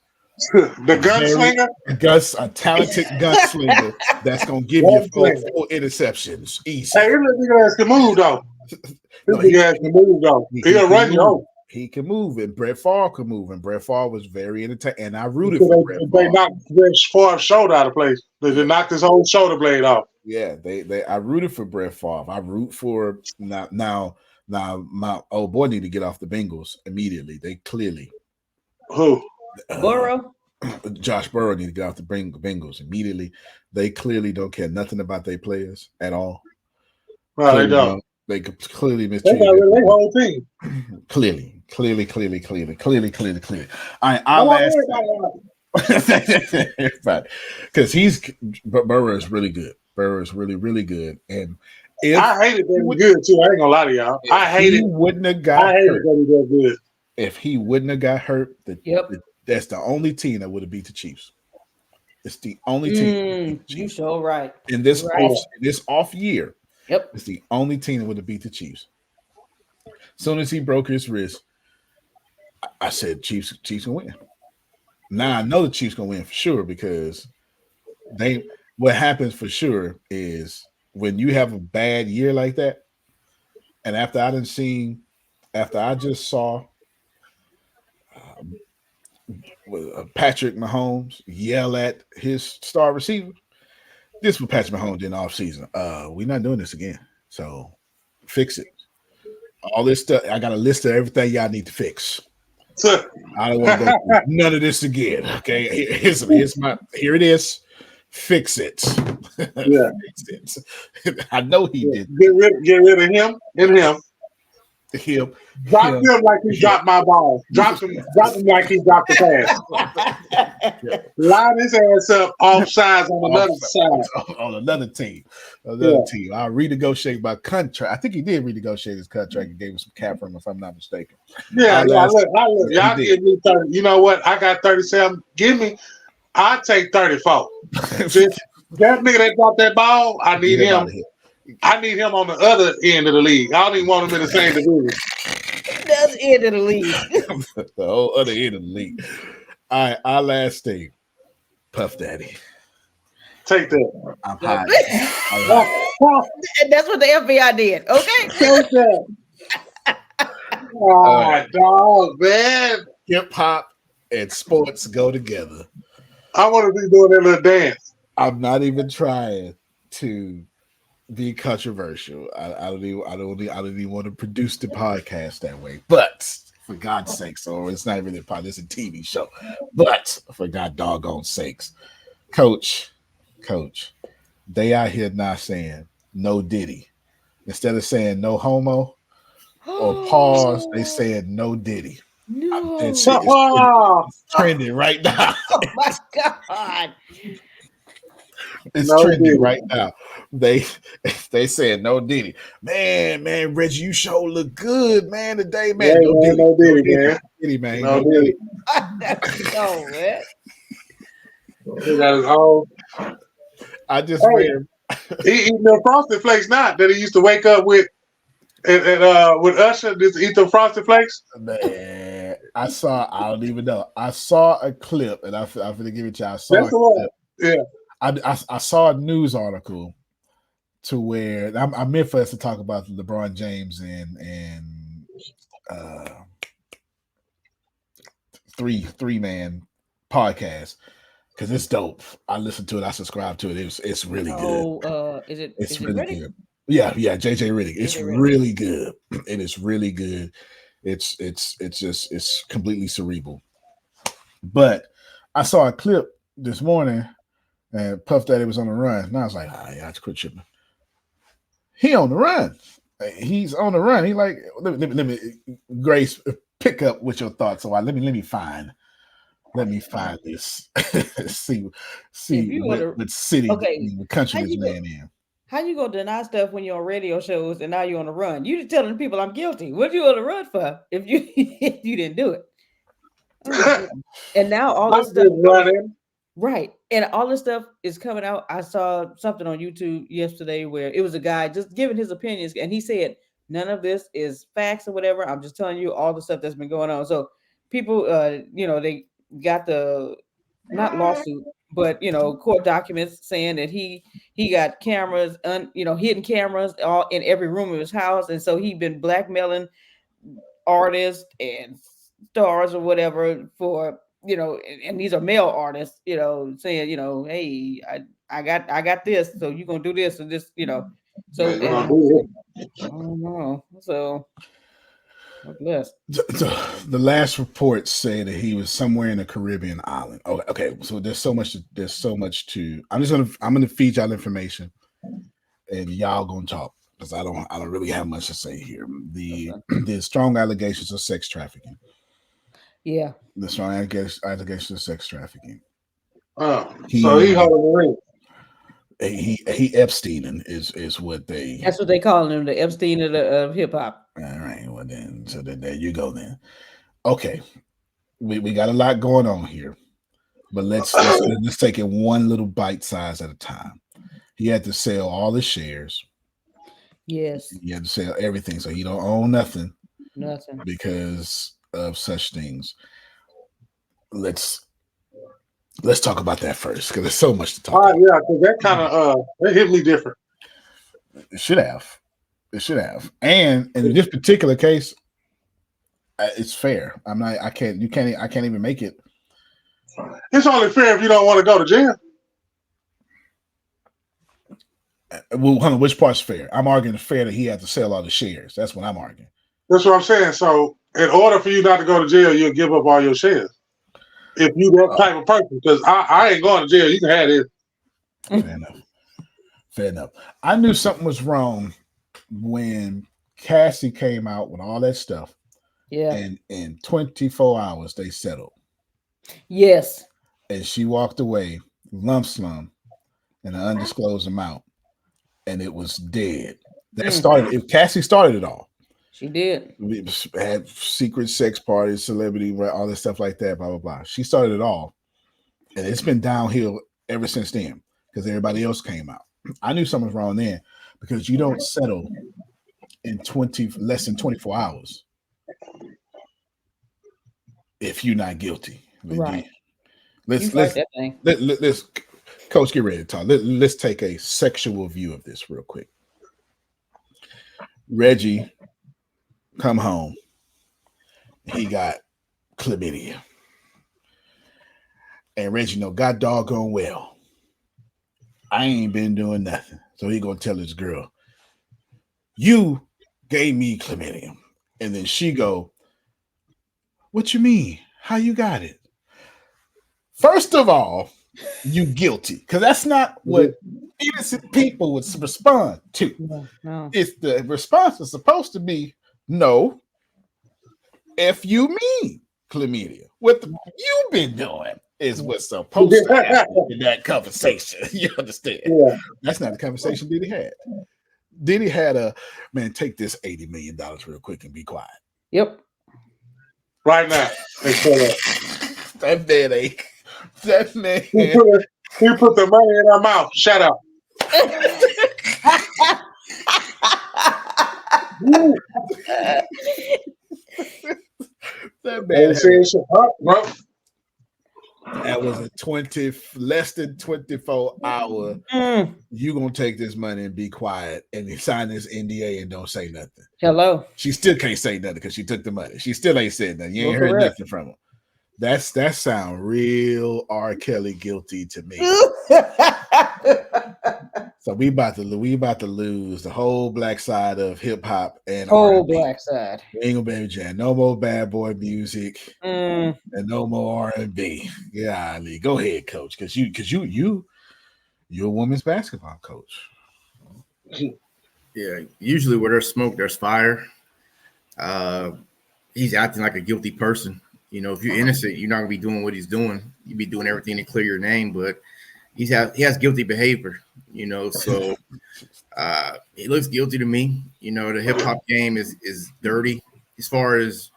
the gunslinger. A talented gunslinger that's gonna give you 4 interceptions. Easy. Hey, this nigga can move though. He'll run you over. He can move, and Brett Favre can move, and Brett Favre was very entertaining. And I rooted for Brett Favre. They knocked Brett Favre's shoulder out of place. They knocked his whole shoulder blade off. Yeah, I rooted for Brett Favre. I root for now. My old boy need to get off the Bengals immediately. They clearly who Burrow. Josh Burrow need to get off the Bengals immediately. They clearly don't care nothing about their players at all. Well, they don't. They clearly mistreated their whole team. Clearly. I'll ask because Burrow is really good. Burrow is really, really good. And I hated that he good too. I ain't gonna lie to y'all. I hated wouldn't have got hurt. That he was good. If he wouldn't have got hurt, that's the only team that would have beat the Chiefs. It's the only team. You so right. In this off year. Yep. It's the only team that would have beat the Chiefs. As soon as he broke his wrist, I said Chiefs gonna win. Now I know the Chiefs gonna win for sure because what happens for sure is when you have a bad year like that, and after I just saw Patrick Mahomes yell at his star receiver. This was Patrick Mahomes in the offseason. We're not doing this again. So fix it. All this stuff. I got a list of everything y'all need to fix. I don't want to go through none of this again. Okay. Here it is. Fix it. Yeah. Fix it. I know he did. Get rid of him and him. Drop him like he dropped my ball. Drop him like he dropped the pass. Line his ass up off sides on another side. on another team. Yeah. I'll renegotiate my contract. I think he did renegotiate his contract and gave him some cap room, if I'm not mistaken. Yeah, I'll look. he Y'all did. give me 30. You know what? I got 37. Give me. I'll take 34. Just, that nigga that dropped that ball, I need Get him him. out of here. I need him on the other end of the league. I don't even want him in the same division. That's the end of the league. The whole other end of the league. All right, our last thing. Puff Daddy. Take that. I'm hiding. And that's what the FBI did. Okay. Take that. Oh, dog, man. Hip hop and sports go together. I want to be doing that little dance. I'm not even trying to be controversial. I don't even want to produce the podcast that way. But for God's sakes, so it's not really a podcast, it's a TV show. But for God doggone sakes, Coach, they out here not saying no Diddy. Instead of saying no homo or pause, they saying no Diddy. No. It's trending right now. Oh my God. It's No trending Diddy. right now. They said no Diddy. Man, Reggie, you sure look good, man, today, man. Yeah, No no Diddy, Diddy, man. Diddy, man. No No Diddy. Diddy. No, man. He got his own. I just Hey. read. He eating the Frosted Flakes now that he used to wake up with with Usher. Just eat the Frosted Flakes. Man, I don't even know. I saw a clip, and I'm going to give it to you. I saw That's a the one. clip. Yeah. I saw a news article to where I meant for us to talk about LeBron James and three-man podcast because it's dope. I listened to it. I subscribed to it. It's really good. Oh, is it really Riddick? good. Yeah, JJ Riddick. It's really good. It is really good. It's completely cerebral. But I saw a clip this morning and Puff Daddy was on the run. And I was like, I quit tripping. He on the run. He's on the run. He like, let me Grace, pick up with your thoughts. So let me find this. see what city, what country this man in. How you gonna deny stuff when you're on radio shows and now you're on the run? You just telling people I'm guilty. What you on the run for if you didn't do it? And now all this stuff running. Right. And all this stuff is coming out. I saw something on YouTube yesterday where it was a guy just giving his opinions, and he said none of this is facts or whatever. I'm just telling you all the stuff that's been going on. So people they got the not lawsuit, but court documents saying that he got cameras, hidden cameras all in every room of his house, and so he'd been blackmailing artists and stars or whatever for and these are male artists, saying hey, I got this, so you're gonna do this and this, so I don't know. So bless. The last report say that he was somewhere in a Caribbean island. Oh, okay. So there's so much to. I'm gonna feed y'all information, and y'all gonna talk because I don't really have much to say here. The strong allegations of sex trafficking. Yeah. The strong allegations of sex trafficking. So he holding the ring. He Epsteining is what they. That's what they call him, the Epstein of hip hop. All right. Well then, so there you go then. Okay, we got a lot going on here, but let's take it one little bite size at a time. He had to sell all his shares. Yes. He had to sell everything, so he don't own nothing. Nothing Because of such things. Let's talk about that first because there's so much to talk about. Yeah, because that kind of it hit me different. It should have. And in this particular case, it's fair. I can't even make it. It's only fair if you don't want to go to jail. Well, hold on, which part's fair? I'm arguing it's fair that he had to sell all the shares. That's what I'm arguing. That's what I'm saying. So in order for you not to go to jail, you'll give up all your shares. If you that type of person, because I ain't going to jail. You can have it. Fair enough. I knew something was wrong when Cassie came out with all that stuff. Yeah. And in 24 hours, they settled. Yes. and she walked away, lump sum, in an undisclosed amount, and it was dead. That started it. Cassie started it all. She did. We had secret sex parties, celebrity, all this stuff like that, blah, blah, blah. She started it all. And it's been downhill ever since then because everybody else came out. I knew something was wrong then because you don't settle in less than 24 hours if you're not guilty. Right. Let's Coach, get ready to talk. Let's take a sexual view of this real quick. Reggie come home. He got chlamydia. And Reggie know God doggone well, I ain't been doing nothing. So he gonna tell his girl, you gave me chlamydia. And then she go, what you mean? How you got it? First of all, you guilty. Because that's not what innocent people would respond to. No. It's the response is supposed to be, no, F you mean chlamydia. What you've been doing is what's supposed to happen in that conversation. You understand? Yeah. That's not the conversation Diddy had. Diddy had a, man, take this $80 million real quick and be quiet. Yep. Right now. That man ain't. That man. He put the money in our mouth. Shut up. That man. Bro. That was a less than 24 hour. You gonna take this money and be quiet and sign this NDA and don't say nothing. Hello. She still can't say nothing because she took the money. She still ain't said nothing. You ain't heard nothing from her. That sound real R. Kelly guilty to me. So we about to lose the whole black side of hip hop and whole R&B. black side. We ain't gonna be able to jam. No more bad boy music and no more R&B. Yeah, Ali, go ahead, coach, because you're a women's basketball coach. Yeah, usually where there's smoke, there's fire. He's acting like a guilty person. You know, if you're innocent, you're not gonna be doing what he's doing. You'd be doing everything to clear your name, but he has guilty behavior. You know, so he looks guilty to me. You know, the hip hop game is dirty as far as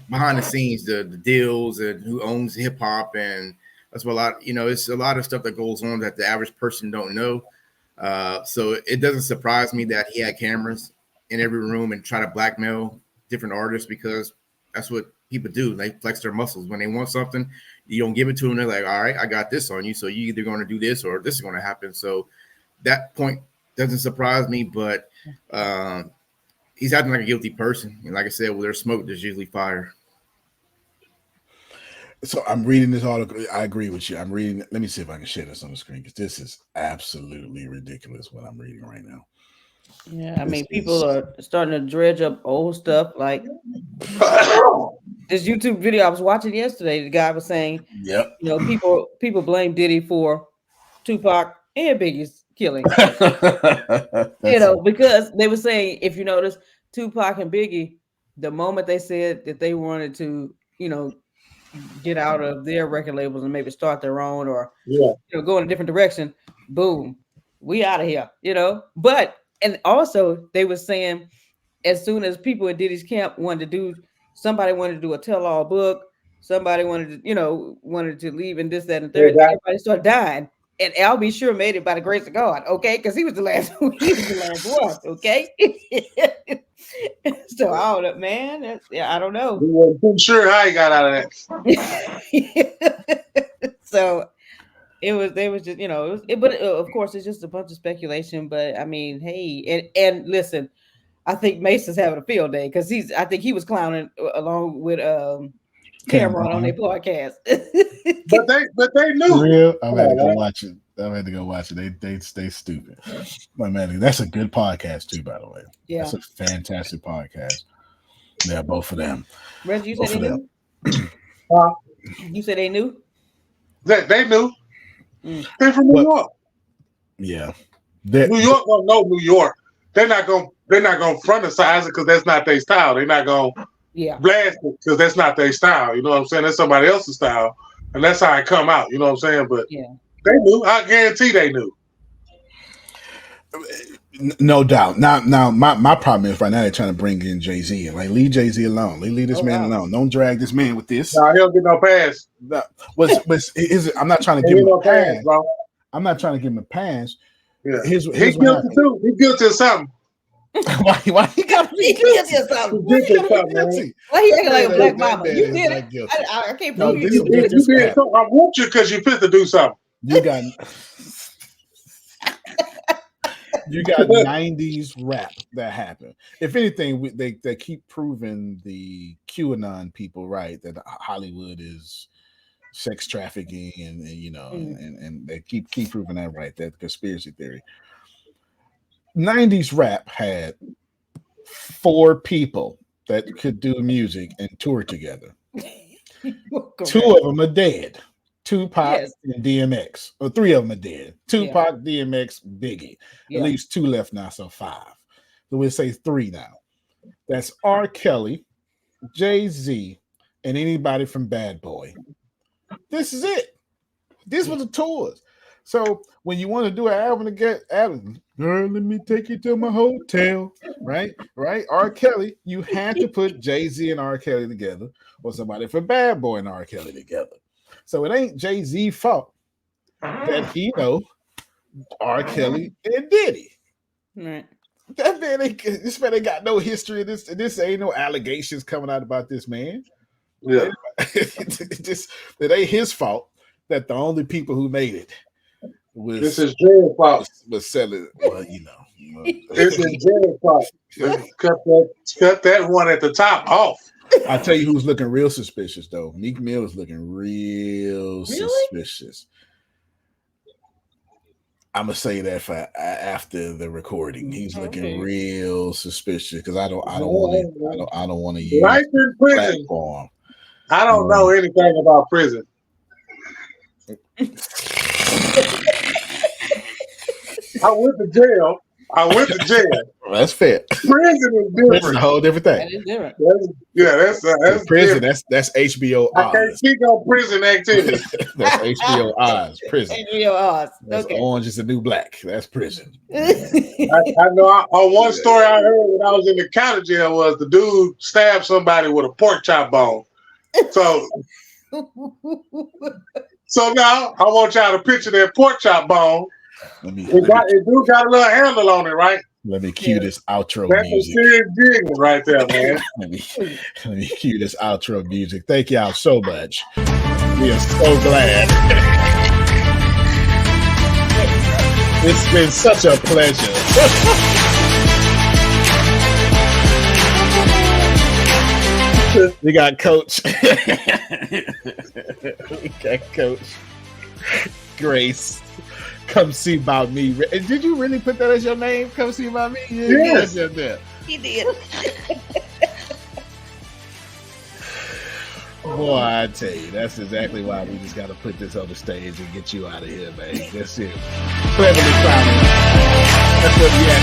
behind the scenes, the deals and who owns hip hop, and that's what it's a lot of stuff that goes on that the average person don't know. So it doesn't surprise me that he had cameras in every room and try to blackmail different artists because that's what people do. They flex their muscles. When they want something, you don't give it to them. They're like, all right, I got this on you. So you either going to do this or this is going to happen. So that point doesn't surprise me, but he's acting like a guilty person. And like I said, where there's smoke, there's usually fire. So I'm reading this article. I agree with you. I'm reading. Let me see if I can share this on the screen because this is absolutely ridiculous what I'm reading right now. Yeah, I mean, people are starting to dredge up old stuff. Like this YouTube video I was watching yesterday, the guy was saying, "Yep, you know, people blame Diddy for Tupac and Biggie's killing." You know, because they were saying, if you notice, Tupac and Biggie, the moment they said that they wanted to, you know, get out of their record labels and maybe start their own or go in a different direction, boom, we out of here, you know. But and also they were saying as soon as people in Diddy's camp somebody wanted to do a tell-all book, somebody wanted to leave and this, that, and third, everybody started dying. And Al B. Sure made it by the grace of God, okay? Because he was the last one, okay? So I don't know, man. I don't know. We weren't too sure how he got out of that. So they was just, but of course it's just a bunch of speculation. But I mean, hey, and listen, I think Mason's having a field day because I think he was clowning along with Cameron on their podcast. but they knew. Real? I had to go watch it. They stupid. My man, that's a good podcast too, by the way. Yeah, that's a fantastic podcast. Yeah, both of them. Reggie, you said they knew? You said they knew? They knew. They're from New York. Yeah. New York don't know New York. They're not gonna fronticize it because that's not their style. They're not gonna blast it because that's not their style. You know what I'm saying? That's somebody else's style. And that's how it come out, you know what I'm saying? But Yeah. they knew. I guarantee they knew. No doubt. Now, my problem is right now they're trying to bring in Jay-Z. Like, leave Jay-Z alone. Leave this man alone. Don't drag this man with this. Nah, he don't get no pass. I'm not trying to give him a pass, bro. I'm not trying to give him a pass. Yeah. He's guilty too. He's guilty of something. Why he got to be guilty of something? Why he acting like a black mama? You did it. I can't prove you did it. I want you because you fit to do something. You got 90s rap that happened. If anything, they keep proving the QAnon people right, that Hollywood is sex trafficking and and they keep proving that right, that conspiracy theory. 90s rap had 4 people that could do music and tour together. 2 of them are dead. Tupac and DMX, or 3 of them are dead. Tupac, DMX, Biggie. At least 2 left now, so 5. So we'll say 3 now. That's R. Kelly, Jay-Z, and anybody from Bad Boy. This is it. These were the tours. So when you want to do an album to get Adam, girl, let me take you to my hotel, right? R. Kelly, you had to put Jay-Z and R. Kelly together, or somebody from Bad Boy and R. Kelly together. So it ain't Jay-Z's fault that he know R. Kelly and Diddy. Right. This man ain't got no history of this. This ain't no allegations coming out about this man. Yeah. It ain't his fault that the only people who made it was this is Jay's fault. Was selling. Well, This is Jay's fault. Cut that one at the top off. I'll tell you who's looking real suspicious, though. Meek Mill is looking real suspicious. I'm gonna say that for after the recording. He's looking real suspicious because I don't want to use life in prison. Platform. I don't know anything about prison. I went to jail. That's fair. Prison is different. Prison is a whole different thing. That is different. That's prison. Different. That's HBO Oz. I can't speak on prison activity. That's HBO Oz. Prison. HBO Oz. That's Orange is the New Black. That's prison. I know. On one story I heard when I was in the county jail was the dude stabbed somebody with a pork chop bone. So now I want y'all to picture that pork chop bone. It do got a little handle on it, right? Let me cue this outro That's music. That's a serious digging right there, man. let me cue this outro music. Thank y'all so much. We are so glad. It's been such a pleasure. We got Coach. We got Coach Grace. Come see about me. Did you really put that as your name? Come see about me? Yes. He did. Boy, I tell you, that's exactly why we just got to put this on the stage and get you out of here, man. That's it. Cleverly found. That's what we had.